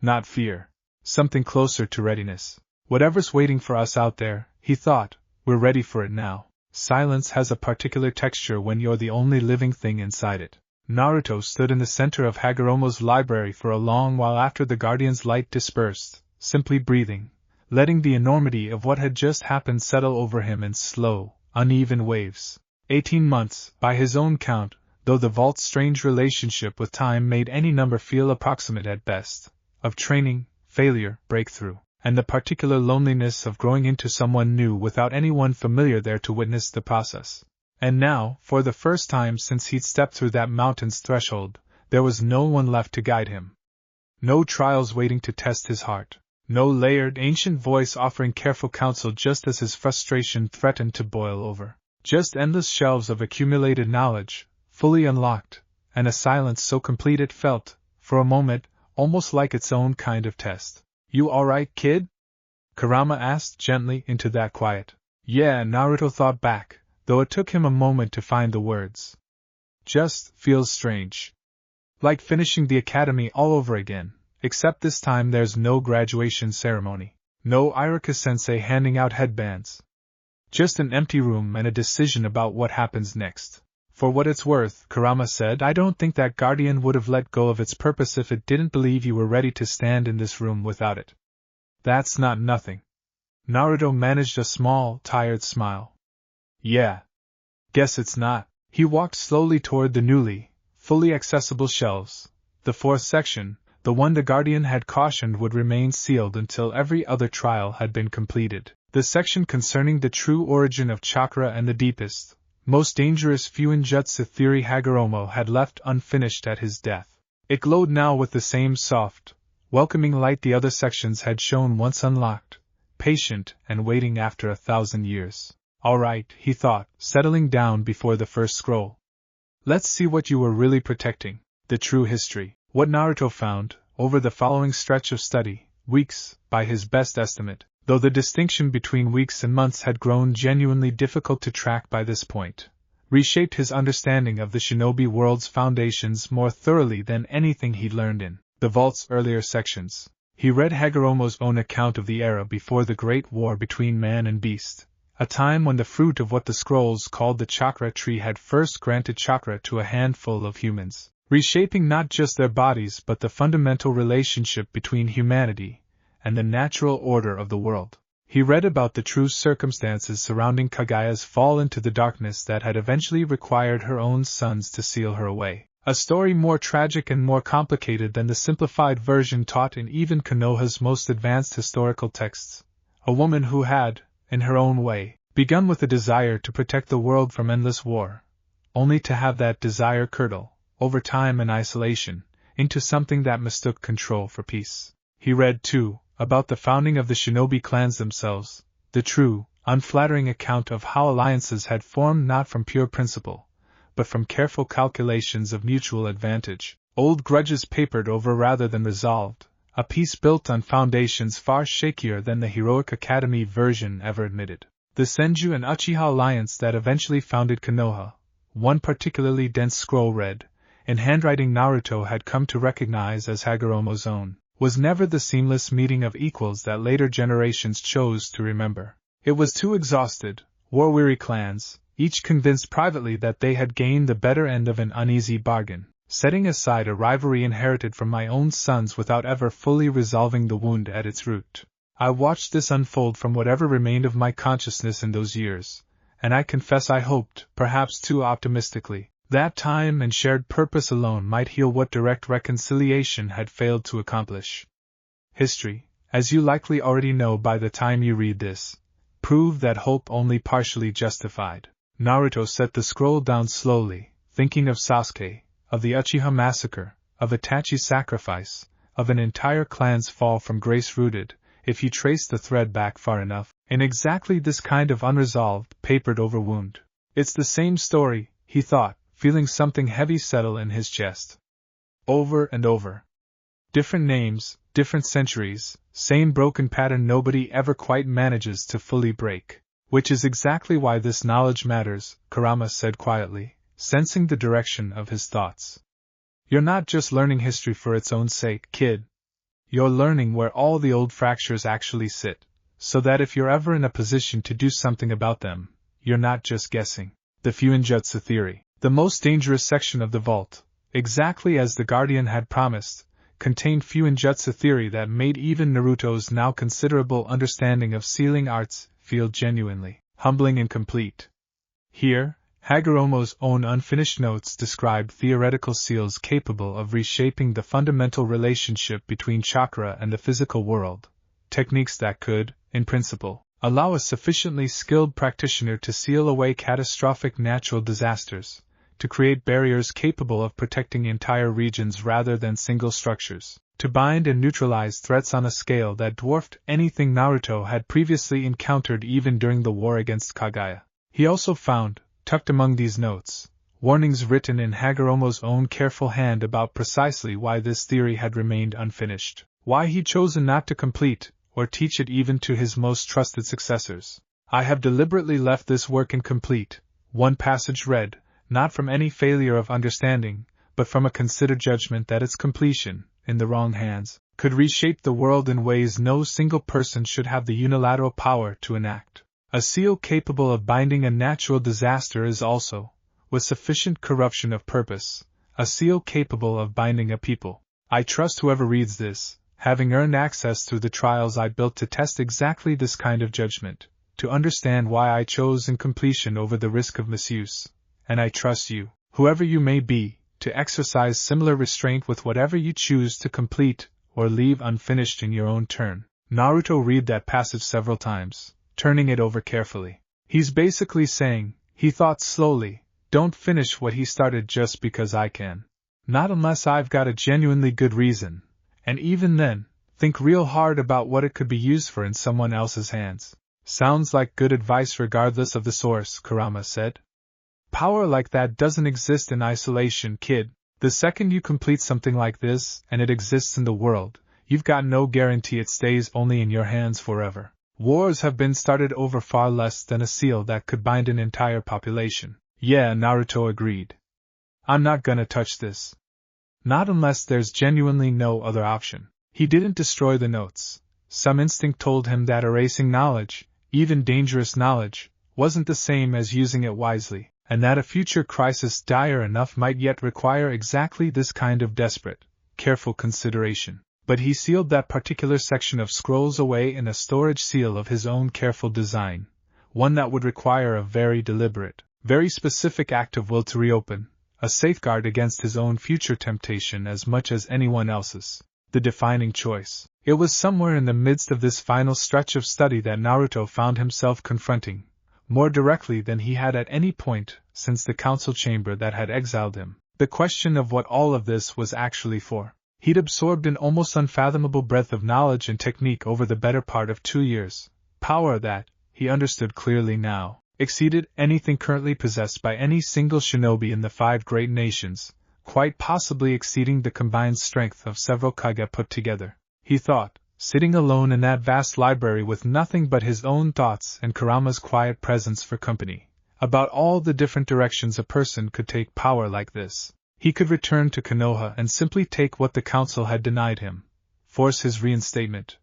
Not fear. Something closer to readiness. Whatever's waiting for us out there, he thought, we're ready for it now. Silence has a particular texture when you're the only living thing inside it. Naruto stood in the center of Hagoromo's library for a long while after the guardian's light dispersed, simply breathing, letting the enormity of what had just happened settle over him in slow, uneven waves. 18 months, by his own count, though the vault's strange relationship with time made any number feel approximate at best, of training, failure, breakthrough, and the particular loneliness of growing into someone new without anyone familiar there to witness the process. And now, for the first time since he'd stepped through that mountain's threshold, there was no one left to guide him. No trials waiting to test his heart. No layered, ancient voice offering careful counsel just as his frustration threatened to boil over. Just endless shelves of accumulated knowledge, fully unlocked, and a silence so complete it felt, for a moment, almost like its own kind of test. You alright, kid? Kurama asked gently into that quiet. Yeah, Naruto thought back, though it took him a moment to find the words. Just feels strange. Like finishing the academy all over again. Except this time there's no graduation ceremony. No Iruka-sensei handing out headbands. Just an empty room and a decision about what happens next. For what it's worth, Kurama said, I don't think that guardian would have let go of its purpose if it didn't believe you were ready to stand in this room without it. That's not nothing. Naruto managed a small, tired smile. Yeah. Guess it's not. He walked slowly toward the newly, fully accessible shelves. The fourth section, the one the guardian had cautioned would remain sealed until every other trial had been completed. The section concerning the true origin of chakra and the deepest, most dangerous Fuinjutsu theory Hagoromo had left unfinished at his death. It glowed now with the same soft, welcoming light the other sections had shown once unlocked, patient and waiting after 1,000 years. All right, he thought, settling down before the first scroll. Let's see what you were really protecting, the true history. What Naruto found, over the following stretch of study, weeks, by his best estimate, though the distinction between weeks and months had grown genuinely difficult to track by this point, reshaped his understanding of the shinobi world's foundations more thoroughly than anything he'd learned in the vault's earlier sections. He read Hagoromo's own account of the era before the great war between man and beast, a time when the fruit of what the scrolls called the chakra tree had first granted chakra to a handful of humans, reshaping not just their bodies but the fundamental relationship between humanity and the natural order of the world. He read about the true circumstances surrounding Kagaya's fall into the darkness that had eventually required her own sons to seal her away. A story more tragic and more complicated than the simplified version taught in even Konoha's most advanced historical texts. A woman who had, in her own way, begun with a desire to protect the world from endless war, only to have that desire curdle, over time and isolation, into something that mistook control for peace. He read, too, about the founding of the shinobi clans themselves, the true, unflattering account of how alliances had formed not from pure principle, but from careful calculations of mutual advantage, old grudges papered over rather than resolved, a peace built on foundations far shakier than the heroic academy version ever admitted. The Senju and Uchiha alliance that eventually founded Konoha, one particularly dense scroll read, in handwriting Naruto had come to recognize as Hagoromo's own. was never the seamless meeting of equals that later generations chose to remember. It was two exhausted, war-weary clans, each convinced privately that they had gained the better end of an uneasy bargain, setting aside a rivalry inherited from my own sons without ever fully resolving the wound at its root. I watched this unfold from whatever remained of my consciousness in those years, and I confess I hoped, perhaps too optimistically, that time and shared purpose alone might heal what direct reconciliation had failed to accomplish. History, as you likely already know by the time you read this, proved that hope only partially justified. Naruto set the scroll down slowly, thinking of Sasuke, of the Uchiha massacre, of Itachi's sacrifice, of an entire clan's fall from grace rooted, if you trace the thread back far enough, in exactly this kind of unresolved, papered-over wound. It's the same story, he thought, feeling something heavy settle in his chest. Over and over. Different names, different centuries, same broken pattern nobody ever quite manages to fully break. Which is exactly why this knowledge matters, Kurama said quietly, sensing the direction of his thoughts. You're not just learning history for its own sake, kid. You're learning where all the old fractures actually sit, so that if you're ever in a position to do something about them, you're not just guessing. The Fuinjutsu theory, the most dangerous section of the vault, exactly as the Guardian had promised, contained Fuinjutsu theory that made even Naruto's now considerable understanding of sealing arts feel genuinely humbling and complete. Here, Hagoromo's own unfinished notes described theoretical seals capable of reshaping the fundamental relationship between chakra and the physical world, techniques that could, in principle, allow a sufficiently skilled practitioner to seal away catastrophic natural disasters, to create barriers capable of protecting entire regions rather than single structures, to bind and neutralize threats on a scale that dwarfed anything Naruto had previously encountered even during the war against Kaguya. He also found, tucked among these notes, warnings written in Hagoromo's own careful hand about precisely why this theory had remained unfinished, why he'd chosen not to complete, or teach it even to his most trusted successors. I have deliberately left this work incomplete, one passage read, not from any failure of understanding, but from a considered judgment that its completion, in the wrong hands, could reshape the world in ways no single person should have the unilateral power to enact. A seal capable of binding a natural disaster is also, with sufficient corruption of purpose, a seal capable of binding a people. I trust whoever reads this, having earned access through the trials I built to test exactly this kind of judgment, to understand why I chose incompletion over the risk of misuse, and I trust you, whoever you may be, to exercise similar restraint with whatever you choose to complete or leave unfinished in your own turn. Naruto read that passage several times, turning it over carefully. He's basically saying, he thought slowly, don't finish what he started just because I can. Not unless I've got a genuinely good reason, and even then, think real hard about what it could be used for in someone else's hands. Sounds like good advice regardless of the source, Kurama said. Power like that doesn't exist in isolation, kid. The second you complete something like this, and it exists in the world, you've got no guarantee it stays only in your hands forever. Wars have been started over far less than a seal that could bind an entire population. Yeah, Naruto agreed. I'm not gonna touch this. Not unless there's genuinely no other option. He didn't destroy the notes. Some instinct told him that erasing knowledge, even dangerous knowledge, wasn't the same as using it wisely, and that a future crisis dire enough might yet require exactly this kind of desperate, careful consideration. But he sealed that particular section of scrolls away in a storage seal of his own careful design, one that would require a very deliberate, very specific act of will to reopen, a safeguard against his own future temptation as much as anyone else's. The defining choice. It was somewhere in the midst of this final stretch of study that Naruto found himself confronting, more directly than he had at any point since the council chamber that had exiled him, the question of what all of this was actually for. He'd absorbed an almost unfathomable breadth of knowledge and technique over the better part of 2 years, power that, he understood clearly now, exceeded anything currently possessed by any single shinobi in the 5 great nations, quite possibly exceeding the combined strength of several Kage put together. He thought, sitting alone in that vast library with nothing but his own thoughts and Kurama's quiet presence for company, about all the different directions a person could take power like this. He could return to Konoha and simply take what the council had denied him, force his reinstatement,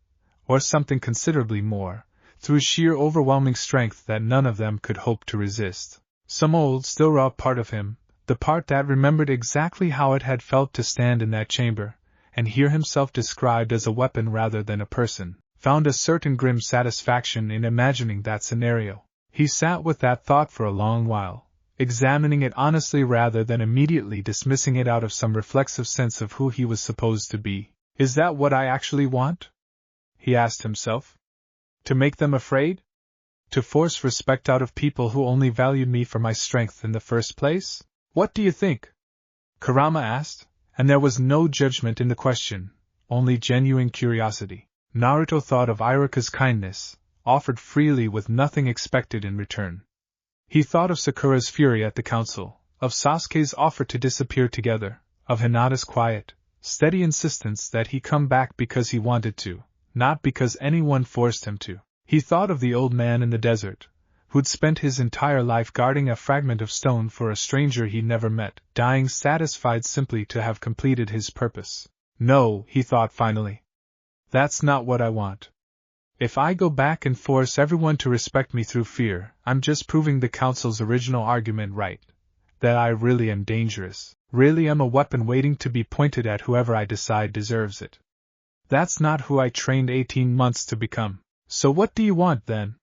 or something considerably more, through sheer overwhelming strength that none of them could hope to resist. Some old, still raw part of him, the part that remembered exactly how it had felt to stand in that chamber, and hear himself described as a weapon rather than a person, found a certain grim satisfaction in imagining that scenario. He sat with that thought for a long while, examining it honestly rather than immediately dismissing it out of some reflexive sense of who he was supposed to be. Is that what I actually want? He asked himself. To make them afraid? To force respect out of people who only valued me for my strength in the first place? What do you think? Kurama asked, and there was no judgment in the question, only genuine curiosity. Naruto thought of Iruka's kindness, offered freely with nothing expected in return. He thought of Sakura's fury at the council, of Sasuke's offer to disappear together, of Hinata's quiet, steady insistence that he come back because he wanted to, not because anyone forced him to. He thought of the old man in the desert, who'd spent his entire life guarding a fragment of stone for a stranger he'd never met, dying satisfied simply to have completed his purpose. No, he thought finally. That's not what I want. If I go back and force everyone to respect me through fear, I'm just proving the council's original argument right, that I really am dangerous, really am a weapon waiting to be pointed at whoever I decide deserves it. That's not who I trained 18 months to become. So what do you want, then?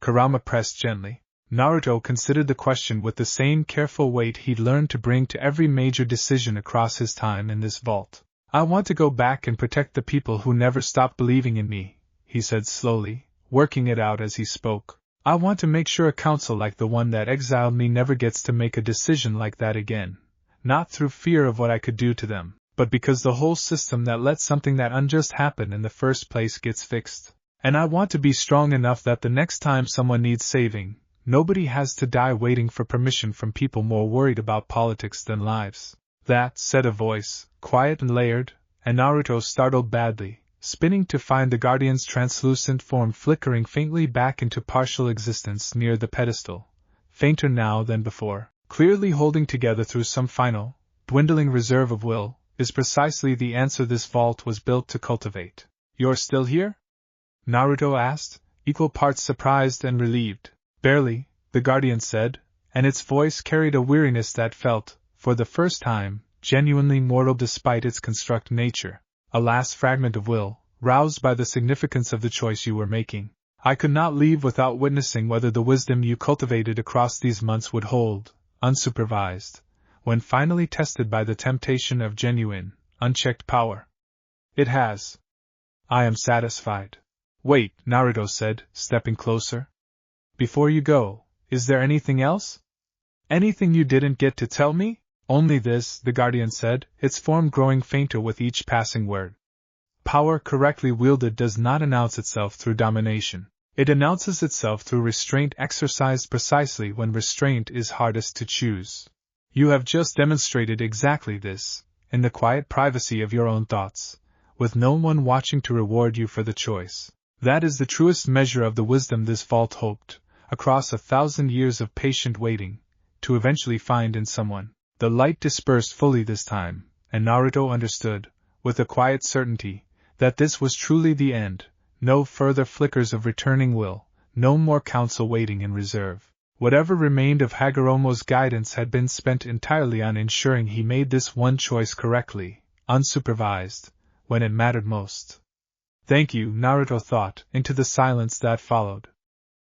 Kurama pressed gently. Naruto considered the question with the same careful weight he'd learned to bring to every major decision across his time in this vault. I want to go back and protect the people who never stopped believing in me, he said slowly, working it out as he spoke. I want to make sure a council like the one that exiled me never gets to make a decision like that again, not through fear of what I could do to them, but because the whole system that let something that unjust happen in the first place gets fixed. And I want to be strong enough that the next time someone needs saving, nobody has to die waiting for permission from people more worried about politics than lives. That, said a voice, quiet and layered, and Naruto startled badly, spinning to find the guardian's translucent form flickering faintly back into partial existence near the pedestal, fainter now than before, clearly holding together through some final, dwindling reserve of will, is precisely the answer this vault was built to cultivate. You're still here? Naruto asked, equal parts surprised and relieved. Barely, the guardian said, and its voice carried a weariness that felt, for the first time, genuinely mortal despite its construct nature. A last fragment of will, roused by the significance of the choice you were making. I could not leave without witnessing whether the wisdom you cultivated across these months would hold, unsupervised, when finally tested by the temptation of genuine, unchecked power. It has. I am satisfied. Wait, Naruto said, stepping closer. Before you go, is there anything else? Anything you didn't get to tell me? Only this, the guardian said, its form growing fainter with each passing word. Power correctly wielded does not announce itself through domination. It announces itself through restraint exercised precisely when restraint is hardest to choose. You have just demonstrated exactly this, in the quiet privacy of your own thoughts, with no one watching to reward you for the choice. That is the truest measure of the wisdom this vault hoped, across 1,000 years of patient waiting, to eventually find in someone. The light dispersed fully this time, and Naruto understood, with a quiet certainty, that this was truly the end. No further flickers of returning will, no more council waiting in reserve. Whatever remained of Hagoromo's guidance had been spent entirely on ensuring he made this one choice correctly, unsupervised, when it mattered most. Thank you, Naruto thought, into the silence that followed.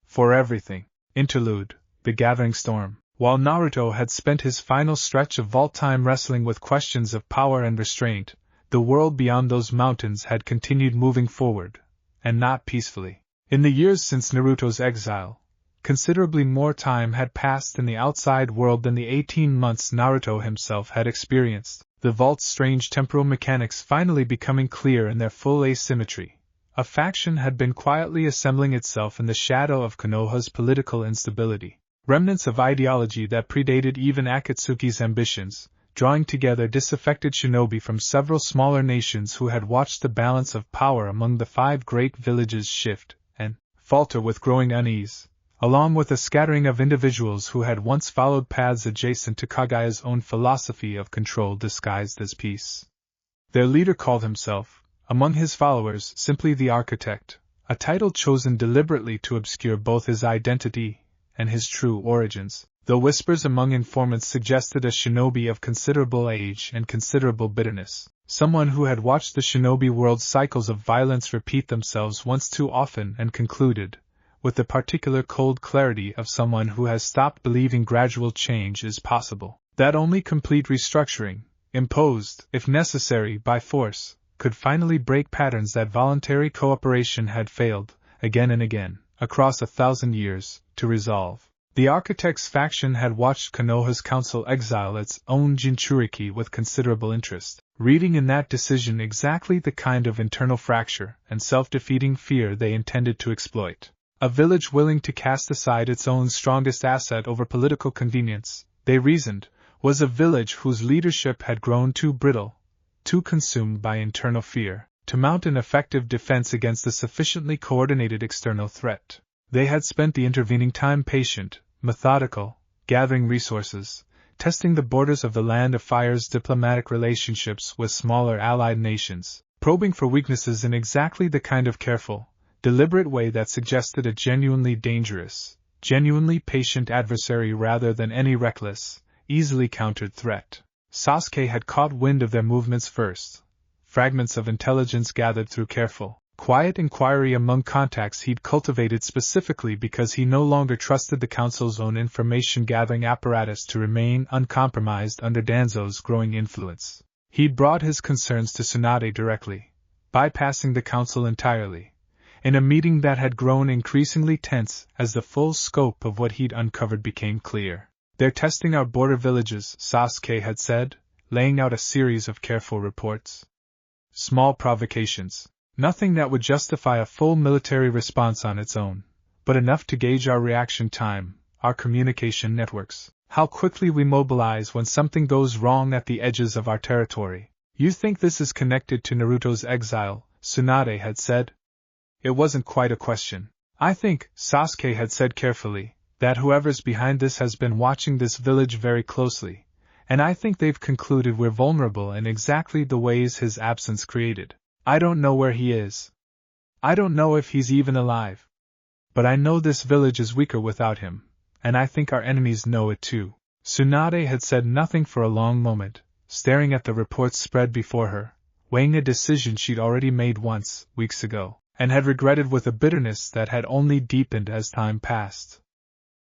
For everything. Interlude, the gathering storm. While Naruto had spent his final stretch of vault time wrestling with questions of power and restraint, the world beyond those mountains had continued moving forward, and not peacefully. In the years since Naruto's exile, considerably more time had passed in the outside world than the 18 months Naruto himself had experienced, the vault's strange temporal mechanics finally becoming clear in their full asymmetry. A faction had been quietly assembling itself in the shadow of Konoha's political instability. Remnants of ideology that predated even Akatsuki's ambitions, drawing together disaffected shinobi from several smaller nations who had watched the balance of power among the 5 great villages shift and falter with growing unease, along with a scattering of individuals who had once followed paths adjacent to Kagaya's own philosophy of control disguised as peace. Their leader called himself, Among his followers, simply the architect, a title chosen deliberately to obscure both his identity and his true origins, though whispers among informants suggested a shinobi of considerable age and considerable bitterness, someone who had watched the shinobi world's cycles of violence repeat themselves once too often and concluded, with the particular cold clarity of someone who has stopped believing gradual change is possible, that only complete restructuring, imposed, if necessary, by force, could finally break patterns that voluntary cooperation had failed, again and again, across 1,000 years, to resolve. The architect's faction had watched Konoha's council exile its own Jinchuriki with considerable interest, reading in that decision exactly the kind of internal fracture and self-defeating fear they intended to exploit. A village willing to cast aside its own strongest asset over political convenience, they reasoned, was a village whose leadership had grown too brittle, too consumed by internal fear, to mount an effective defense against a sufficiently coordinated external threat. They had spent the intervening time patient, methodical, gathering resources, testing the borders of the Land of Fire's diplomatic relationships with smaller allied nations, probing for weaknesses in exactly the kind of careful, deliberate way that suggested a genuinely dangerous, genuinely patient adversary rather than any reckless, easily countered threat. Sasuke had caught wind of their movements first, fragments of intelligence gathered through careful, quiet inquiry among contacts he'd cultivated specifically because he no longer trusted the Council's own information-gathering apparatus to remain uncompromised under Danzo's growing influence. He'd brought his concerns to Tsunade directly, bypassing the Council entirely, in a meeting that had grown increasingly tense as the full scope of what he'd uncovered became clear. "They're testing our border villages," Sasuke had said, laying out a series of careful reports. "Small provocations. Nothing that would justify a full military response on its own, but enough to gauge our reaction time, our communication networks, how quickly we mobilize when something goes wrong at the edges of our territory." "You think this is connected to Naruto's exile?" Tsunade had said. It wasn't quite a question. "I think," Sasuke had said carefully, "that whoever's behind this has been watching this village very closely, and I think they've concluded we're vulnerable in exactly the ways his absence created. I don't know where he is. I don't know if he's even alive. But I know this village is weaker without him, and I think our enemies know it too." Tsunade had said nothing for a long moment, staring at the reports spread before her, weighing a decision she'd already made once, weeks ago, and had regretted with a bitterness that had only deepened as time passed.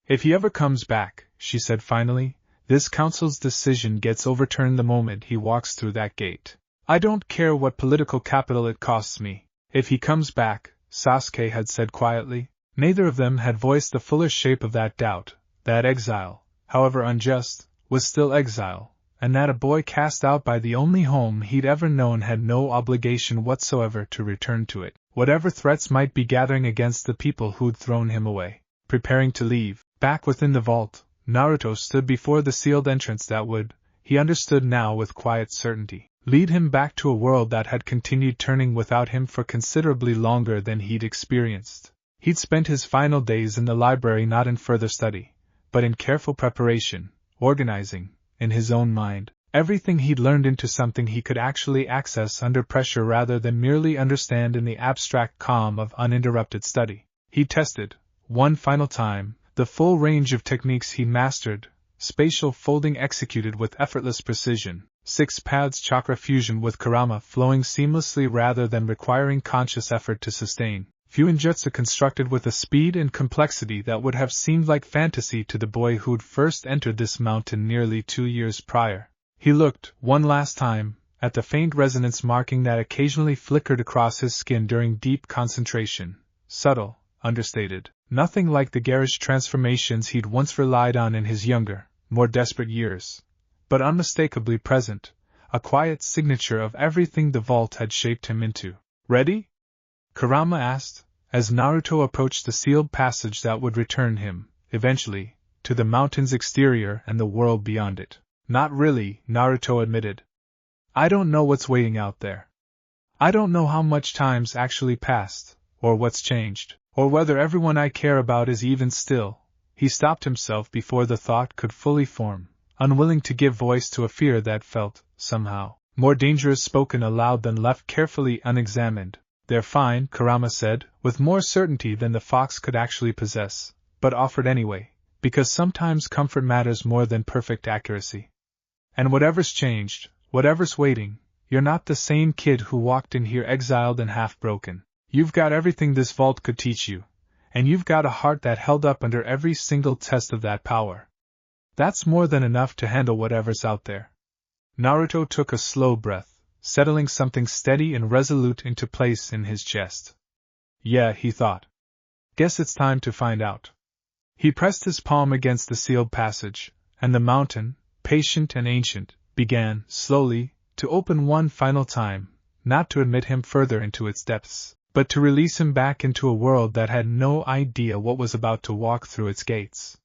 "If he ever comes back," she said finally, "this council's decision gets overturned the moment he walks through that gate. I don't care what political capital it costs me. If he comes back," Sasuke had said quietly. Neither of them had voiced the fuller shape of that doubt, that exile, however unjust, was still exile, and that a boy cast out by the only home he'd ever known had no obligation whatsoever to return to it, whatever threats might be gathering against the people who'd thrown him away. Preparing to leave, back within the vault, Naruto stood before the sealed entrance that would, he understood now with quiet certainty, lead him back to a world that had continued turning without him for considerably longer than he'd experienced. He'd spent his final days in the library not in further study, but in careful preparation, organizing, in his own mind, everything he'd learned into something he could actually access under pressure rather than merely understand in the abstract calm of uninterrupted study. He tested, one final time, the full range of techniques he mastered: spatial folding executed with effortless precision, 6 paths chakra fusion with Kurama flowing seamlessly rather than requiring conscious effort to sustain, Fuinjutsu constructed with a speed and complexity that would have seemed like fantasy to the boy who'd first entered this mountain nearly 2 years prior. He looked, one last time, at the faint resonance marking that occasionally flickered across his skin during deep concentration, subtle, understated, nothing like the garish transformations he'd once relied on in his younger, more desperate years, but unmistakably present, a quiet signature of everything the vault had shaped him into. "Ready?" Kurama asked, as Naruto approached the sealed passage that would return him, eventually, to the mountain's exterior and the world beyond it. "Not really," Naruto admitted. "I don't know what's waiting out there. I don't know how much time's actually passed, or what's changed, or whether everyone I care about is even still." He stopped himself before the thought could fully form, unwilling to give voice to a fear that felt, somehow, More dangerous spoken aloud than left carefully unexamined. They're fine, Kurama said, with more certainty than the fox could actually possess, but offered anyway, because sometimes comfort matters more than perfect accuracy. And whatever's changed, whatever's waiting, you're not the same kid who walked in here exiled and half-broken. You've got everything this vault could teach you, and you've got a heart that held up under every single test of that power. That's more than enough to handle whatever's out there. Naruto took a slow breath, settling something steady and resolute into place in his chest. Yeah, he thought. Guess it's time to find out. He pressed his palm against the sealed passage, and the mountain, patient and ancient, began, slowly, to open one final time, not to admit him further into its depths, but to release him back into a world that had no idea what was about to walk through its gates.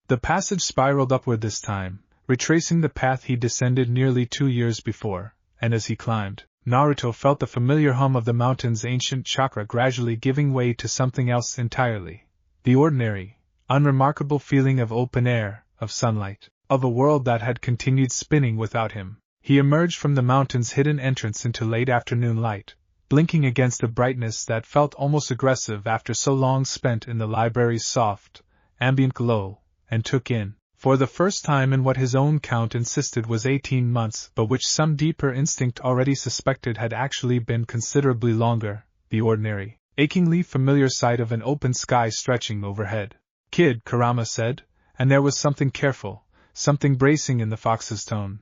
The passage spiraled upward this time, retracing the path he descended nearly 2 years before, and as he climbed, Naruto felt the familiar hum of the mountain's ancient chakra gradually giving way to something else entirely. The ordinary, unremarkable feeling of open air, of sunlight, of a world that had continued spinning without him. He emerged from the mountain's hidden entrance into late afternoon light, blinking against a brightness that felt almost aggressive after so long spent in the library's soft, ambient glow, and took in, for the first time in what his own count insisted was 18 months but which some deeper instinct already suspected had actually been considerably longer, the ordinary, achingly familiar sight of an open sky stretching overhead. Kid, Kurama said, and there was something careful, something bracing in the fox's tone.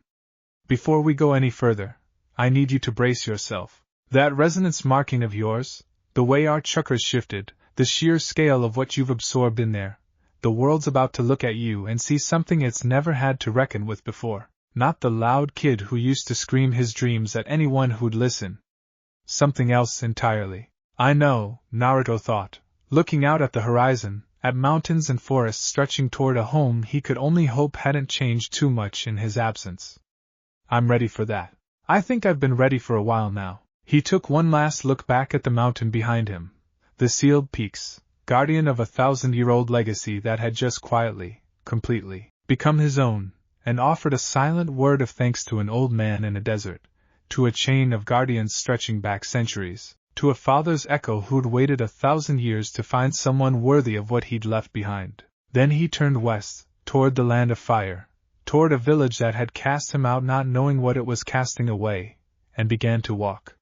Before we go any further, I need you to brace yourself. That resonance marking of yours, the way our chakras shifted, the sheer scale of what you've absorbed in there, the world's about to look at you and see something it's never had to reckon with before. Not the loud kid who used to scream his dreams at anyone who'd listen. Something else entirely. I know, Naruto thought, looking out at the horizon, at mountains and forests stretching toward a home he could only hope hadn't changed too much in his absence. I'm ready for that. I think I've been ready for a while now. He took one last look back at the mountain behind him, the sealed peaks, guardian of a 1,000-year-old legacy that had just quietly, completely, become his own, and offered a silent word of thanks to an old man in a desert, to a chain of guardians stretching back centuries, to a father's echo who'd waited 1,000 years to find someone worthy of what he'd left behind. Then he turned west, toward the land of fire, toward a village that had cast him out not knowing what it was casting away, and began to walk.